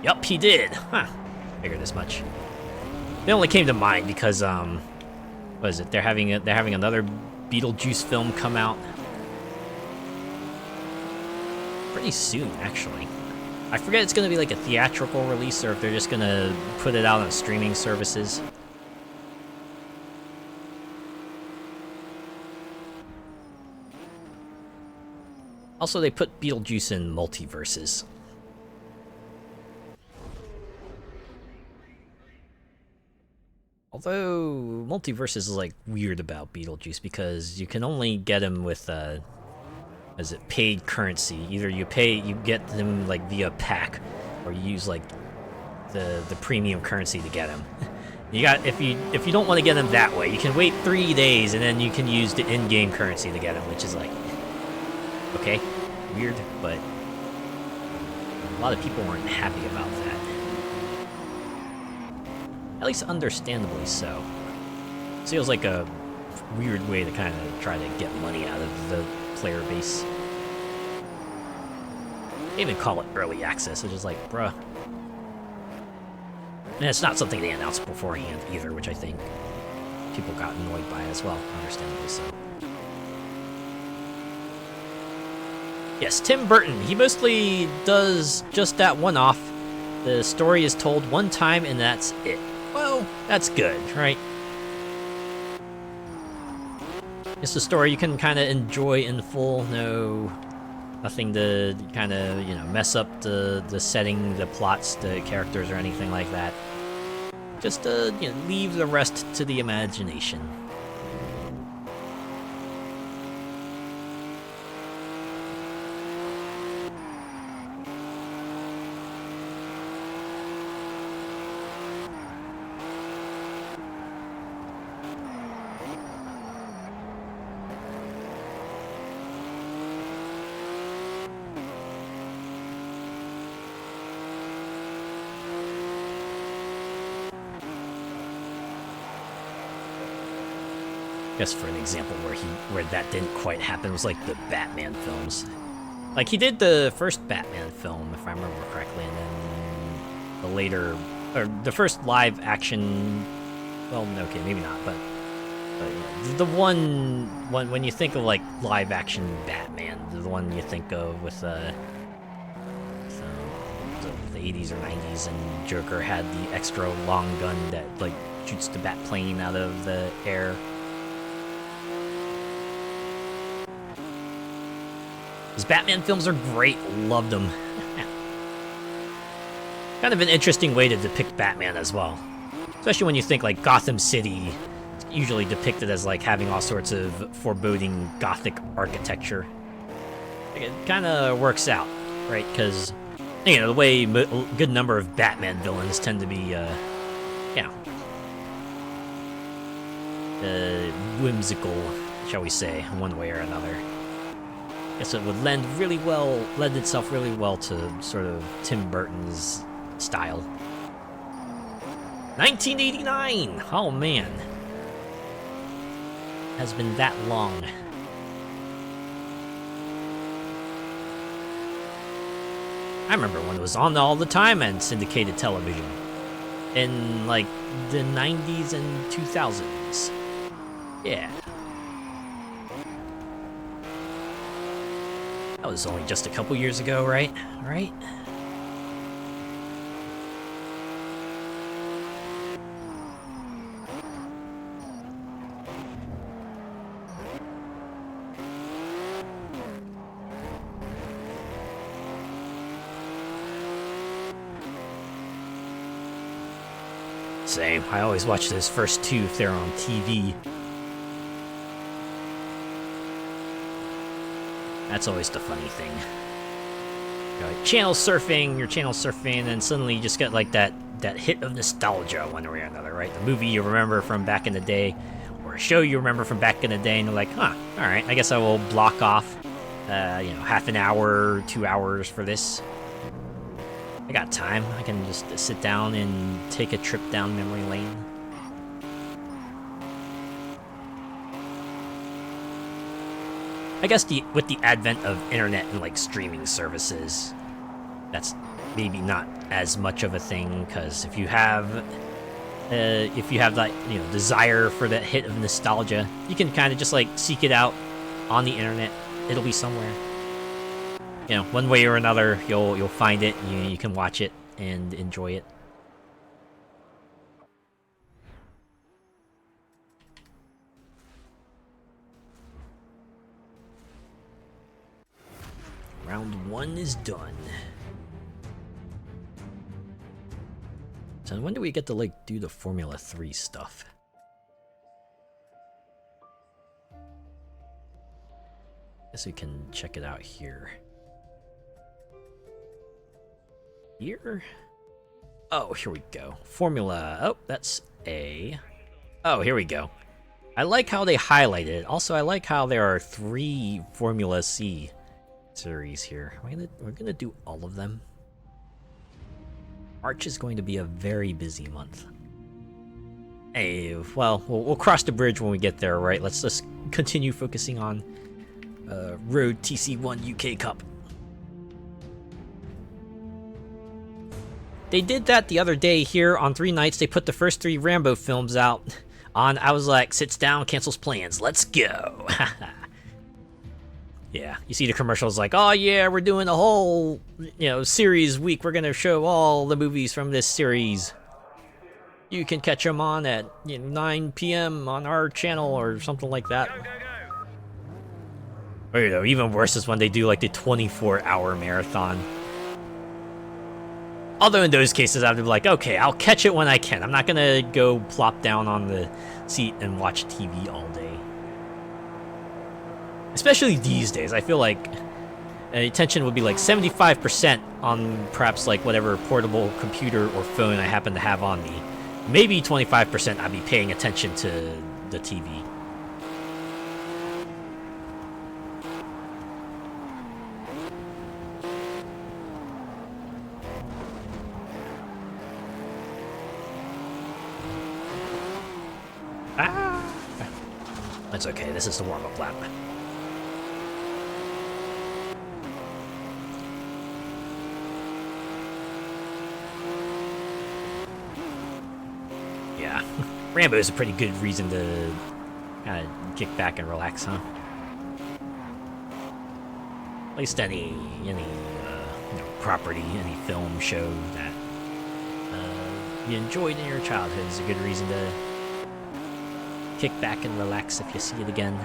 Yup, he did. Huh. Figured as much. It only came to mind because what is it? They're having another Beetlejuice film come out pretty soon, actually. I forget it's going to be like a theatrical release or if they're just going to put it out on streaming services. Also, they put Beetlejuice in multiverses. Although, multiverses is like weird about Beetlejuice because you can only get him with is it paid currency? Either you get them like via pack, or you use like the premium currency to get him. You got if you don't want to get him that way, you can wait 3 days and then you can use the in-game currency to get him, which is like okay, weird, but a lot of people weren't happy about that. At least understandably so. Feels like a weird way to kind of try to get money out of the player base. They even call it early access, which is like, bruh. And it's not something they announced beforehand either, which I think people got annoyed by as well, understandably so. Yes, Tim Burton, he mostly does just that one-off. The story is told one time and that's it. Well, that's good, right? It's a story you can kind of enjoy in full. Nothing to kind of, you know, mess up the setting, the plots, the characters, or anything like that. Just, you know, leave the rest to the imagination. guess for an example where that didn't quite happen was like the Batman films. Like he did the first Batman film, if I remember correctly, and then the later, or the first live action. Well, okay, maybe not, but yeah, the one when you think of like live action Batman, the one you think of with the 80s or 90s, and Joker had the extra long gun that like shoots the bat plane out of the air. His Batman films are great, loved them. Kind of an interesting way to depict Batman as well. Especially when you think like Gotham City, it's usually depicted as like having all sorts of foreboding Gothic architecture. It kind of works out, right? Because, you know, the way a good number of Batman villains tend to be, whimsical, shall we say, one way or another. I guess it would lend itself really well to sort of Tim Burton's style. 1989! Oh man. Has been that long. I remember when it was on all the time on syndicated television. In, like, the 90s and 2000s. Yeah. That was only just a couple years ago, right? Right? Same. I always watch those first two if they're on TV. That's always the funny thing. You're like channel surfing, and suddenly you just get like that hit of nostalgia one way or another, right? The movie you remember from back in the day, or a show you remember from back in the day, and you're like, huh, alright, I guess I will block off, half an hour, 2 hours for this. I got time. I can just sit down and take a trip down memory lane. I guess with the advent of internet and like streaming services, that's maybe not as much of a thing, because if you have that desire for that hit of nostalgia, you can kind of just like seek it out on the internet. It'll be somewhere. You know, one way or another, you'll find it. You can watch it and enjoy it. Round 1 is done. So when do we get to like do the Formula 3 stuff? Guess we can check it out here. Here? Oh, here we go. Formula. Oh, that's A. Oh, here we go. I like how they highlighted it. Also, I like how there are 3 Formula C series here. We're gonna do all of them. March is going to be a very busy month. Hey, well, we'll cross the bridge when we get there, right? Let's just continue focusing on Road TC1 UK Cup. They did that the other day here on 3 nights. They put the first 3 Rambo films out on. I was like, sits down, cancels plans. Let's go. Yeah, you see the commercials like, oh yeah, we're doing a whole, series week. We're gonna show all the movies from this series. You can catch them on at 9 p.m. on our channel or something like that. Or even worse is when they do like the 24-hour marathon. Although in those cases, I would be like, okay, I'll catch it when I can. I'm not gonna go plop down on the seat and watch TV all day. Especially these days, I feel like attention would be like 75% on perhaps like whatever portable computer or phone I happen to have on me. Maybe 25% I'd be paying attention to the TV. That's okay, this is the warm-up lap. Yeah, Rambo is a pretty good reason to kind of kick back and relax, huh? At least any property, any film, show that you enjoyed in your childhood is a good reason to kick back and relax if you see it again.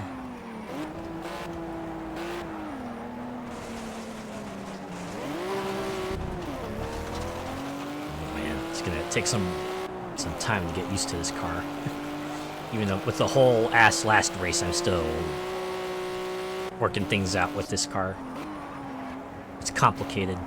Oh man, it's gonna take some time to get used to this car. Even though with the whole ass last race, I'm still working things out with this car. It's complicated.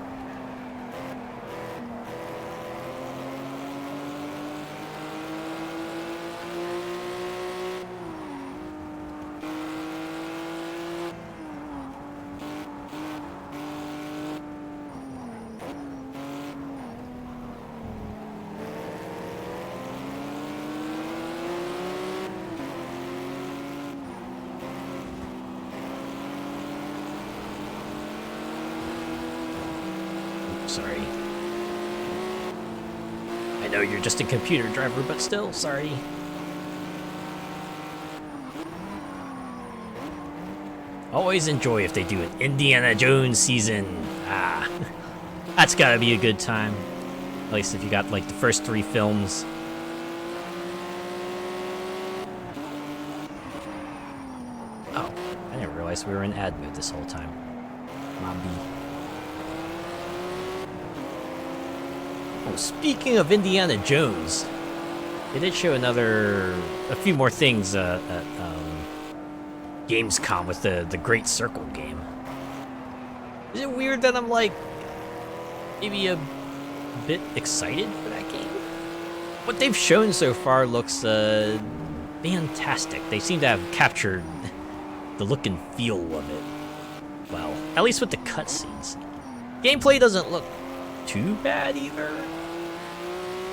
Sorry. I know you're just a computer driver, but still, sorry. Always enjoy if they do an Indiana Jones season. Ah, that's gotta be a good time. At least if you got like the first 3 films. Oh, I didn't realize we were in ad mode this whole time. Mombi. Oh, speaking of Indiana Jones, they did show a few more things at Gamescom with the Great Circle game. Is it weird that I'm like maybe a bit excited for that game? What they've shown so far looks fantastic. They seem to have captured the look and feel of it well, at least with the cutscenes. Gameplay doesn't look too bad either.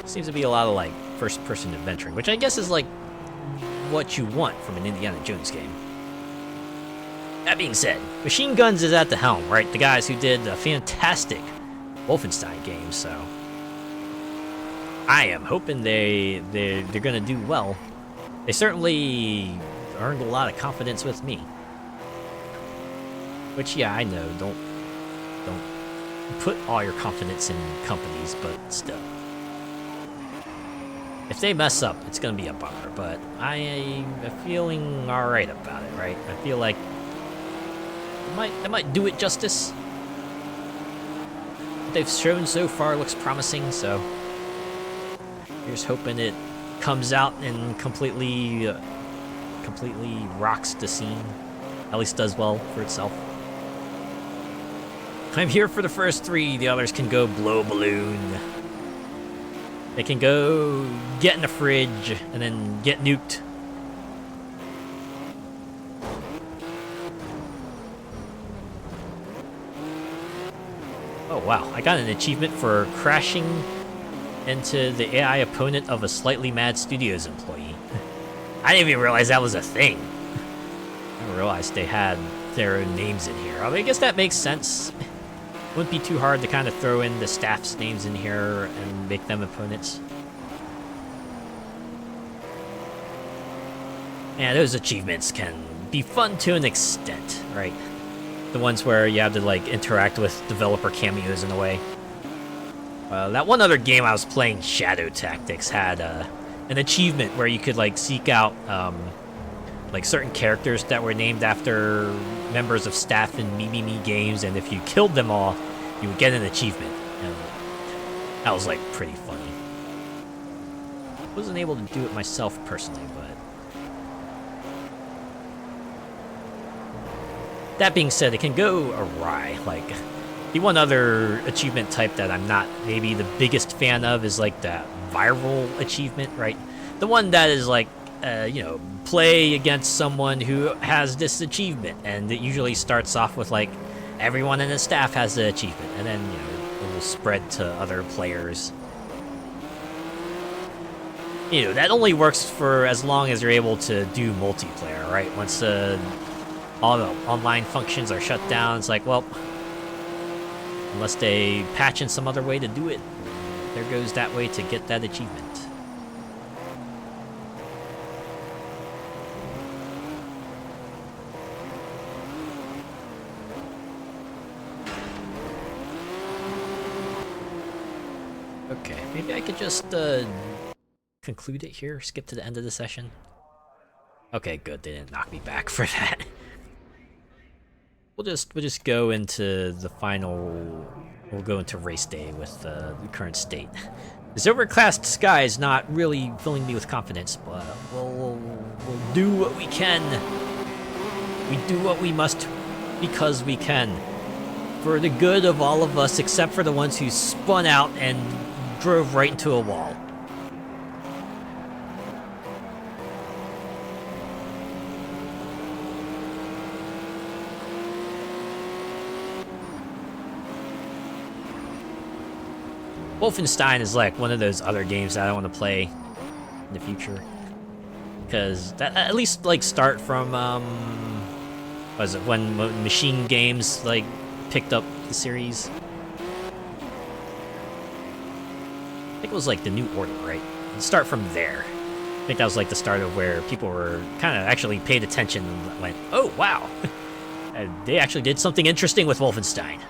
Seems to be a lot of like first-person adventuring, which I guess is like what you want from an Indiana Jones game. That being said, Machine Guns is at the helm, right? The guys who did a fantastic Wolfenstein game, so I am hoping they're gonna do well. They certainly earned a lot of confidence with me. Which, yeah, I know, don't put all your confidence in companies, but still. If they mess up, it's gonna be a bummer, but I am feeling alright about it, right? I feel like they might do it justice. What they've shown so far looks promising, so here's hoping it comes out and completely rocks the scene. At least does well for itself. I'm here for the first 3, the others can go blow a balloon. They can go get in the fridge and then get nuked. Oh wow, I got an achievement for crashing into the AI opponent of a Slightly Mad Studios employee. I didn't even realize that was a thing. I didn't realize they had their own names in here. I mean, I guess that makes sense. Wouldn't be too hard to kind of throw in the staff's names in here and make them opponents. Yeah, those achievements can be fun to an extent, right? The ones where you have to like interact with developer cameos in a way. That one other game I was playing, Shadow Tactics, had an achievement where you could like seek out like certain characters that were named after members of staff in Me games, and if you killed them all, you would get an achievement. And that was like pretty funny. Wasn't able to do it myself personally, but that being said, it can go awry. Like the one other achievement type that I'm not maybe the biggest fan of is like that viral achievement, right? The one that is like play against someone who has this achievement, and it usually starts off with like everyone in the staff has the achievement, and then it will spread to other players. you know, that only works for as long as you're able to do multiplayer, right? Once all the online functions are shut down, it's like, well, unless they patch in some other way to do it, there goes that way to get that achievement. Okay, maybe I could just conclude it here, skip to the end of the session. Okay, good, they didn't knock me back for that. We'll just go into the final. We'll go into race day with the current state. This overcast sky is not really filling me with confidence, but we'll do what we can. We do what we must because we can. For the good of all of us, except for the ones who spun out and drove right into a wall. Wolfenstein is like one of those other games that I want to play in the future, because that at least like start from was it when Machine Games like picked up the series? I think it was like the New Order, right? And start from there. I think that was like the start of where people were kind of actually paid attention and went, "Oh wow, they actually did something interesting with Wolfenstein."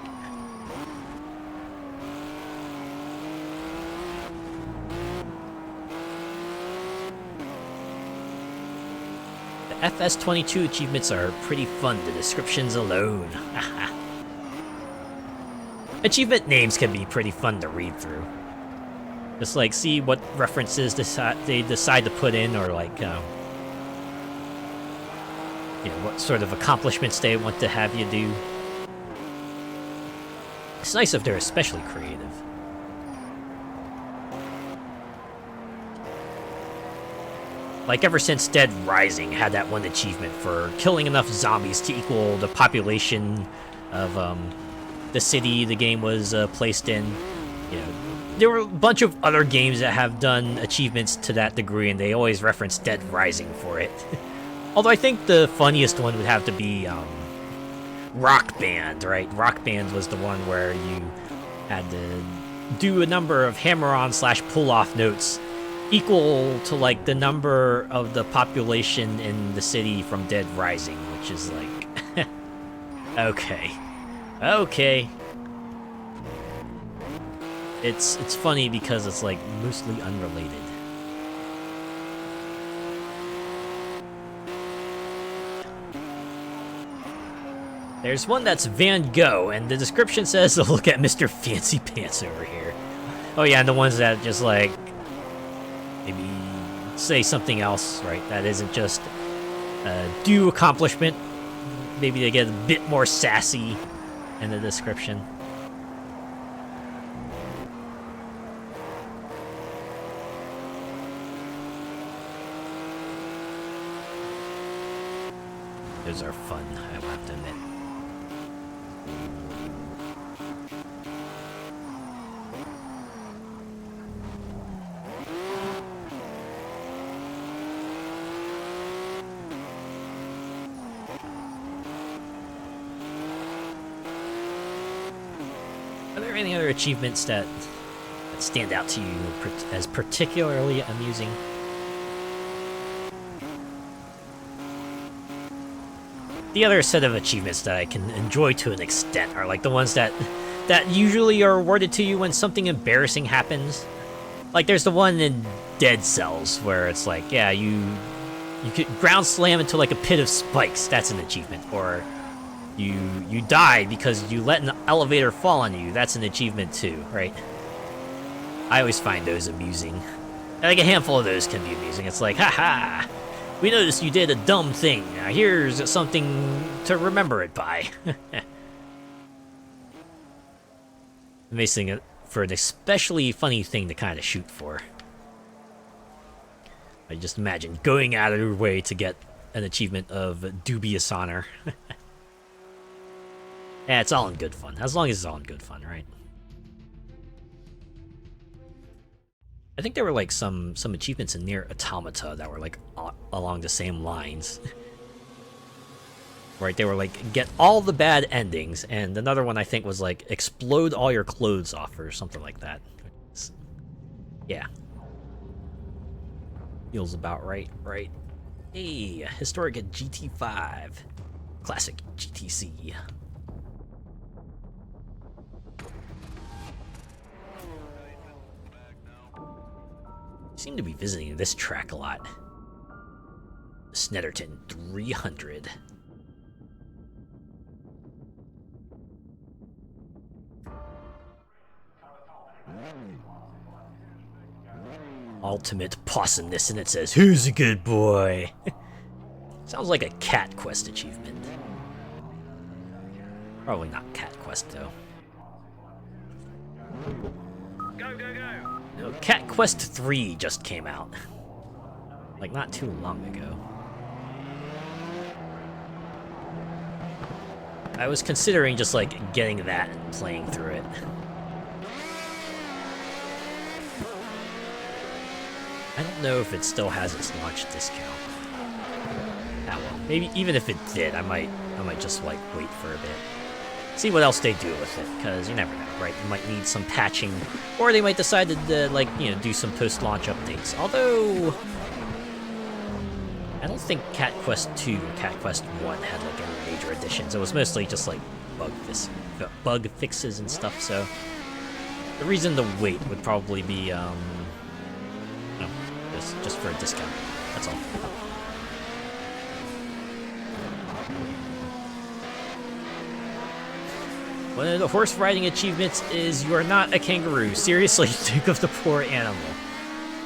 FS22 achievements are pretty fun, the descriptions alone. Achievement names can be pretty fun to read through. Just like see what references they decide to put in, or like, you know, what sort of accomplishments they want to have you do. It's nice if they're especially creative. Like, ever since Dead Rising had that one achievement for killing enough zombies to equal the population of the city the game was placed in, you know, there were a bunch of other games that have done achievements to that degree, and they always reference Dead Rising for it. Although I think the funniest one would have to be Rock Band, right? Rock Band was the one where you had to do a number of hammer-on / pull-off notes equal to like the number of the population in the city from Dead Rising, which is like okay. It's funny because it's like mostly unrelated. There's one that's Van Gogh, and the description says, "Look at Mr. Fancy Pants over here." Oh yeah, and the ones that just like maybe say something else, right? That isn't just do accomplishment. Maybe they get a bit more sassy in the description. Those are fun, I will have to admit. Are there any other achievements that stand out to you as particularly amusing? The other set of achievements that I can enjoy to an extent are like the ones that usually are awarded to you when something embarrassing happens. Like there's the one in Dead Cells where it's like, yeah, you could ground slam into like a pit of spikes. That's an achievement. Or you died because you let an elevator fall on you. That's an achievement too, right? I always find those amusing. Like a handful of those can be amusing. It's like, haha, we noticed you did a dumb thing. Now here's something to remember it by. Amazing for an especially funny thing to kind of shoot for. I just imagine going out of your way to get an achievement of dubious honor. Yeah, it's all in good fun. As long as it's all in good fun, right? I think there were like some achievements in Near Automata that were like along the same lines. Right, they were like, get all the bad endings, and another one I think was like, explode all your clothes off, or something like that. Yeah. Feels about right, right? Hey, historic GT5. Classic GTC. Seem to be visiting this track a lot. Snetterton 300. Ultimate possumness, and it says, "Who's a good boy?" Sounds like a Cat Quest achievement. Probably not Cat Quest, though. Go, go, go! No, Cat Quest 3 just came out. Like, not too long ago. I was considering just, like, getting that and playing through it. I don't know if it still has its launch discount. Ah well, maybe even if it did, I might just like wait for a bit. See what else they do with it, because you never know, right? You might need some patching, or they might decide to like, you know, do some post-launch updates. Although I don't think Cat Quest 2 or Cat Quest 1 had like any major additions. It was mostly just like bug fixes and stuff, so the reason to wait would probably be just for a discount. That's all. One of the horse riding achievements is you are not a kangaroo. Seriously, think of the poor animal.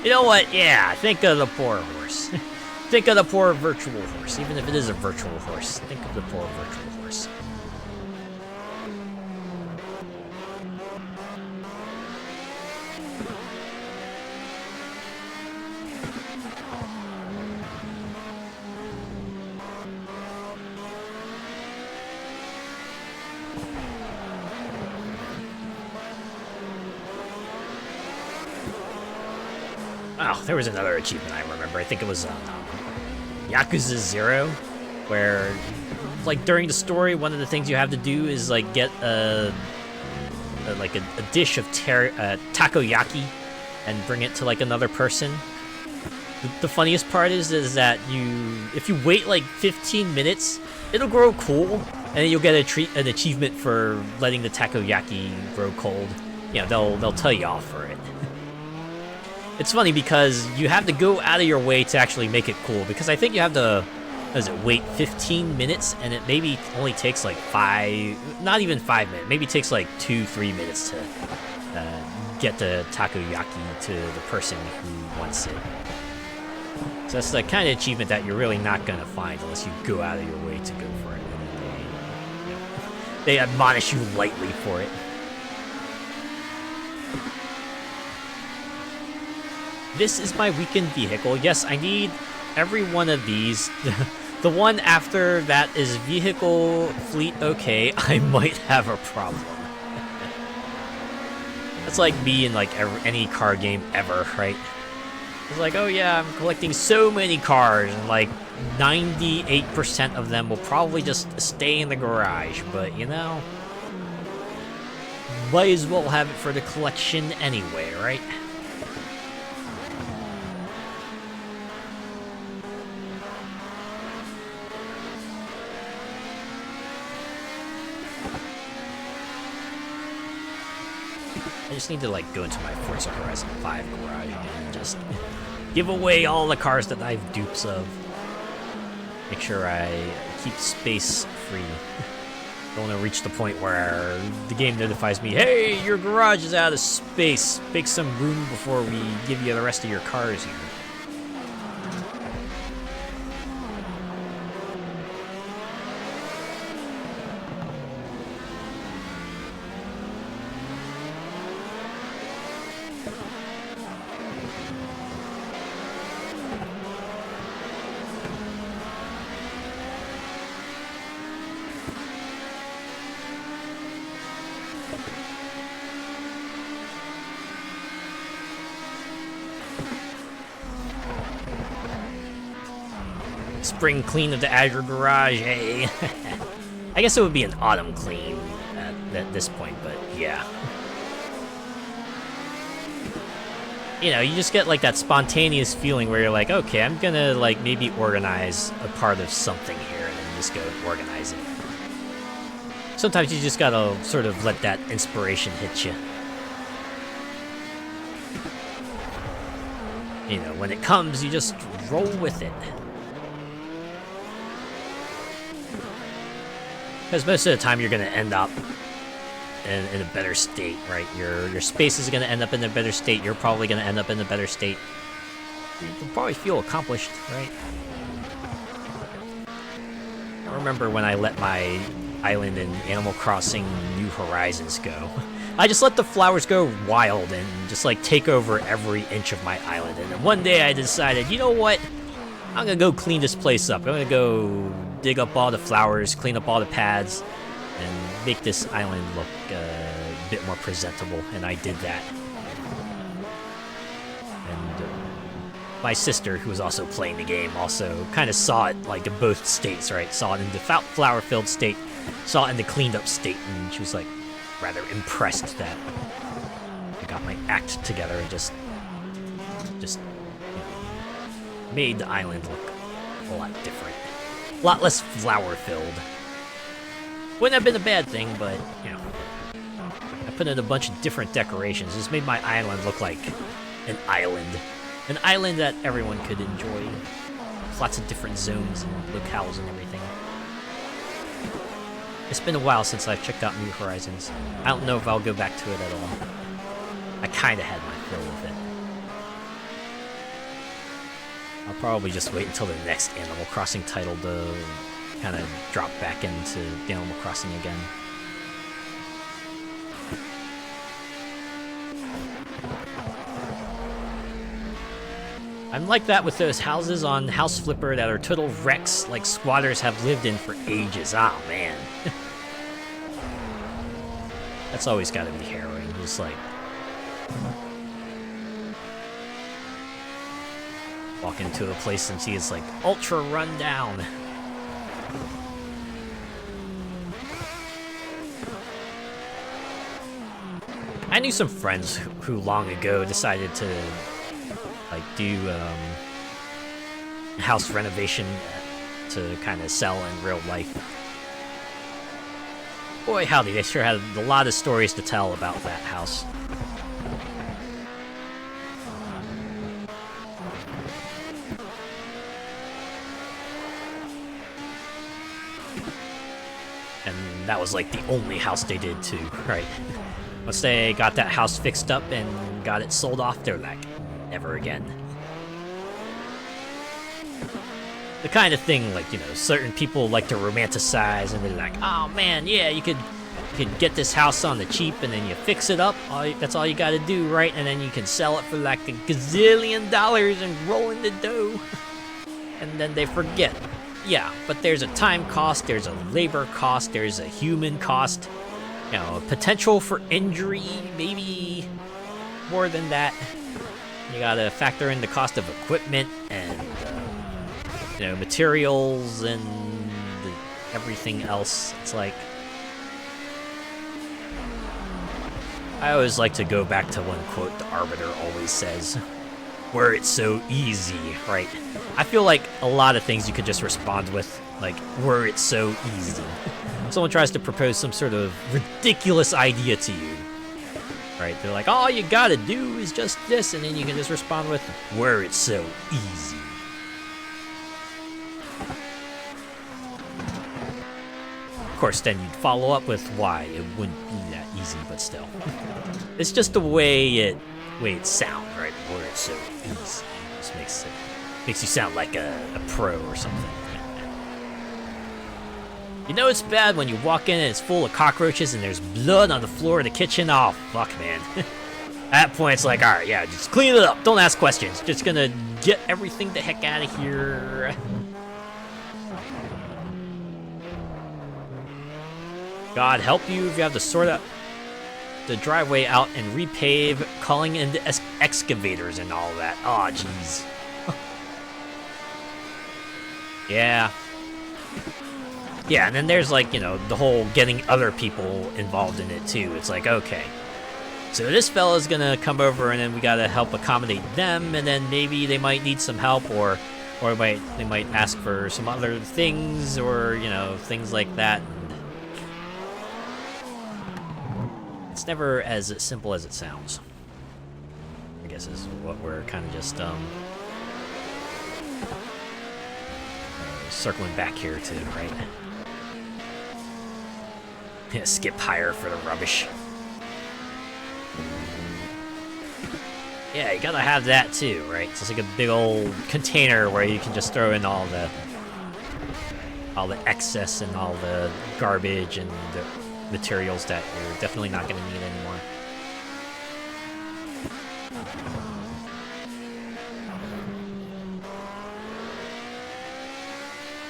You know what? Yeah, think of the poor horse. Think of the poor virtual horse. Even if it is a virtual horse, think of the poor virtual horse. Oh, there was another achievement I remember. I think it was Yakuza 0, where, like, during the story, one of the things you have to do is, like, get a dish of takoyaki and bring it to, like, another person. The funniest part is that if you wait, like, 15 minutes, it'll grow cool, and then you'll get an achievement for letting the takoyaki grow cold. You know, they'll tell you off for it. It's funny because you have to go out of your way to actually make it cool, because I think you have to, wait 15 minutes, and it maybe only takes like not even 5 minutes, maybe it takes like 2-3 minutes to get the takoyaki to the person who wants it. So that's the kind of achievement that you're really not going to find unless you go out of your way to go for it. They admonish you lightly for it. This is my weekend vehicle. Yes, I need every one of these. The one after that is vehicle fleet okay. I might have a problem. That's like me in like any car game ever, right? It's like, oh yeah, I'm collecting so many cars, and like 98% of them will probably just stay in the garage, but you know, might as well have it for the collection anyway, right? I just need to like go into my Forza Horizon 5 garage and just give away all the cars that I have dupes of. Make sure I keep space free. Don't want to reach the point where the game notifies me, hey, your garage is out of space. Make some room before we give you the rest of your cars here. spring clean of the Azure Garage, hey. I guess it would be an autumn clean at this point, but yeah. You know, you just get like that spontaneous feeling where you're like, okay, I'm gonna like maybe organize a part of something here and then just go and organize it. Sometimes you just gotta sort of let that inspiration hit you. You know, when it comes, you just roll with it. Because most of the time you're gonna end up in a better state, right? Your space is gonna end up in a better state. You're probably gonna end up in a better state. You'll probably feel accomplished, right? I remember when I let my island in Animal Crossing New Horizons go. I just let the flowers go wild and just like take over every inch of my island. And then one day I decided, you know what? I'm gonna go clean this place up. I'm gonna go dig up all the flowers, clean up all the paths, and make this island look a bit more presentable, and I did that. And my sister, who was also playing the game, also kind of saw it like in both states, right? Saw it in the flower-filled state, saw it in the cleaned-up state, and she was like rather impressed that I got my act together and just you know, made the island look a lot different, a lot less flower-filled. Wouldn't have been a bad thing, but, you know, I put in a bunch of different decorations. Just made my island look like an island. An island that everyone could enjoy. Lots of different zones and locales and everything. It's been a while since I've checked out New Horizons. I don't know if I'll go back to it at all. I kinda had my fill with it. I'll probably just wait until the next Animal Crossing title to kind of drop back into Animal Crossing again. I'm like that with those houses on House Flipper that are total wrecks like squatters have lived in for ages. Oh man. That's always gotta be harrowing. Just like walk into a place and see it's like ultra run down. I knew some friends who long ago decided to like do house renovation to kind of sell in real life. Boy howdy, they sure had a lot of stories to tell about that house. And that was like the only house they did too, right? Once they got that house fixed up and got it sold off, they're like, never again. The kind of thing, like, you know, certain people like to romanticize, and they're like, oh man, yeah, you could get this house on the cheap, and then you fix it up, that's all you gotta do, right? And then you can sell it for like a gazillion dollars and roll in the dough. And then they forget. Yeah, but there's a time cost, there's a labor cost, there's a human cost. You know, a potential for injury, maybe more than that. You gotta factor in the cost of equipment and, you know, materials and everything else. It's like, I always like to go back to one quote the Arbiter always says, were it so easy, right? I feel like a lot of things you could just respond with, like, were it so easy. Someone tries to propose some sort of ridiculous idea to you, right? They're like, all you gotta do is just this, and then you can just respond with, were it so easy. Of course, then you'd follow up with why it wouldn't be that easy, but still. It's just the way it sounds, right? Were it so easy. Just makes you sound like a pro or something. You know it's bad when you walk in and it's full of cockroaches and there's blood on the floor of the kitchen? Oh, fuck, man. At that point, it's like, alright, yeah, just clean it up. Don't ask questions. Just gonna get everything the heck out of here. God help you if you have to sort out the driveway out and repave, calling in the excavators and all that. Oh, jeez. Yeah. Yeah, and then there's like, you know, the whole getting other people involved in it too. It's like, okay, so this fella's gonna come over and then we gotta help accommodate them, and then maybe they might need some help, or they might ask for some other things, or, you know, things like that. And it's never as simple as it sounds, I guess, is what we're kind of just circling back here to, right? Yeah, skip higher for the rubbish. Yeah, you gotta have that too, right? It's just like a big old container where you can just throw in all the excess and all the garbage and the materials that you're definitely not gonna need anymore.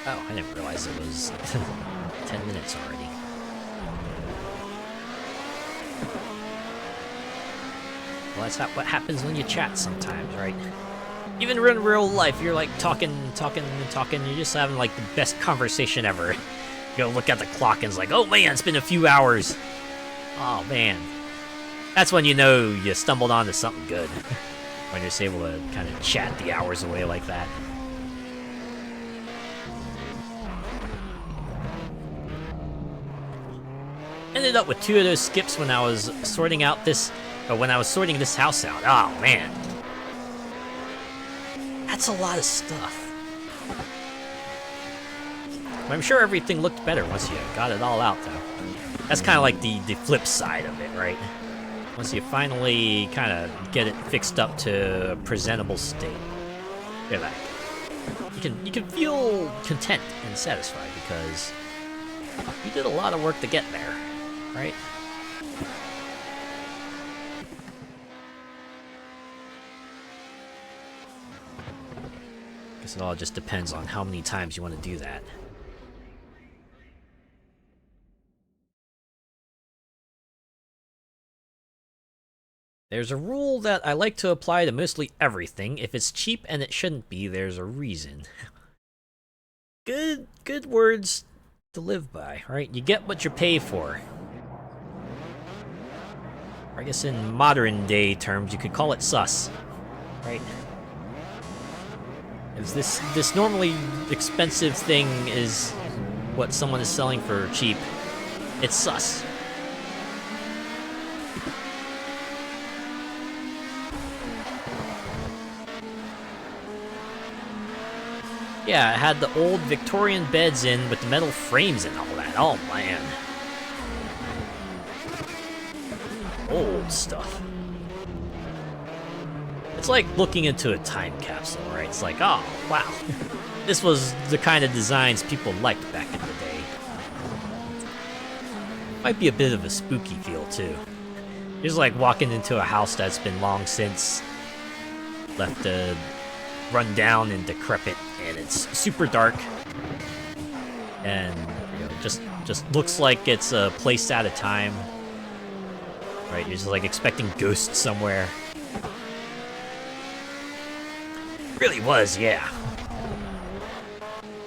Oh, I didn't realize it was 10 minutes already. Well, that's not what happens when you chat sometimes, right? Even in real life, you're like talking, you're just having like the best conversation ever. You go look at the clock and it's like, oh man, it's been a few hours. Oh man. That's when you know you stumbled onto something good. When you're just able to kind of chat the hours away like that. Ended up with 2 of those skips when I was sorting out this, when I was sorting this house out. Oh man, that's a lot of stuff. I'm sure everything looked better once you got it all out, though. That's kind of like the flip side of it, right? Once you finally kind of get it fixed up to a presentable state, look at that. You can feel content and satisfied because you did a lot of work to get there. Right? Guess it all just depends on how many times you want to do that. There's a rule that I like to apply to mostly everything. If it's cheap and it shouldn't be, there's a reason. Good words to live by, right? You get what you pay for. I guess in modern day terms, you could call it sus, right? If this normally expensive thing is what someone is selling for cheap, it's sus. Yeah, it had the old Victorian beds in with the metal frames and all that. Oh man. Old stuff. It's like looking into a time capsule, right? It's like, oh, wow. This was the kind of designs people liked back in the day. Might be a bit of a spooky feel, too. You're just like walking into a house that's been long since left run down and decrepit, and it's super dark. And, you know, just looks like it's a place at a time. Right, you're just like expecting ghosts somewhere. Really was, yeah.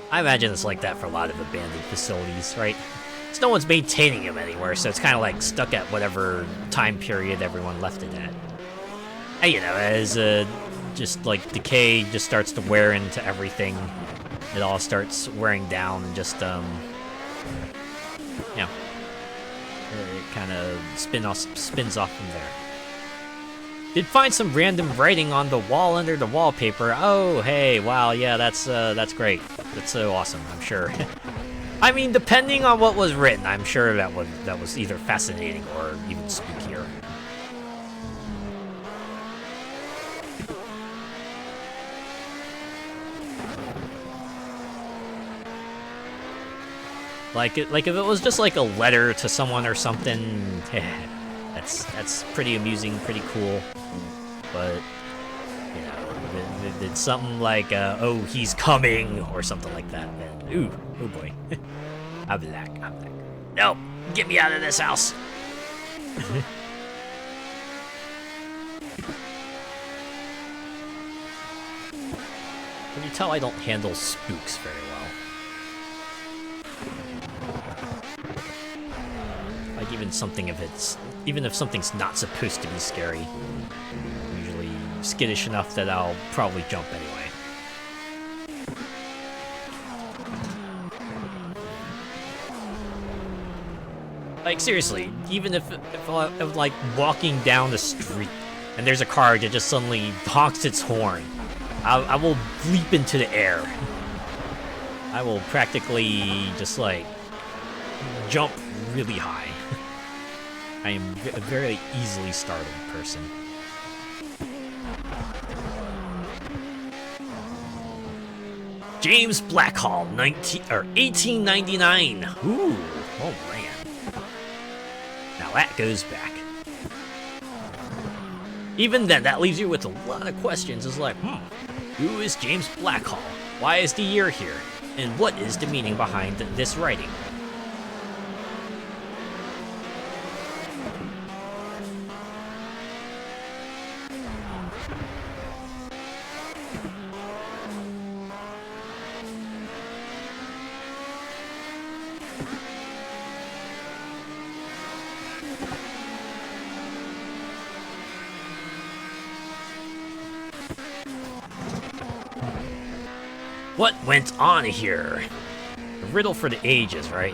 I imagine it's like that for a lot of abandoned facilities, right? So no one's maintaining them anywhere, so it's kind of like stuck at whatever time period everyone left it at. And, you know, as just like decay just starts to wear into everything, it all starts wearing down and just, you know, it kind of spins off from there. Did find some random writing on the wall under the wallpaper. Oh, hey, wow, yeah, that's great. That's so awesome, I'm sure. I mean, depending on what was written, I'm sure that was either fascinating or even spookier. Like if it was just like a letter to someone or something, that's pretty amusing, pretty cool. But you know, if it's something like oh, he's coming or something like that, then ooh, oh boy, I'm black. No, get me out of this house. Can you tell I don't handle spooks very well? Like even if something's not supposed to be scary, I'm usually skittish enough that I'll probably jump anyway. Like seriously, even if I'm like walking down the street and there's a car that just suddenly honks its horn, I will leap into the air. I will practically just like jump really high. I am a very easily startled person. James Blackhall, 1899. Ooh, oh man. Now that goes back. Even then, that leaves you with a lot of questions. It's like, who is James Blackhall? Why is the year here? And what is the meaning behind this writing? What went on here? A riddle for the ages, right?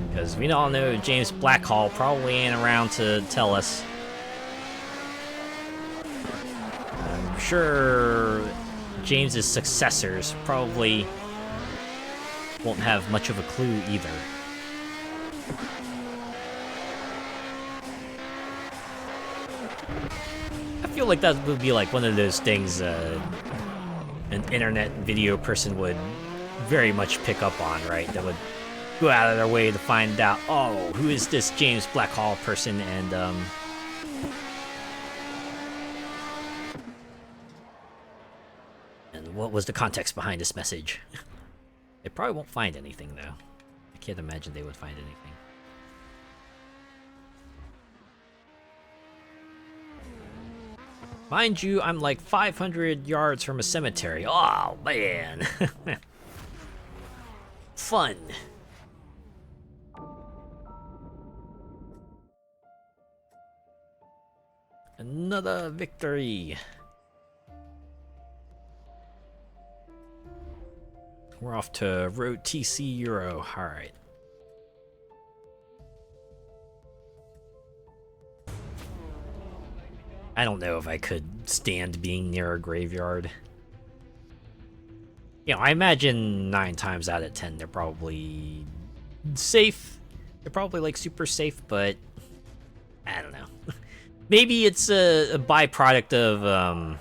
Because we all know James Blackhall probably ain't around to tell us. I'm sure James's successors probably won't have much of a clue either. I feel like that would be like one of those things an internet video person would very much pick up on, right? That would go out of their way to find out, oh, who is this James Blackhall person, and what was the context behind this message? They probably won't find anything, though. I can't imagine they would find anything. Mind you, I'm like 500 yards from a cemetery. Oh, man. Fun. Another victory. We're off to Road TC Euro. Alright. I don't know if I could stand being near a graveyard. You know, I imagine 9 times out of 10 they're probably safe. They're probably like super safe, but I don't know. Maybe it's a byproduct of,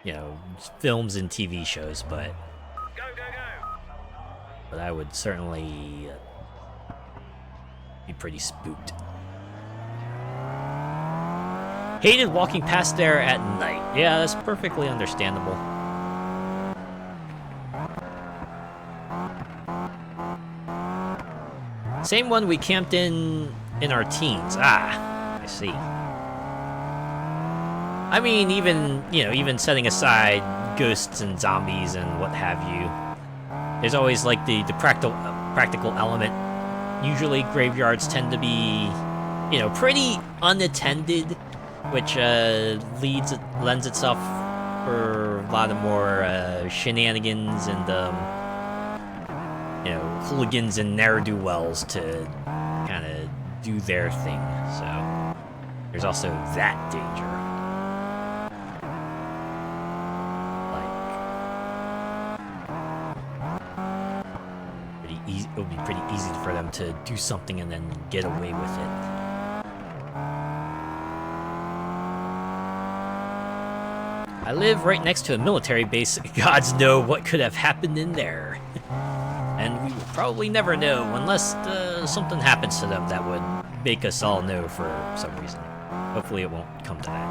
you know, films and TV shows, but... Go, go, go! But I would certainly be pretty spooked. Hated walking past there at night. Yeah, that's perfectly understandable. Same one we camped in our teens. Ah, I see. I mean, even setting aside ghosts and zombies and what have you, there's always like the practical element. Usually graveyards tend to be, you know, pretty unattended, which lends itself for a lot of more shenanigans and you know, hooligans and ne'er-do-wells to kind of do their thing. So there's also that danger. Like, it would be pretty easy for them to do something and then get away with it. I live right next to a military base. Gods know what could have happened in there. And we will probably never know unless something happens to them that would make us all know for some reason. Hopefully it won't come to that.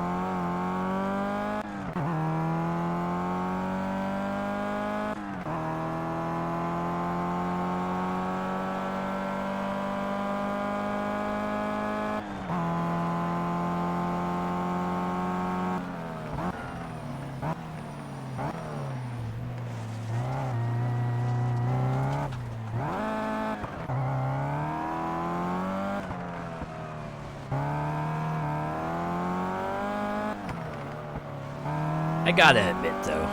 I gotta admit, though,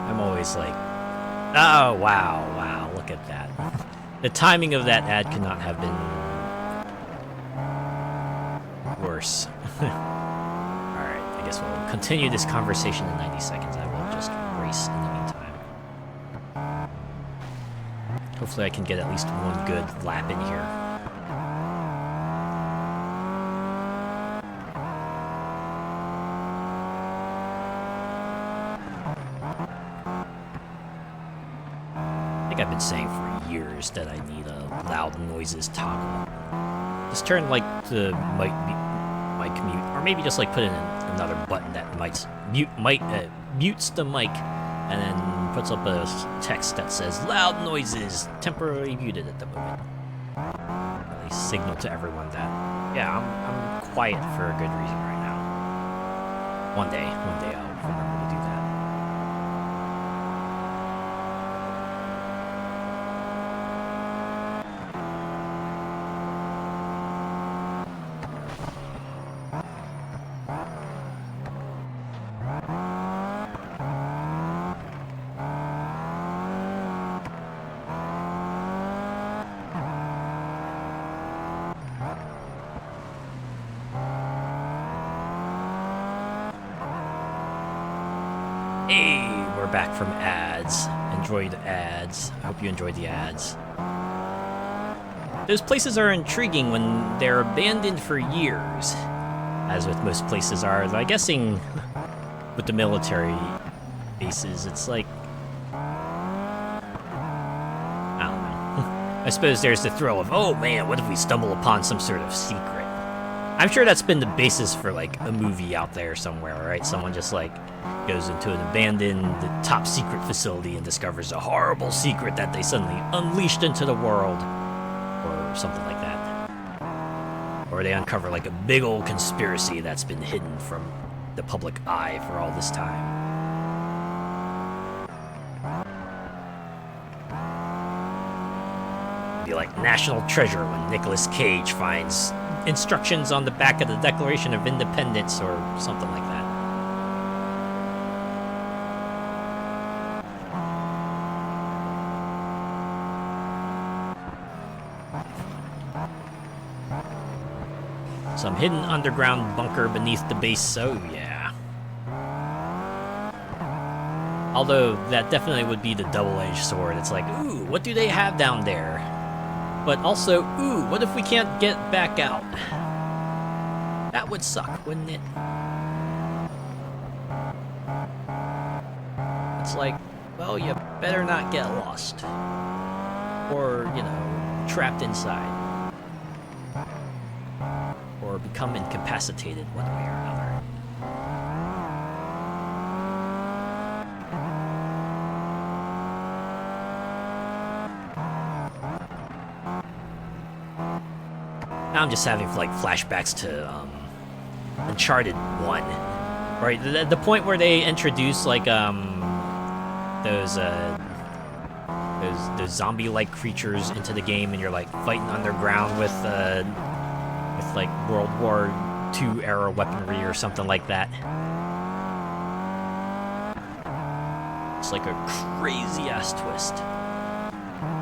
I'm always like, oh, wow, look at that. The timing of that ad could not have been worse. Alright, I guess we'll continue this conversation in 90 seconds. I will just race in the meantime. Hopefully I can get at least one good lap in here. I've been saying for years that I need a loud noises toggle. Just turn like the mic mute, or maybe just like put in another button that mutes the mic, and then puts up a text that says loud noises temporarily muted at the moment. Really signal to everyone that yeah, I'm quiet for a good reason right now. One day I'll remember to do that. Hey, we're back from ads. Enjoyed ads. I hope you enjoyed the ads. Those places are intriguing when they're abandoned for years, as with most places are. I'm guessing with the military bases, it's like, I don't know. I suppose there's the thrill of, oh man, what if we stumble upon some sort of secret? I'm sure that's been the basis for like a movie out there somewhere, right? Someone just like goes into an abandoned top secret facility and discovers a horrible secret that they suddenly unleashed into the world, or something like that. Or they uncover like a big old conspiracy that's been hidden from the public eye for all this time. Be like National Treasure when Nicolas Cage finds instructions on the back of the Declaration of Independence or something like that. Some hidden underground bunker beneath the base, oh yeah. Although, that definitely would be the double-edged sword. It's like, ooh, what do they have down there? But also, ooh, what if we can't get back out? That would suck, wouldn't it? It's like, well, you better not get lost. Or, you know, trapped inside. Or become incapacitated one way or another. Now I'm just having like flashbacks to Uncharted 1, right? The point where they introduce like those zombie-like creatures into the game, and you're like fighting underground with like World War II era weaponry or something like that. It's like a crazy ass twist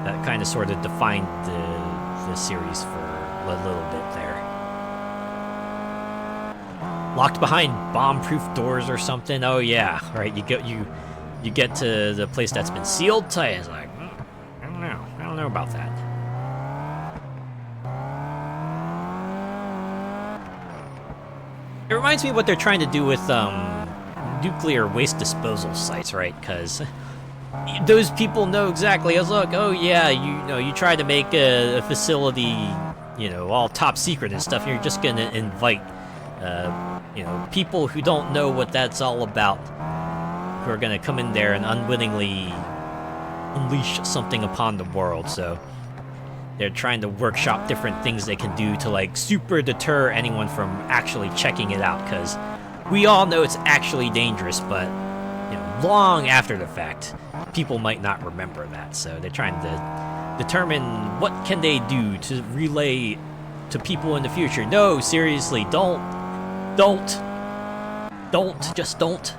that kind of sort of defined the series for a little bit there. Locked behind bomb-proof doors or something. Oh yeah, right. You get to the place that's been sealed tight. It's like, I don't know about that. It reminds me of what they're trying to do with nuclear waste disposal sites, right? Because those people know exactly. As look, oh yeah, you try to make a facility, all top secret and stuff. You're just gonna invite, people who don't know what that's all about, who are gonna come in there and unwittingly unleash something upon the world. So they're trying to workshop different things they can do to like super deter anyone from actually checking it out, because we all know it's actually dangerous, but long after the fact, people might not remember that. So they're trying to determine what can they do to relay to people in the future. No, seriously, don't Just don't.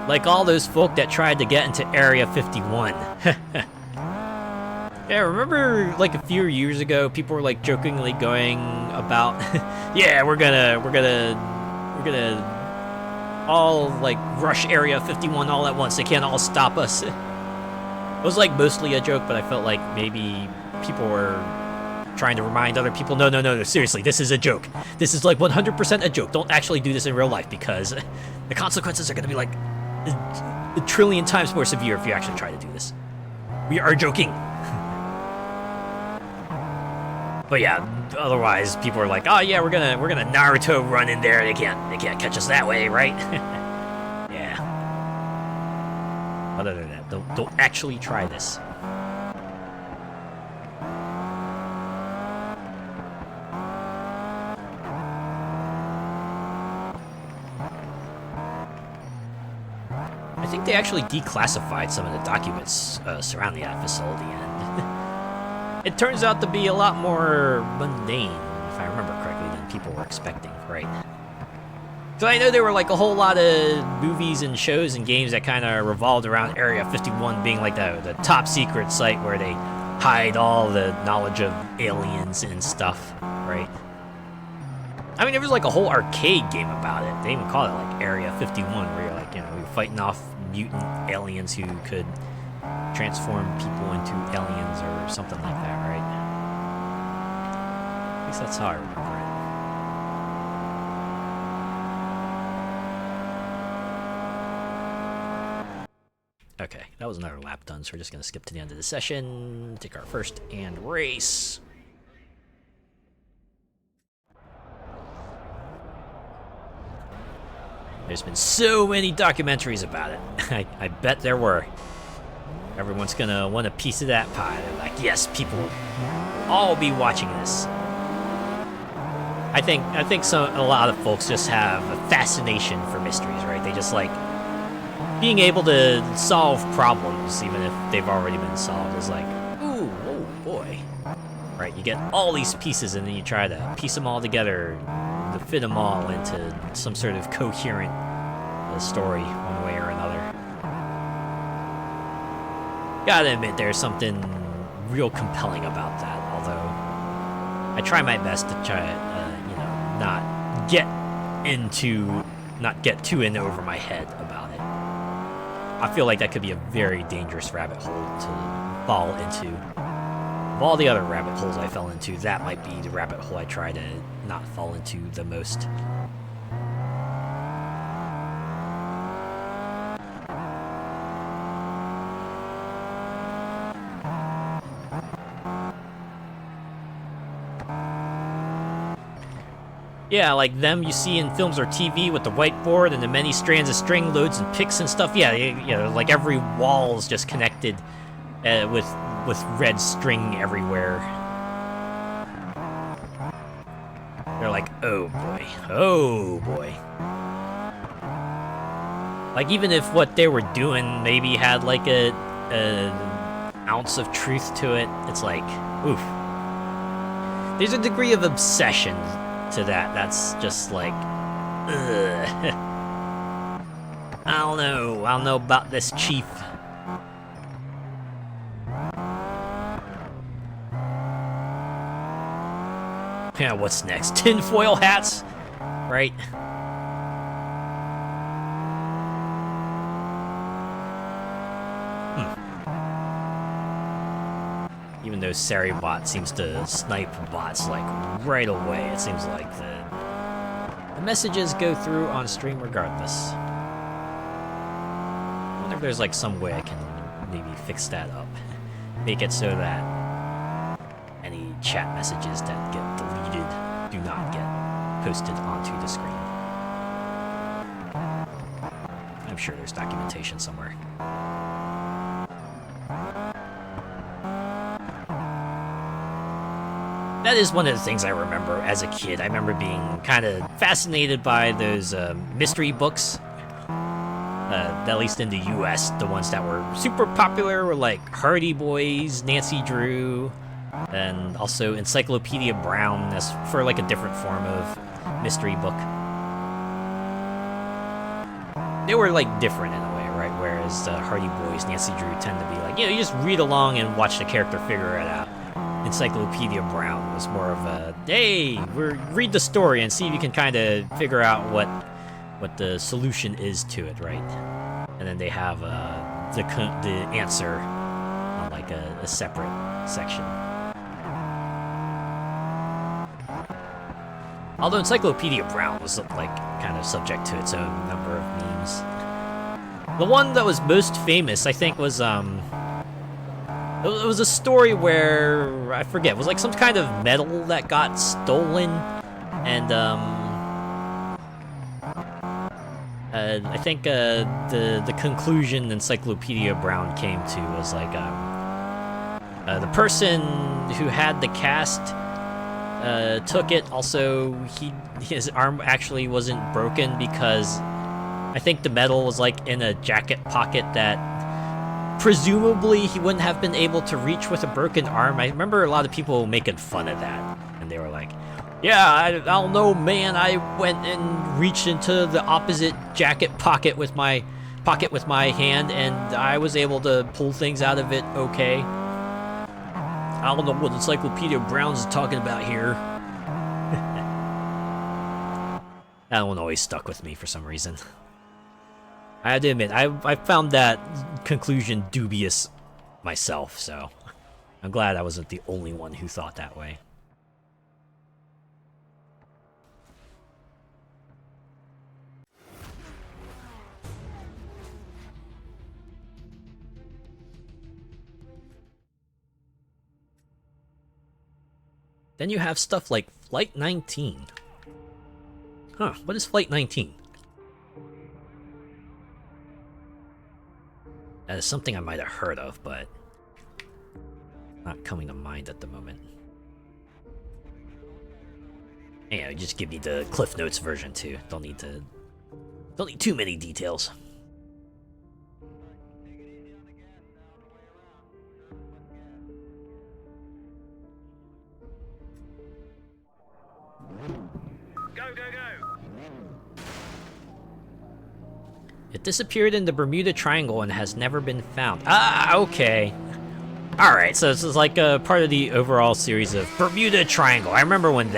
Like all those folk that tried to get into Area 51. Yeah, remember like a few years ago, people were like jokingly going about, yeah, we're gonna all like rush Area 51 all at once. They can't all stop us. It was like mostly a joke, but I felt like maybe people were trying to remind other people, no, seriously, this is a joke. This is like 100% a joke. Don't actually do this in real life because the consequences are gonna be like a trillion times more severe if you actually try to do this. We are joking. But yeah, otherwise people are like, oh yeah, we're gonna Naruto run in there. They can't catch us that way, right? Yeah. Other than that, don't actually try this. I think they actually declassified some of the documents surrounding that facility, and it turns out to be a lot more mundane, if I remember correctly, than people were expecting, right? So I know there were like a whole lot of movies and shows and games that kind of revolved around Area 51 being like the top secret site where they hide all the knowledge of aliens and stuff, right? I mean, there was like a whole arcade game about it. They even called it like Area 51, where you're like, you're fighting off mutant aliens who could transform people into aliens or something like that, right? At least that's how I remember it. Okay, that was another lap done, so we're just going to skip to the end of the session, take our first and race. There's been so many documentaries about it. I bet there were. Everyone's gonna want a piece of that pie. They're like, yes, people will all be watching this. I think a lot of folks just have a fascination for mysteries, right? They just like being able to solve problems, even if they've already been solved. Is like, ooh, oh boy, right? You get all these pieces, and then you try to piece them all together to fit them all into some sort of coherent story, one way or another. Gotta admit, there's something real compelling about that. Although I try my best to try, not get too in over my head about it. I feel like that could be a very dangerous rabbit hole to fall into. Of all the other rabbit holes I fell into, that might be the rabbit hole I try to not fall into the most. Yeah, like them you see in films or TV with the whiteboard and the many strands of string, loads and picks and stuff. Yeah, like every wall is just connected with red string everywhere. They're like, oh boy. Like even if what they were doing maybe had like an ounce of truth to it, it's like, oof. There's a degree of obsession to that. That's just like, ugh. I don't know about this, Chief. Yeah, what's next? Tinfoil hats? Right? Even though Saribot seems to snipe bots like right away, it seems like the messages go through on stream regardless. I wonder if there's like some way I can maybe fix that up. Make it so that any chat messages that get deleted do not get posted onto the screen. I'm sure there's documentation somewhere. That is one of the things I remember as a kid. I remember being kind of fascinated by those mystery books. At least in the US, the ones that were super popular were like Hardy Boys, Nancy Drew, And also Encyclopedia Brown as for like a different form of mystery book. They were like different in a way, right? Whereas Hardy Boys, Nancy Drew tend to be like, you just read along and watch the character figure it out. Encyclopedia Brown was more of a, hey, read the story and see if you can kind of figure out what the solution is to it, right? And then they have the answer on like a separate section. Although Encyclopedia Brown was like kind of subject to its own number of memes. The one that was most famous, I think, was it was a story where I forget, it was like some kind of metal that got stolen, and I think the conclusion Encyclopedia Brown came to was like the person who had the cast took it. Also, his arm actually wasn't broken because I think the metal was like in a jacket pocket that presumably he wouldn't have been able to reach with a broken arm. I remember a lot of people making fun of that, and they were like, yeah, I don't know, man, I went and reached into the opposite jacket pocket with my hand, and I was able to pull things out of it okay. I don't know what Encyclopedia Brown's talking about here. That one always stuck with me for some reason. I have to admit, I found that conclusion dubious myself, so I'm glad I wasn't the only one who thought that way. Then you have stuff like Flight 19. Huh, what is Flight 19? That is something I might have heard of, but not coming to mind at the moment. Yeah, just give me the Cliff Notes version too. Don't need too many details. Go, go, go! It disappeared in the Bermuda Triangle and has never been found. Ah, okay. Alright, so this is like a part of the overall series of Bermuda Triangle. I remember when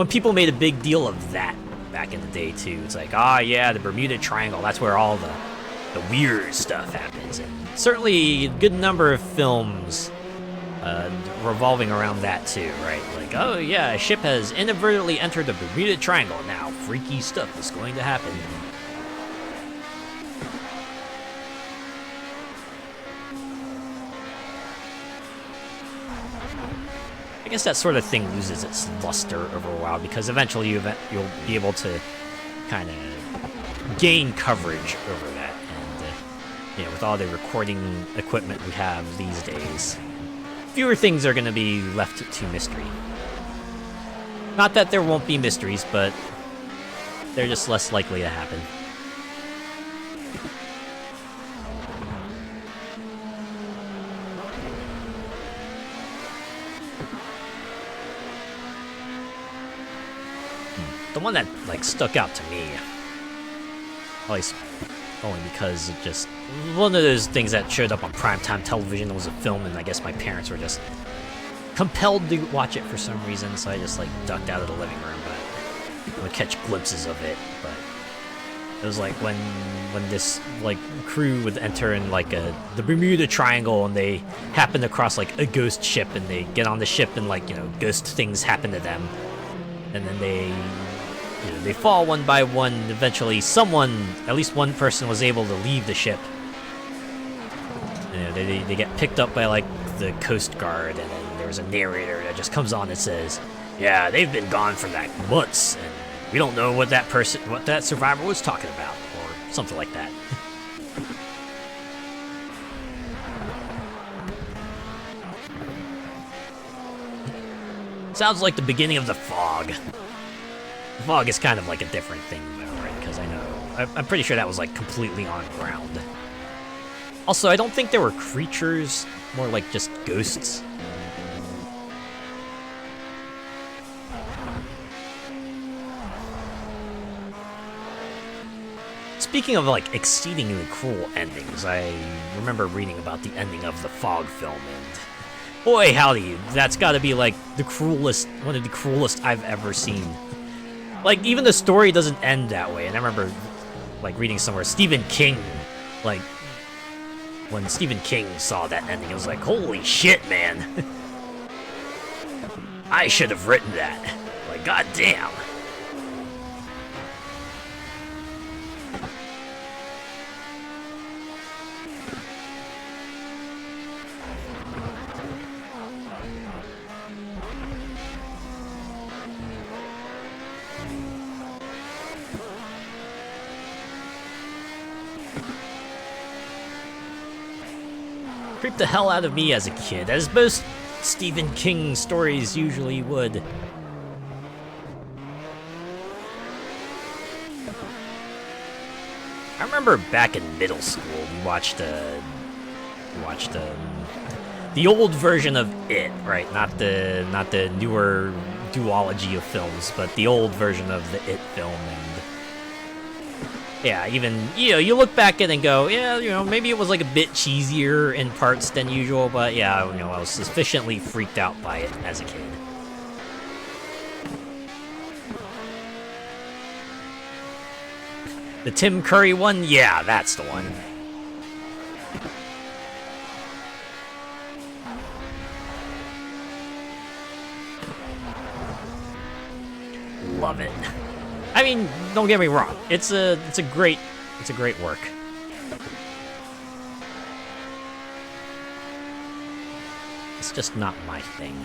people made a big deal of that back in the day too. It's like, ah, yeah, the Bermuda Triangle, that's where all the weird stuff happens. And certainly a good number of films revolving around that too, right? Like, oh yeah, a ship has inadvertently entered the Bermuda Triangle. Now, freaky stuff is going to happen. I guess that sort of thing loses its luster over a while because eventually you'll be able to kind of gain coverage over that, and with all the recording equipment we have these days, fewer things are going to be left to mystery. Not that there won't be mysteries, but they're just less likely to happen. The one that stuck out to me, at least only because it just one of those things that showed up on primetime television. It was a film, and I guess my parents were just compelled to watch it for some reason, so I just ducked out of the living room, but I would catch glimpses of it. But it was like when this crew would enter in the Bermuda Triangle, and they happen across a ghost ship, and they get on the ship, and ghost things happen to them, and then they fall one by one. Eventually, at least one person, was able to leave the ship. They get picked up by the Coast Guard, and then there's a narrator that just comes on and says, "Yeah, they've been gone for months, and we don't know what that survivor was talking about," or something like that. Sounds like the beginning of The Fog. The Fog is kind of a different thing, though, right? Because I'm pretty sure that was completely on ground. Also, I don't think there were creatures, more just ghosts. Speaking of like exceedingly cruel endings, I remember reading about the ending of the Fog film, and boy howdy, that's got to be like the cruelest, one of the cruelest I've ever seen. Like even the story doesn't end that way, and I remember like reading somewhere Stephen King, like when Stephen King saw that ending, it was like, holy shit, man. I should have written that. Like, goddamn. Creeped the hell out of me as a kid, as most Stephen King stories usually would. I remember back in middle school, we watched the old version of It, right? Not the newer duology of films, but the old version of the It film. And yeah, even, you look back at it and go, yeah, maybe it was like a bit cheesier in parts than usual, but yeah, I was sufficiently freaked out by it as a kid. The Tim Curry one? Yeah, that's the one. Love it. I mean, don't get me wrong. It's a great work. It's just not my thing.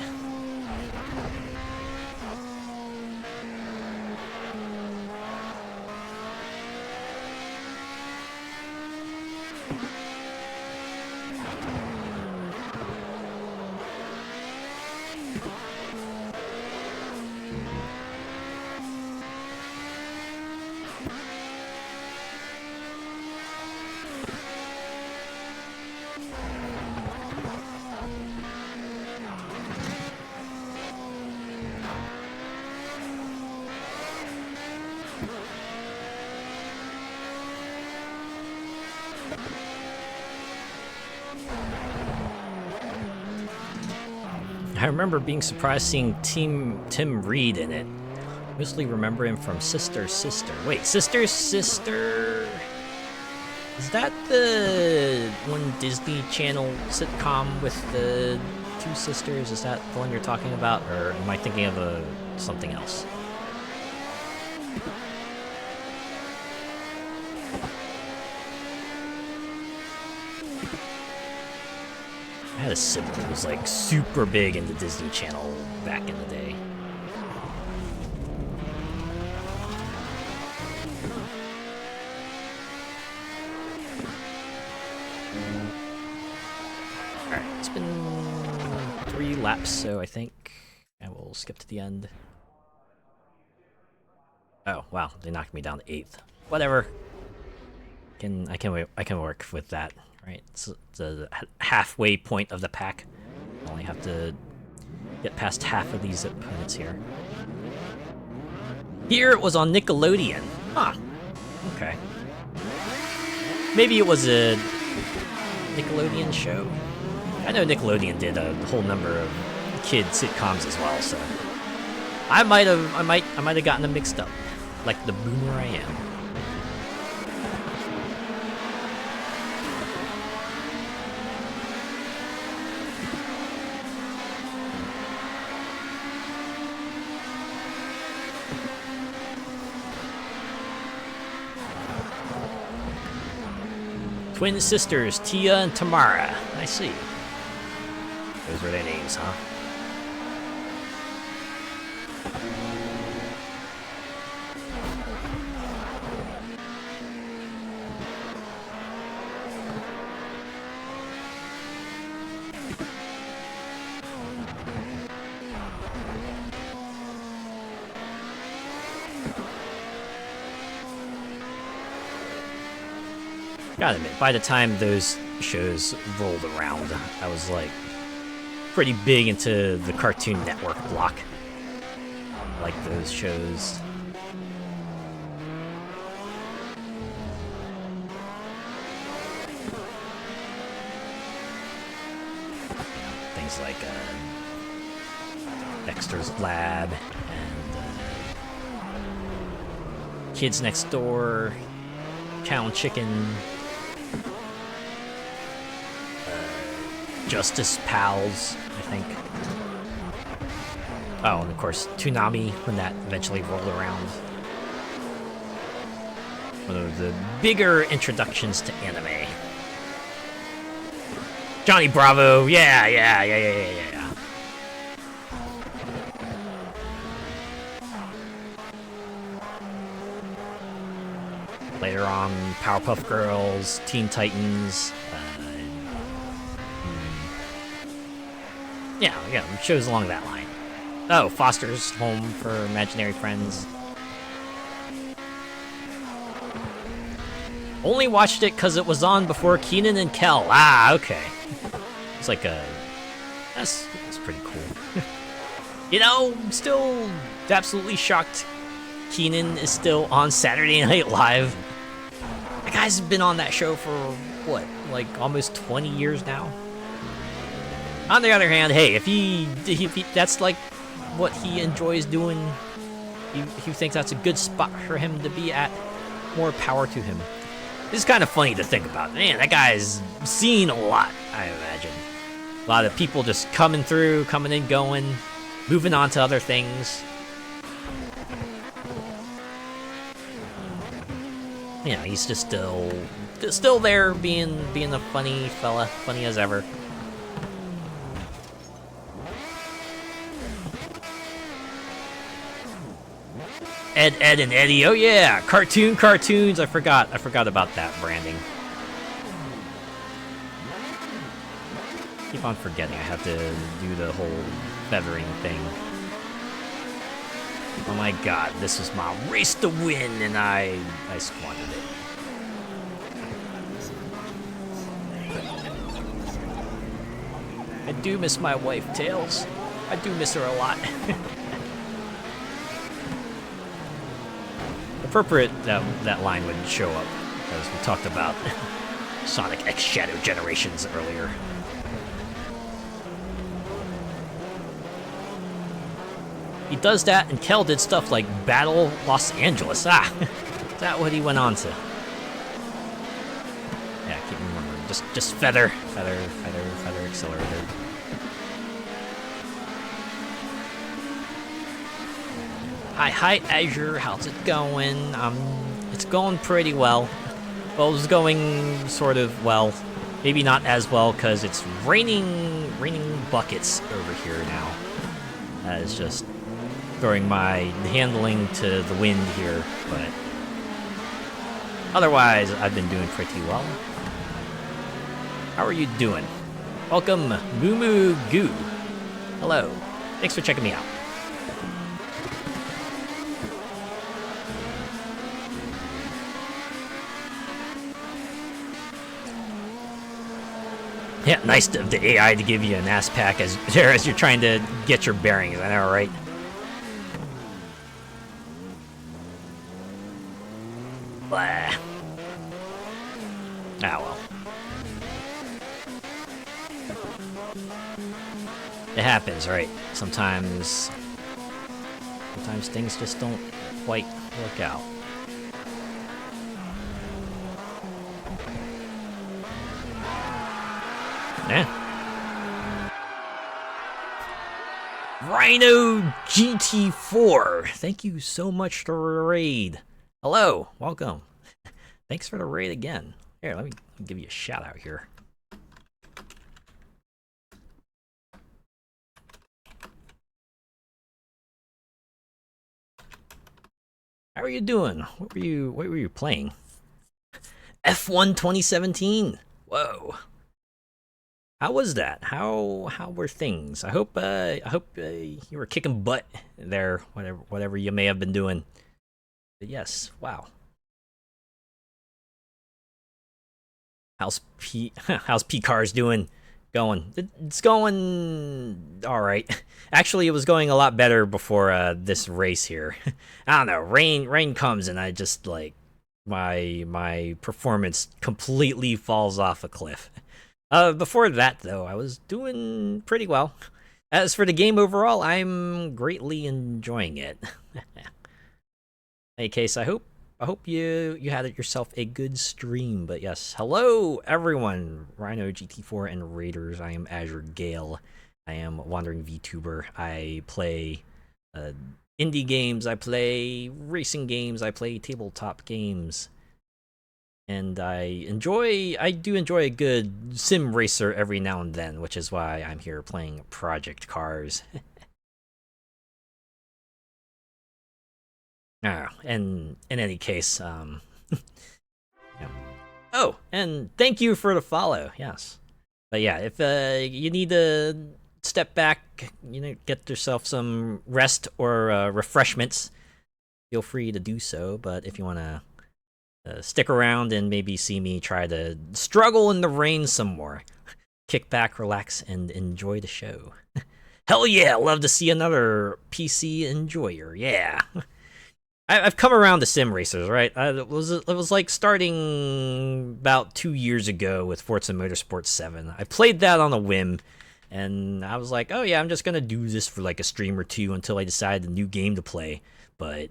I remember being surprised seeing Tim Reed in it. Mostly remember him from Sister Sister. Wait, Sister Sister? Is that the one Disney Channel sitcom with the two sisters? Is that the one you're talking about, or am I thinking of something else? I had a sibling who was like super big in the Disney Channel back in the day. Alright, it's been 3 laps, so I think I will skip to the end. Oh, wow, they knocked me down to 8th. Whatever. I can work with that. Right, it's the halfway point of the pack. I only have to get past half of these opponents here. Here it was on Nickelodeon. Huh. Okay. Maybe it was a Nickelodeon show. I know Nickelodeon did a whole number of kid sitcoms as well, so I might have gotten them mixed up, like the boomer I am. Twin sisters, Tia and Tamara. I see. Those were their names, huh? Gotta admit, by the time those shows rolled around, I was like pretty big into the Cartoon Network block. Like those shows. things like Dexter's Lab and Kids Next Door, Cow and Chicken, Justice Pals, I think. Oh, and of course, Toonami, when that eventually rolled around. One of the bigger introductions to anime. Johnny Bravo, yeah. Later on, Powerpuff Girls, Teen Titans. Yeah, shows along that line. Oh, Foster's Home for Imaginary Friends. Only watched it because it was on before Keenan and Kel. Ah, okay. It's like a... That's pretty cool. You know, I'm still absolutely shocked Keenan is still on Saturday Night Live. That guy's been on that show for, what, like almost 20 years now? On the other hand, hey, if he that's like what he enjoys doing, he thinks that's a good spot for him to be at, more power to him. It's kind of funny to think about. Man, that guy's seen a lot, I imagine. A lot of people just coming in, going, moving on to other things. You know, he's just still there, being a funny fella, funny as ever. Ed, and Eddie. Oh yeah, cartoons. I forgot about that branding. Keep on forgetting. I have to do the whole feathering thing. Oh my god, this was my race to win, and I squandered it. I do miss my wife, Tails. I do miss her a lot. Appropriate that line would show up, as we talked about Sonic X Shadow Generations earlier. He does that, and Kel did stuff like Battle Los Angeles. Ah, is that what he went on to? Yeah, I keep remembering. Just feather accelerator. Hi, Azure. How's it going? It's going pretty well. Well, it's going sort of well. Maybe not as well, because it's raining buckets over here now. It's just throwing my handling to the wind here, but otherwise, I've been doing pretty well. How are you doing? Welcome, Moo Goo. Hello. Thanks for checking me out. Yeah, nice of the AI to give you an ass pack as you're trying to get your bearings. I know, right? Blah. Ah, well. It happens, right? Sometimes things just don't quite work out. Yeah. Rhino GT4, thank you so much for the raid. Hello, welcome. Thanks for the raid again. Here, let me give you a shout out here. How are you doing? What were you playing? F1 2017. Whoa. How was that? How were things? I hope you were kicking butt there, whatever you may have been doing. But yes, wow. How's P Cars doing? It's going all right. Actually, it was going a lot better before this race here. I don't know. Rain comes and I just like my performance completely falls off a cliff. Before that, though, I was doing pretty well. As for the game overall, I'm greatly enjoying it. In any case, I hope you had yourself a good stream. But yes, hello everyone, Rhino GT4 and Raiders. I am Azure Gale. I am a wandering VTuber. I play indie games. I play racing games. I play tabletop games. And I do enjoy a good sim racer every now and then, which is why I'm here playing Project Cars. And in any case, yeah. Oh, and thank you for the follow, yes. But yeah, if you need to step back, get yourself some rest or refreshments, feel free to do so. But if you want to stick around and maybe see me try to struggle in the rain some more, kick back, relax, and enjoy the show. Hell yeah, love to see another PC enjoyer, yeah. I've come around to sim racers, right? It was like starting about 2 years ago with Forza Motorsport 7. I played that on a whim, and I was like, oh yeah, I'm just gonna do this for like a stream or two until I decide the new game to play. But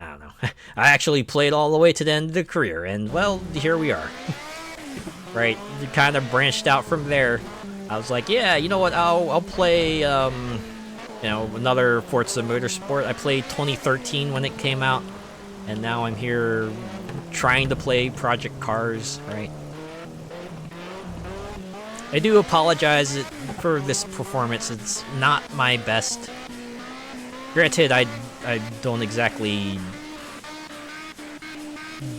I don't know. I actually played all the way to the end of the career, and well, here we are. Right, it kind of branched out from there. I was like, yeah, you know what? I'll play another Forza Motorsport. I played 2013 when it came out, and now I'm here trying to play Project Cars, right? I do apologize for this performance. It's not my best. Granted, I don't exactly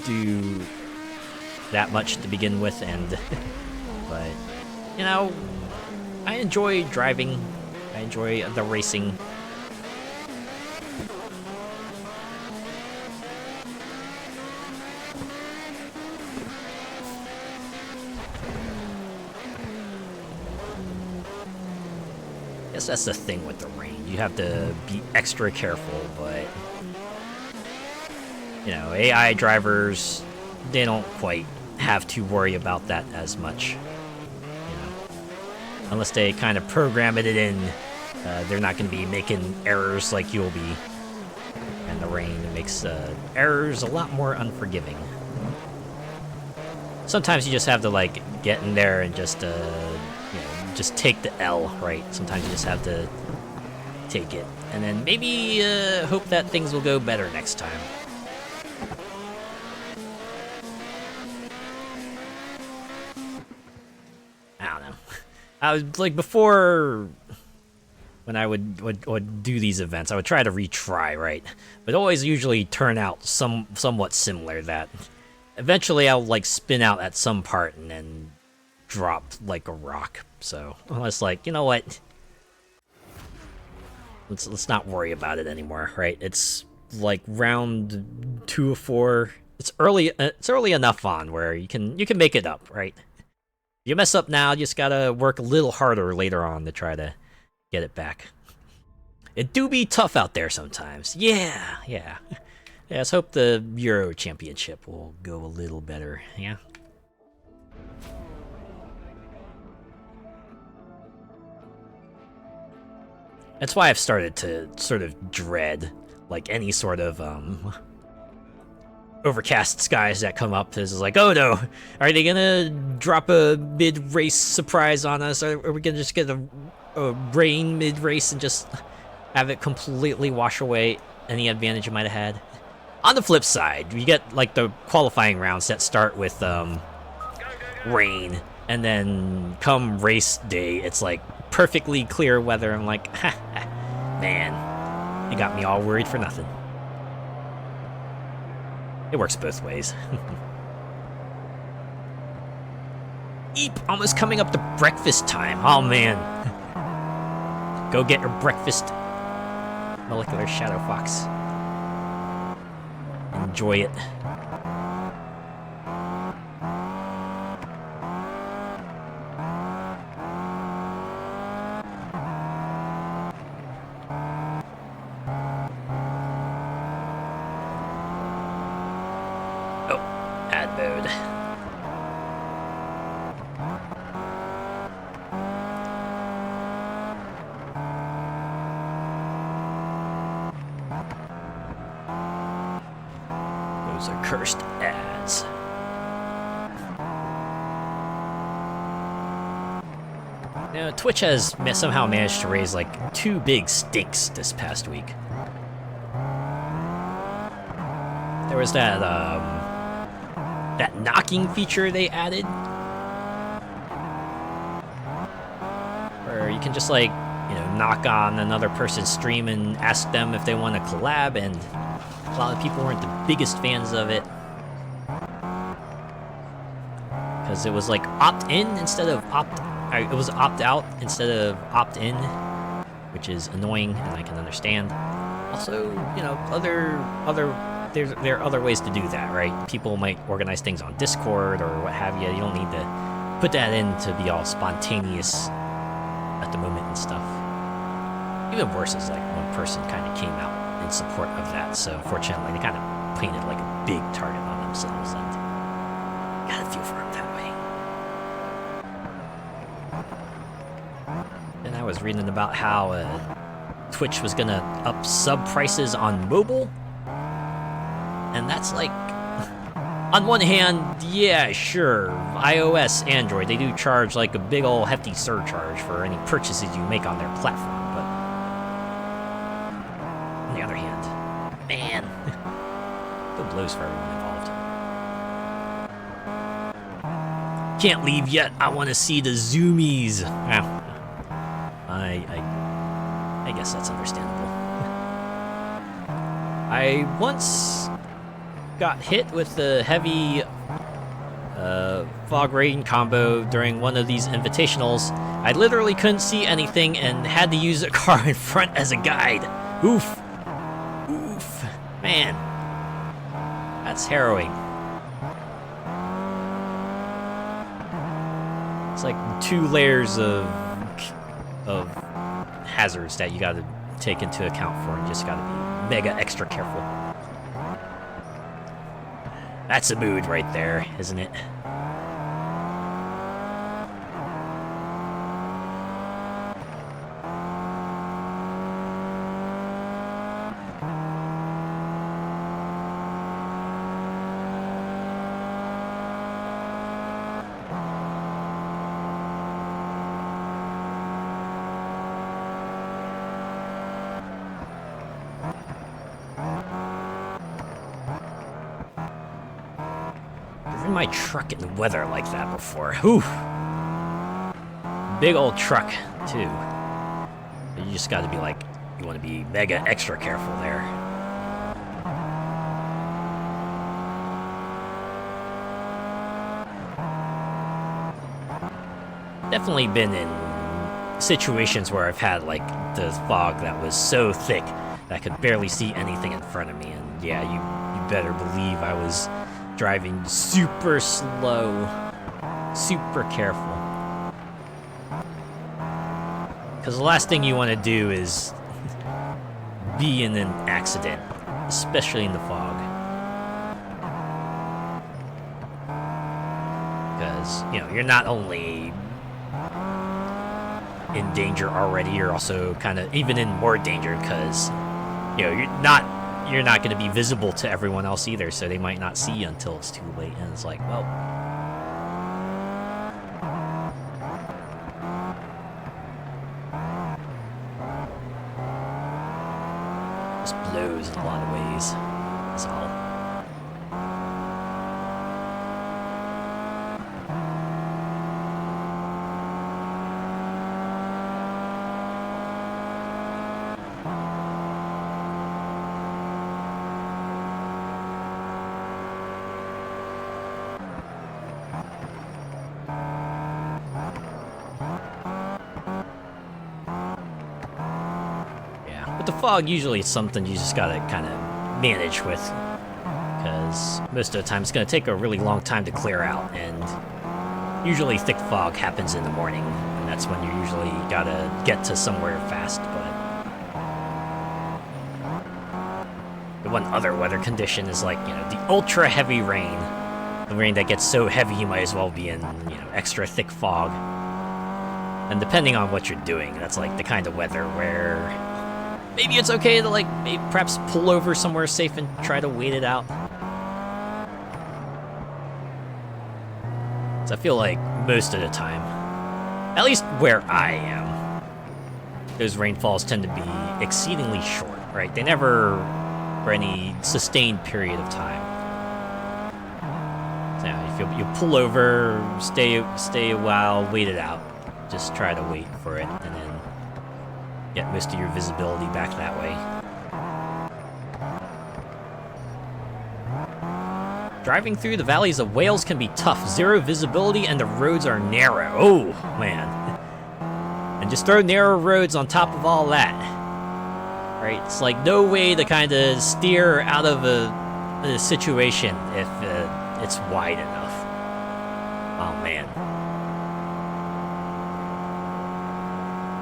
do that much to begin with, but I enjoy driving. I enjoy the racing. Guess that's the thing with the rain. You have to be extra careful, but AI drivers, they don't quite have to worry about that as much. Unless they kind of program it in, they're not going to be making errors like you'll be. And the rain makes errors a lot more unforgiving. Sometimes you just have to get in there and just just take the L, right? Sometimes you just have to take it, and then maybe hope that things will go better next time. I don't know. I was like, before, when I would do these events, I would try to retry, right? But always usually turn out somewhat similar, that eventually I'll spin out at some part and then drop like a rock. So I was like, you know what? Let's not worry about it anymore, right? It's like round 2 of 4. It's early enough on where you can make it up, right? You mess up now, you just gotta work a little harder later on to try to get it back. It do be tough out there sometimes. Yeah. Let's hope the Euro Championship will go a little better, yeah? That's why I've started to sort of dread, any sort of, overcast skies that come up. Is like, oh no, are they gonna drop a mid-race surprise on us? Or are we gonna just get a rain mid-race and just have it completely wash away any advantage you might have had? On the flip side, you get the qualifying rounds that start with rain, and then come race day, it's perfectly clear weather. I'm like, ha, man, you got me all worried for nothing. It works both ways. Eep! Almost coming up to breakfast time. Oh man. Go get your breakfast, Molecular Shadow Fox. Enjoy it. Those are cursed ads. Now, Twitch has somehow managed to raise like 2 big stakes this past week. There was that that knocking feature they added, where you can just like, you know, knock on another person's stream and ask them if they want to collab, and a lot of people weren't the biggest fans of it because it was like opt-in instead of it was opt-out instead of opt-in, which is annoying, and I can understand. Also, you know, there are other ways to do that, right? People might organize things on Discord or what have you. You don't need to put that in to be all spontaneous at the moment and stuff. Even worse is like one person kind of came out in support of that, so unfortunately they kind of painted like a big target on themselves, and gotta feel for them that way. And I was reading about how Twitch was gonna up sub prices on mobile, and that's like, on one hand, yeah, sure, iOS, Android, they do charge like a big ol' hefty surcharge for any purchases you make on their platform, but on the other hand, man, the blows for everyone involved. Can't leave yet, I want to see the zoomies. I guess that's understandable. I once got hit with the heavy fog rain combo during one of these invitationals. I literally couldn't see anything and had to use a car in front as a guide. Oof. Oof. Man. That's harrowing. It's like 2 layers of hazards that you gotta take into account for, and just gotta be mega extra careful. That's a mood right there, isn't it? My truck in weather like that before. Whew. Big old truck, too. You just gotta be like, you wanna be mega extra careful there. Definitely been in situations where I've had like the fog that was so thick that I could barely see anything in front of me, and yeah, you better believe I was driving super slow, super careful. Because the last thing you want to do is be in an accident, especially in the fog. Because, you know, you're not only in danger already, you're also kind of even in more danger because, you know, you're not going to be visible to everyone else either, so they might not see you until it's too late, and it's like, well, this blows in a lot of ways. That's all. But the fog usually is something you just gotta kind of manage with, because most of the time it's gonna take a really long time to clear out, and usually thick fog happens in the morning, and that's when you usually gotta get to somewhere fast. But the one other weather condition is like, you know, the ultra heavy rain, the rain that gets so heavy you might as well be in, you know, extra thick fog. And depending on what you're doing, that's like the kind of weather where maybe it's okay to like maybe perhaps pull over somewhere safe and try to wait it out. So I feel like most of the time, at least where I am, those rainfalls tend to be exceedingly short, right? They never for any sustained period of time. So if you pull over, stay a while, wait it out. Just try to wait for it, and then get most of your visibility back that way. Driving through the valleys of Wales can be tough. Zero visibility and the roads are narrow. Oh, man. And just throw narrow roads on top of all that. Right? It's like no way to kind of steer out of a situation if it's wide enough. Oh, man.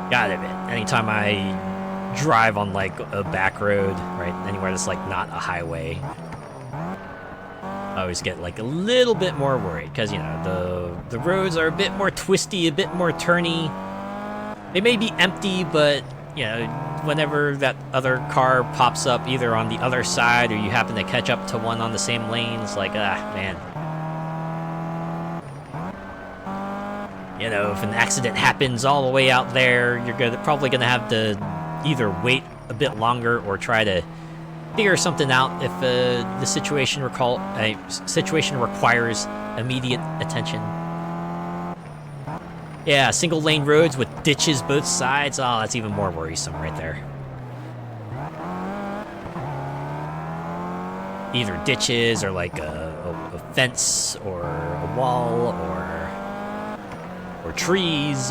Gotta admit, anytime I drive on like a back road, right, anywhere that's like not a highway, I always get like a little bit more worried because, you know, the roads are a bit more twisty, a bit more turny. They may be empty, but, you know, whenever that other car pops up either on the other side or you happen to catch up to one on the same lane, it's like, man. You know, if an accident happens all the way out there, you're probably going to have to either wait a bit longer or try to figure something out if the situation requires immediate attention. Yeah, single lane roads with ditches both sides. Oh, that's even more worrisome right there. Either ditches or like a fence or a wall or trees.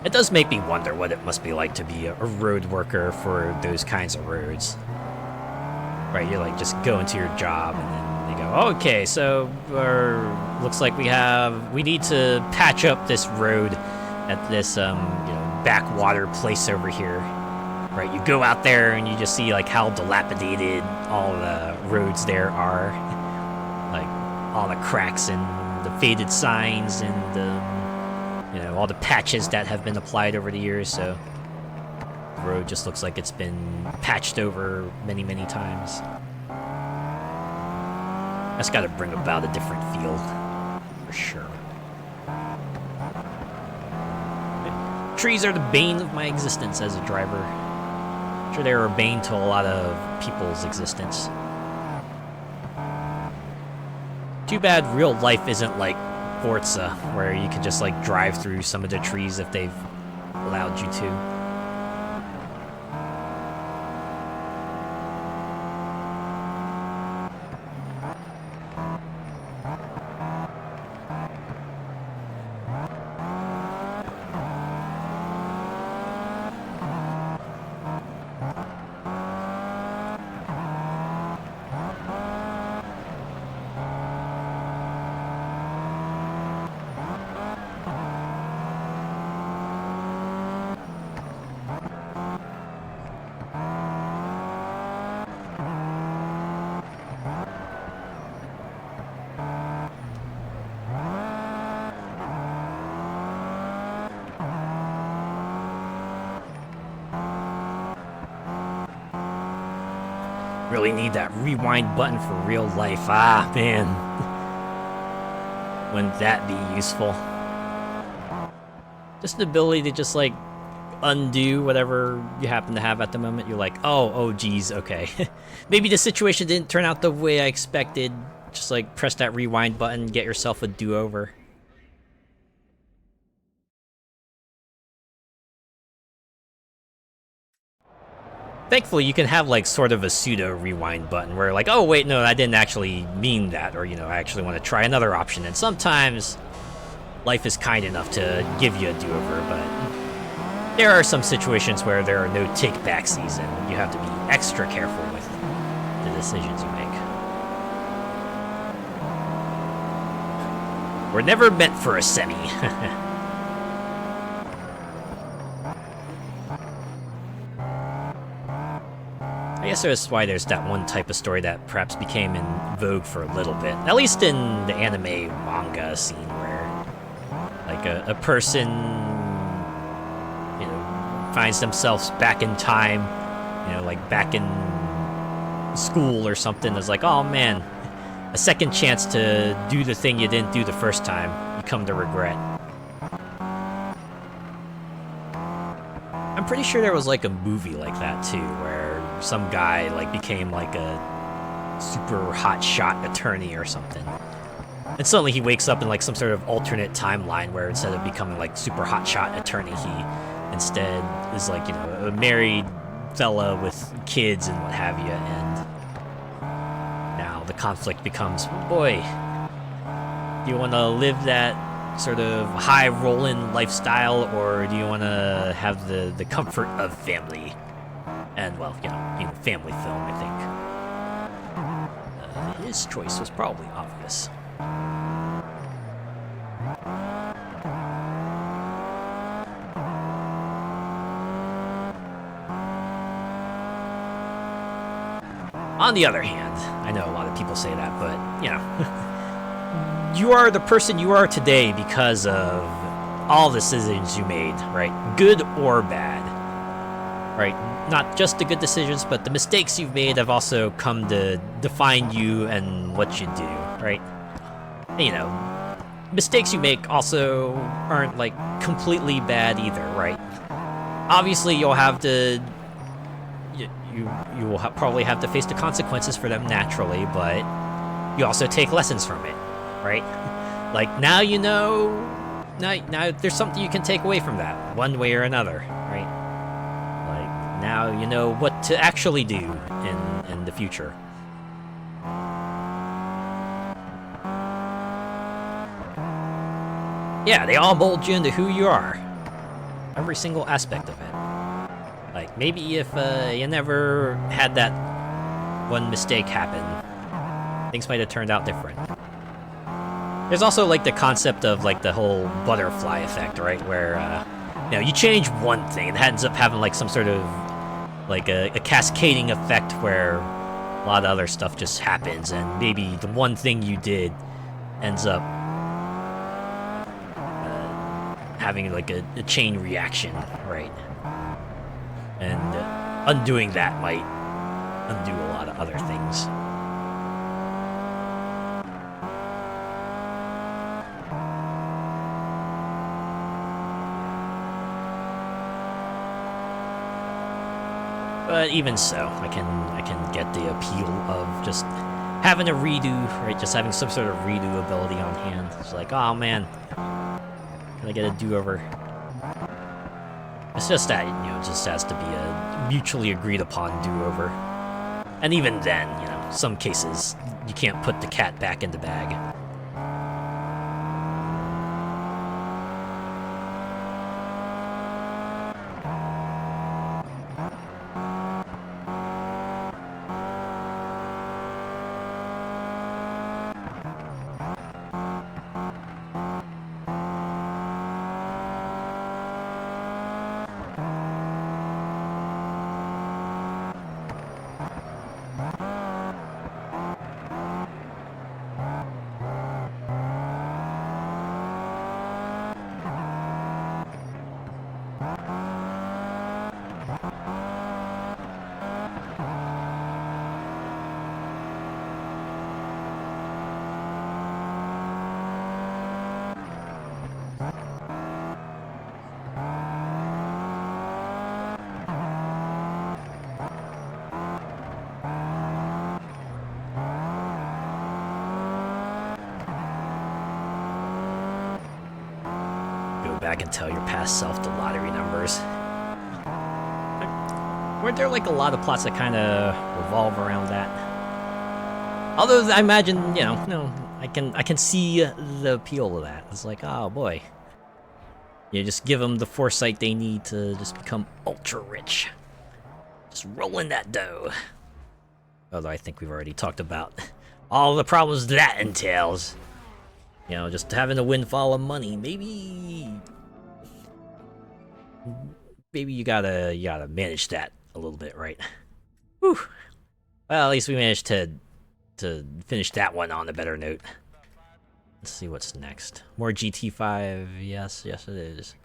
It does make me wonder what it must be like to be a road worker for those kinds of roads. Right, you're like just going to your job and then they go, okay, so looks like we need to patch up this road at this you know, backwater place over here. Right, you go out there and you just see like how dilapidated all the roads there are. Like all the cracks and the faded signs and the, you know, all the patches that have been applied over the years, so the road just looks like it's been patched over many, many times. That's got to bring about a different feel, for sure. Trees are the bane of my existence as a driver. I'm sure they're a bane to a lot of people's existence. Too bad real life isn't like Forza, where you can just like drive through some of the trees if they've allowed you to. Really need that rewind button for real life. Ah, man. Wouldn't that be useful? Just the ability to just, like, undo whatever you happen to have at the moment. You're like, oh, geez, okay. Maybe the situation didn't turn out the way I expected. Just, like, press that rewind button, get yourself a do-over. Thankfully, you can have, like, sort of a pseudo-rewind button where, like, oh, wait, no, I didn't actually mean that, or, you know, I actually want to try another option. And sometimes, life is kind enough to give you a do-over, but there are some situations where there are no take-backsies, and you have to be extra careful with the decisions you make. We're never meant for a semi. I guess that's why there's that one type of story that perhaps became in vogue for a little bit. At least in the anime manga scene where like a person, you know, finds themselves back in time, you know, like back in school or something. It's like, oh man, a second chance to do the thing you didn't do the first time, you come to regret. I'm pretty sure there was like a movie like that too, where some guy like became like a super hot shot attorney or something. And suddenly he wakes up in like some sort of alternate timeline where instead of becoming like super hot shot attorney, he instead is like, you know, a married fella with kids and what have you, and now the conflict becomes, boy, do you want to live that sort of high-rolling lifestyle, or do you want to have the comfort of family? And, well, you know, being a family film, I think his choice was probably obvious. On the other hand, I know a lot of people say that, but, you know, you are the person you are today because of all the decisions you made, right? Good or bad, right? Not just the good decisions, but the mistakes you've made have also come to define you and what you do, right? And, you know, mistakes you make also aren't, like, completely bad either, right? Obviously, you'll have to... You will probably have to face the consequences for them naturally, but you also take lessons from it, right? Like, now you know... Now there's something you can take away from that, one way or another, right? Like, now you know what to actually do in the future. Yeah, they all mold you into who you are. Every single aspect of it. Like, maybe if you never had that one mistake happen, things might have turned out different. There's also, like, the concept of, like, the whole butterfly effect, right? Where, you know, you change one thing, it ends up having, like, some sort of, like, a cascading effect where a lot of other stuff just happens, and maybe the one thing you did ends up having, like, a chain reaction, right? And undoing that might undo a lot of other things. But even so, I can get the appeal of just having a redo, right? Just having some sort of redo ability on hand. It's like, oh man, can I get a do-over? It's just that, you know, it just has to be a mutually agreed upon do-over. And even then, you know, some cases, you can't put the cat back in the bag. Back and tell your past self the lottery numbers. Weren't there like a lot of plots that kind of revolve around that? Although I imagine, you know, no, I can see the appeal of that. It's like, oh boy, you just give them the foresight they need to just become ultra rich, just rolling that dough. Although I think we've already talked about all the problems that entails. You know, just having a windfall of money, maybe you gotta manage that a little bit, right? Whew. Well, at least we managed to finish that one on a better note. Let's see what's next. More GT5. Yes, yes it is.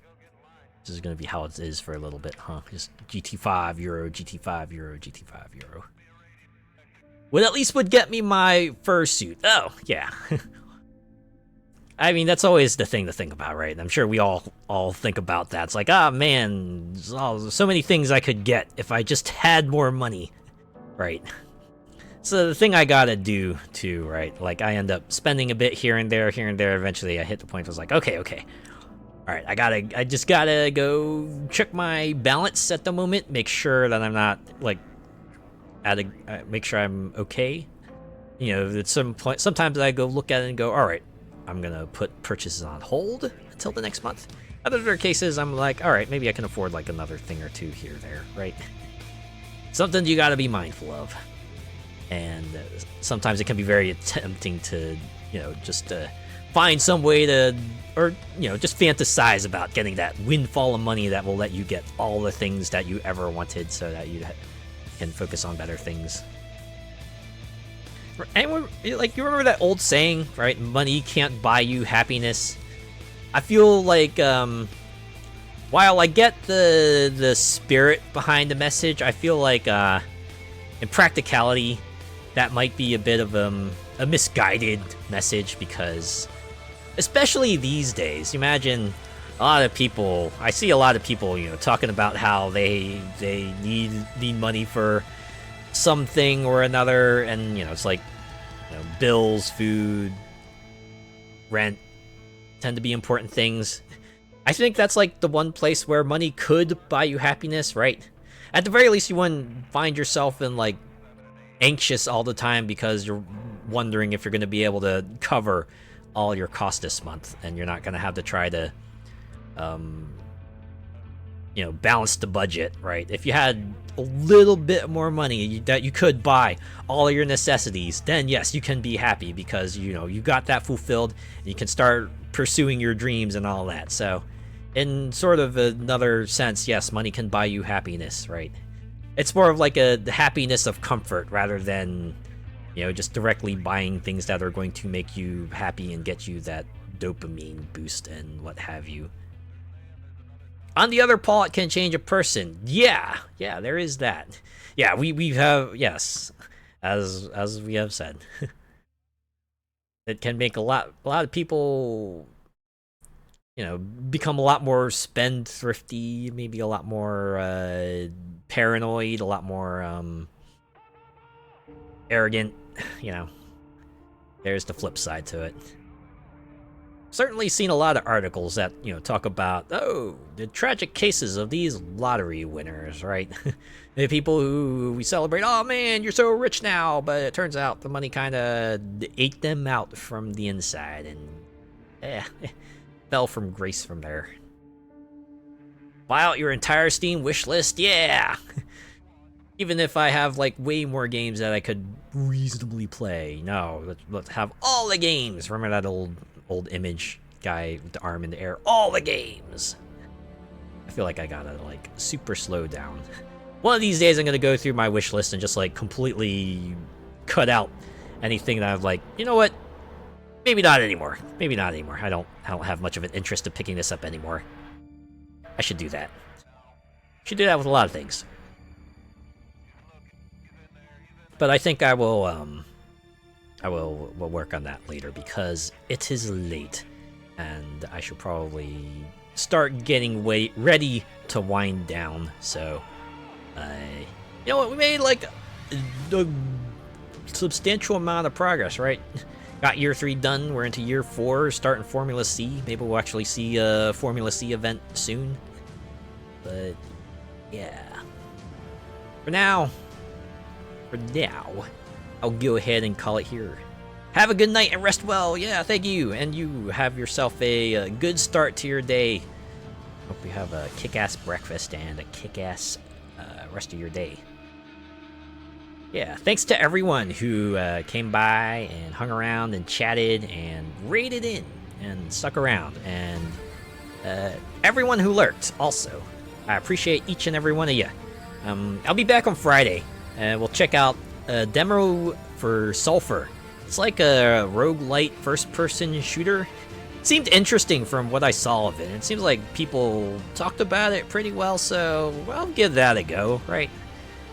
This is gonna be how it is for a little bit, huh? Just GT5 Euro, GT5 Euro, GT5 Euro. Would at least would get me my fursuit. Oh, yeah. I mean, that's always the thing to think about, right? I'm sure we all think about that. It's like, ah, man, there's so many things I could get if I just had more money, right? So the thing I gotta do too, right? Like I end up spending a bit here and there. Eventually, I hit the point where I was like, okay, all right, I just gotta go check my balance at the moment, make sure that I'm not like make sure I'm okay. You know, at some point, sometimes I go look at it and go, all right, I'm gonna put purchases on hold until the next month. Other cases, I'm like, all right, maybe I can afford like another thing or two here or there, right? Something you gotta be mindful of. And sometimes it can be very tempting to, you know, just find some way to, or, you know, just fantasize about getting that windfall of money that will let you get all the things that you ever wanted so that you can focus on better things. Anyone, like, you remember that old saying, right? Money can't buy you happiness. I feel like, while I get the spirit behind the message, I feel like, in practicality, that might be a bit of a misguided message, because especially these days, imagine a lot of people, I see a lot of people, you know, talking about how they need money for something or another, and, you know, it's like, you know, bills, food, rent tend to be important things. I think that's like the one place where money could buy you happiness, right? At the very least, you wouldn't find yourself in like anxious all the time because you're wondering if you're going to be able to cover all your costs this month, and you're not going to have to try to you know, balance the budget, right? If you had a little bit more money that you could buy all of your necessities, then yes, you can be happy because, you know, you got that fulfilled and you can start pursuing your dreams and all that. So in sort of another sense, yes, money can buy you happiness, right? It's more of like the happiness of comfort rather than, you know, just directly buying things that are going to make you happy and get you that dopamine boost and what have you. On the other paw, it can change a person. Yeah, there is that. Yeah, we have, yes, as we have said. It can make a lot of people, you know, become a lot more spendthrifty, maybe a lot more paranoid, a lot more arrogant. You know, there's the flip side to it. Certainly seen a lot of articles that, you know, talk about, oh, the tragic cases of these lottery winners, right? The people who we celebrate, oh man, you're so rich now, but it turns out the money kind of ate them out from the inside and fell from grace from there. Buy out your entire Steam wish list, yeah! Even if I have like way more games that I could reasonably play, no, let's have all the games. Remember that old image guy with the arm in the air? All the games. I feel like I gotta like super slow down. One of these days I'm gonna go through my wish list and just like completely cut out anything that I'm like, you know what? Maybe not anymore. Maybe not anymore. I don't have much of an interest in picking this up anymore. I should do that. Should do that with a lot of things. But I think I will we'll work on that later because it is late and I should probably start getting ready to wind down. So, you know what? We made like a substantial amount of progress, right? Got year 3 done. We're into year 4, starting Formula C. Maybe we'll actually see a Formula C event soon. But yeah, for now, I'll go ahead and call it here. Have a good night and rest well. Yeah, thank you. And you have yourself a good start to your day. Hope you have a kick-ass breakfast and a kick-ass rest of your day. Yeah, thanks to everyone who came by and hung around and chatted and raided in and stuck around. And everyone who lurked also. I appreciate each and every one of you. I'll be back on Friday. We'll check out a demo for Sulfur. It's like a roguelite first-person shooter. It seemed interesting from what I saw of it. It seems like people talked about it pretty well, so I'll give that a go, right?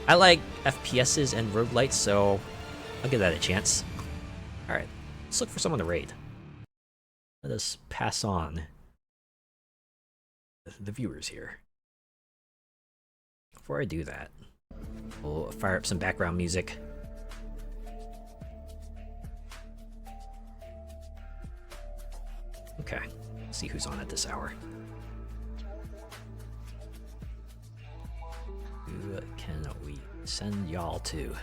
I like FPSs and roguelites, so I'll give that a chance. Alright, let's look for someone to raid. Let us pass on the viewers here. Before I do that, we'll fire up some background music. Okay, let's see who's on at this hour. Who can we send y'all to?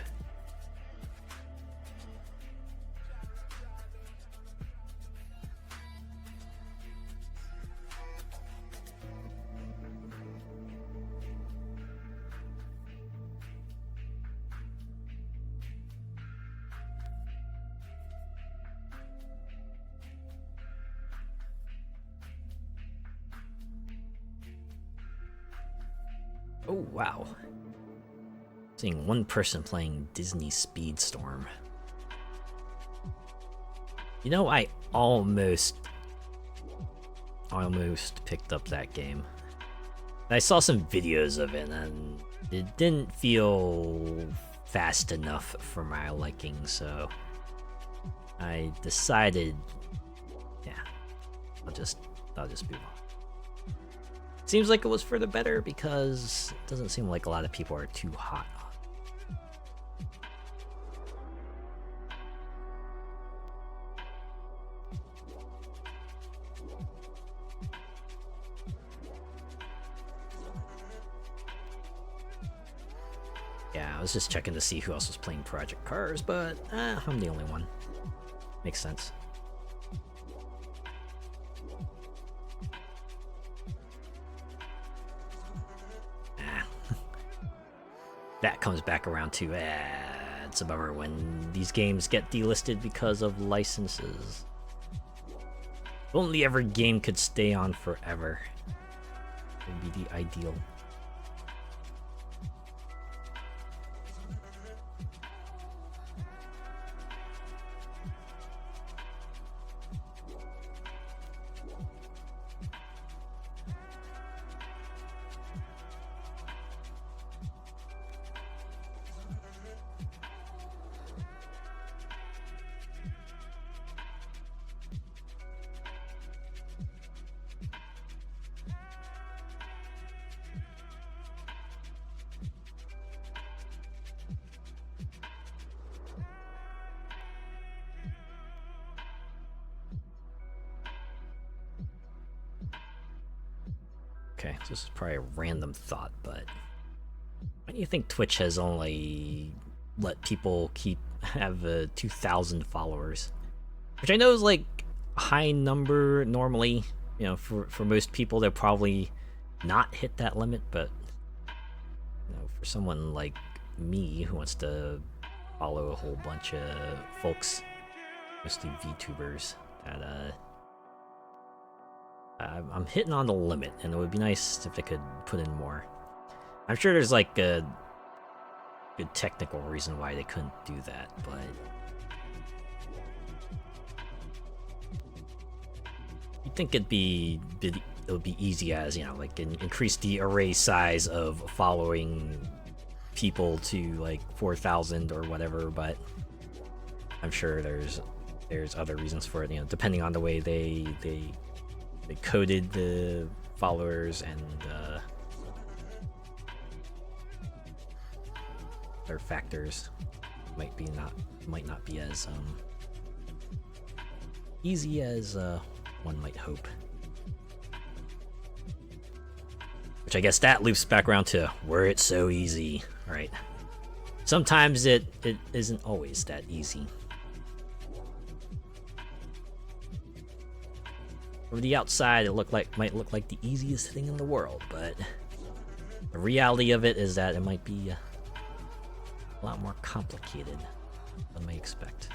Oh, wow. Seeing one person playing Disney Speedstorm. You know, I almost picked up that game. I saw some videos of it, and it didn't feel fast enough for my liking, so I decided, yeah, I'll just move on. Seems like it was for the better because it doesn't seem like a lot of people are too hot on it. Yeah, I was just checking to see who else was playing Project Cars, but I'm the only one. Makes sense. That comes back around to, it's a bummer when these games get delisted because of licenses. If only every game could stay on forever. It would be the ideal. Okay, so this is probably a random thought, but why do you think Twitch has only let people have 2,000 followers? Which I know is like a high number normally. You know, for most people, they'll probably not hit that limit, but you know, for someone like me who wants to follow a whole bunch of folks, mostly VTubers, that I'm hitting on the limit, and it would be nice if they could put in more. I'm sure there's like a good technical reason why they couldn't do that, but you'd think it would be easy as, you know, like increase the array size of following people to like 4,000 or whatever, but I'm sure there's other reasons for it, you know, depending on the way they coded the followers and other factors might not be as easy as one might hope. Which I guess that loops back around to were it so easy, right? Sometimes it isn't always that easy. From the outside, it might look like the easiest thing in the world, but the reality of it is that it might be a lot more complicated than we expect.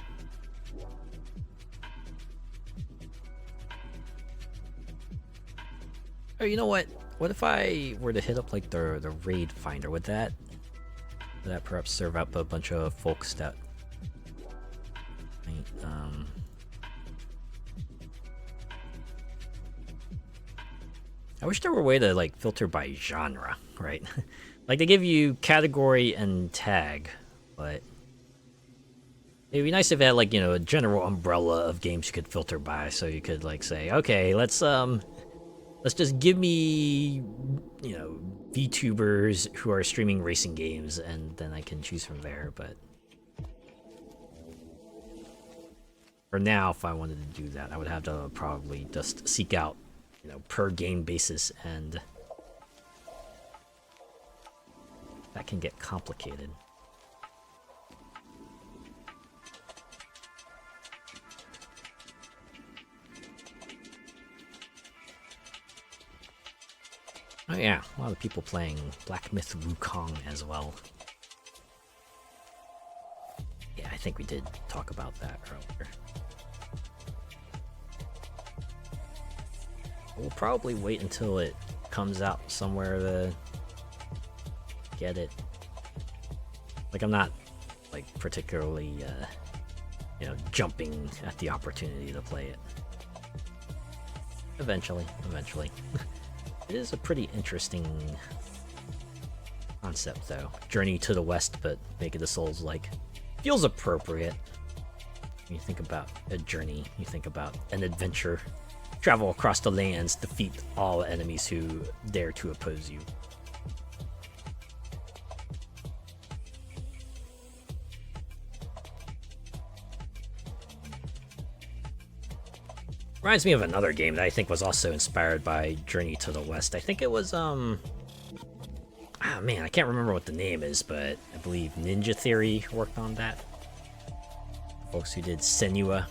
Oh, you know what? What if I were to hit up like the raid finder? Would that perhaps serve up a bunch of folks that I wish there were a way to like filter by genre, right? Like they give you category and tag, but it'd be nice if it had like, you know, a general umbrella of games you could filter by, so you could like say, okay, let's just give me, you know, VTubers who are streaming racing games, and then I can choose from there. But for now, if I wanted to do that, I would have to probably just seek out, you know, per game basis, and that can get complicated. Oh yeah, a lot of people playing Black Myth Wukong as well. Yeah, I think we did talk about that earlier. We'll probably wait until it comes out somewhere to get it. Like, I'm not, like, particularly, you know, jumping at the opportunity to play it. Eventually. It is a pretty interesting concept, though. Journey to the West, but make it a Souls-like. Feels appropriate. When you think about a journey, you think about an adventure. Travel across the lands, defeat all enemies who dare to oppose you. Reminds me of another game that I think was also inspired by Journey to the West. I think it was, ah man, I can't remember what the name is, but I believe Ninja Theory worked on that. Folks who did Senua.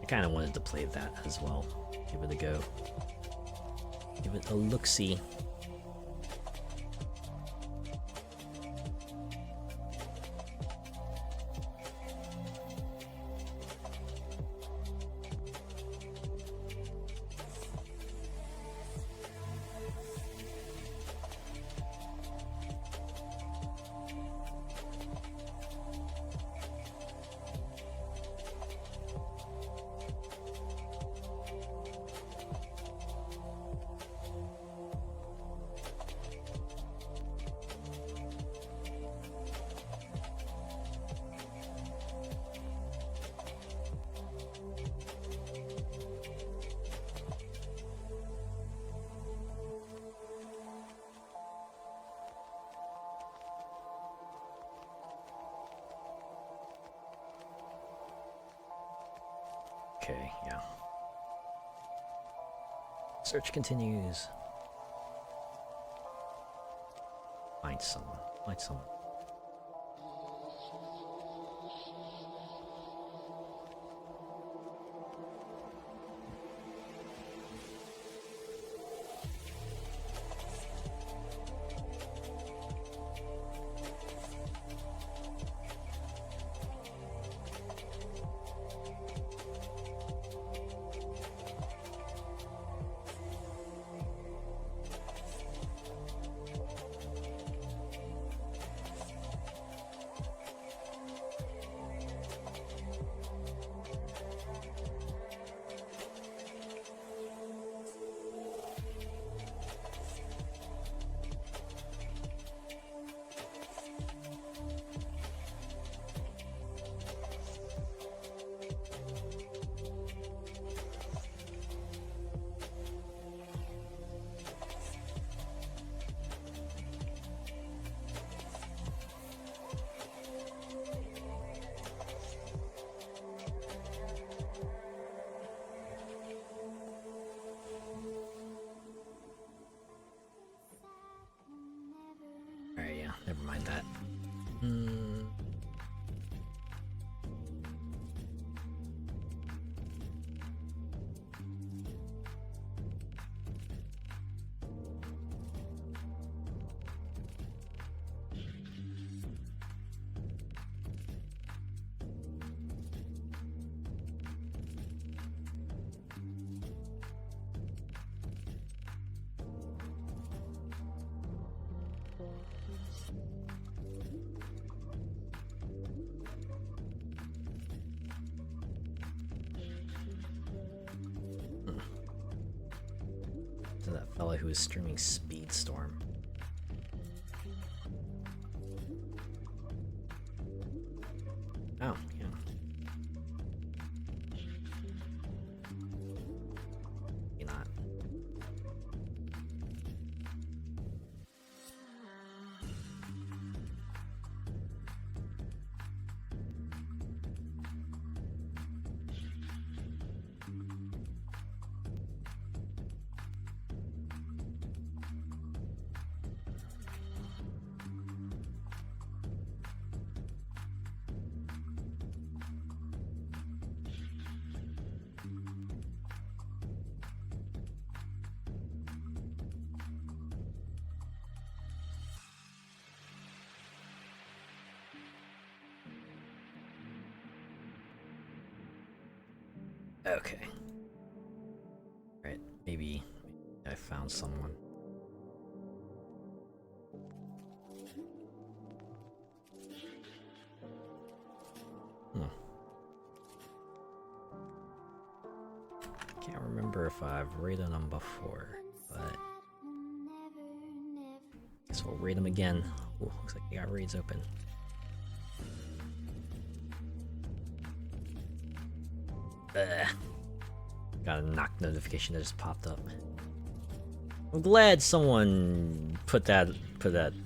I kind of wanted to play that as well. Give it a go. Give it a look-see. Okay, yeah. Search continues. Find someone. Find someone. Alright, yeah, never mind that. Fella who is streaming Speedstorm. Oh, yeah. Maybe not. Okay. Right, maybe I found someone. Can't remember if I've raided them before, but guess we'll raid them again. Ooh, looks like they got raids open. Got a knock notification that just popped up. I'm glad someone put that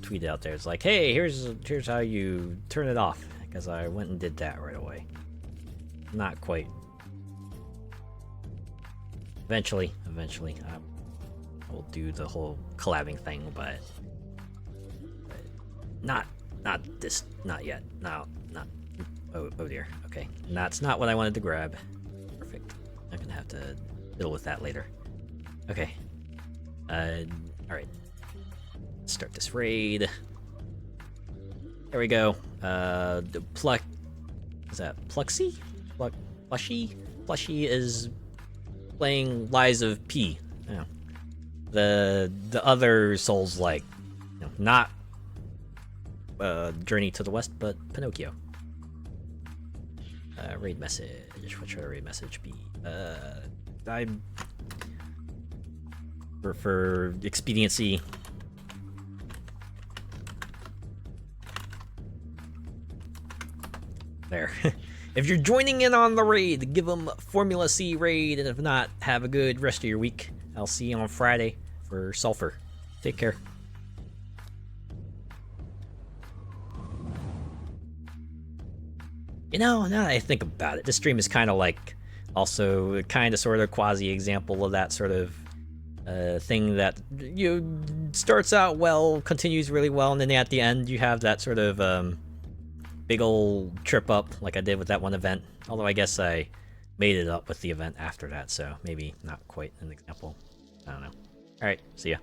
tweet out there. It's like, hey, here's how you turn it off, because I went and did that right away. Not quite. Eventually, I will do the whole collabing thing, but not this, not yet. No, not. Oh dear. Okay, that's not what I wanted to grab. Perfect. I'm gonna have to deal with that later. Okay. All right. Let's start this raid. There we go. The is that Pluxy? Plushy is playing Lies of P. Yeah. The other Souls like, not Journey to the West, but Pinocchio. Raid message. What should a raid message be? For expediency. There. If you're joining in on the raid, give them Formula C raid, and if not, have a good rest of your week. I'll see you on Friday for Sulfur. Take care. Now that I think about it, this stream is kind of like also kind of sort of quasi example of that sort of thing that starts out well, continues really well, and then at the end you have that sort of big old trip up like I did with that one event. Although I guess I made it up with the event after that, so maybe not quite an example. I don't know. Alright, see ya.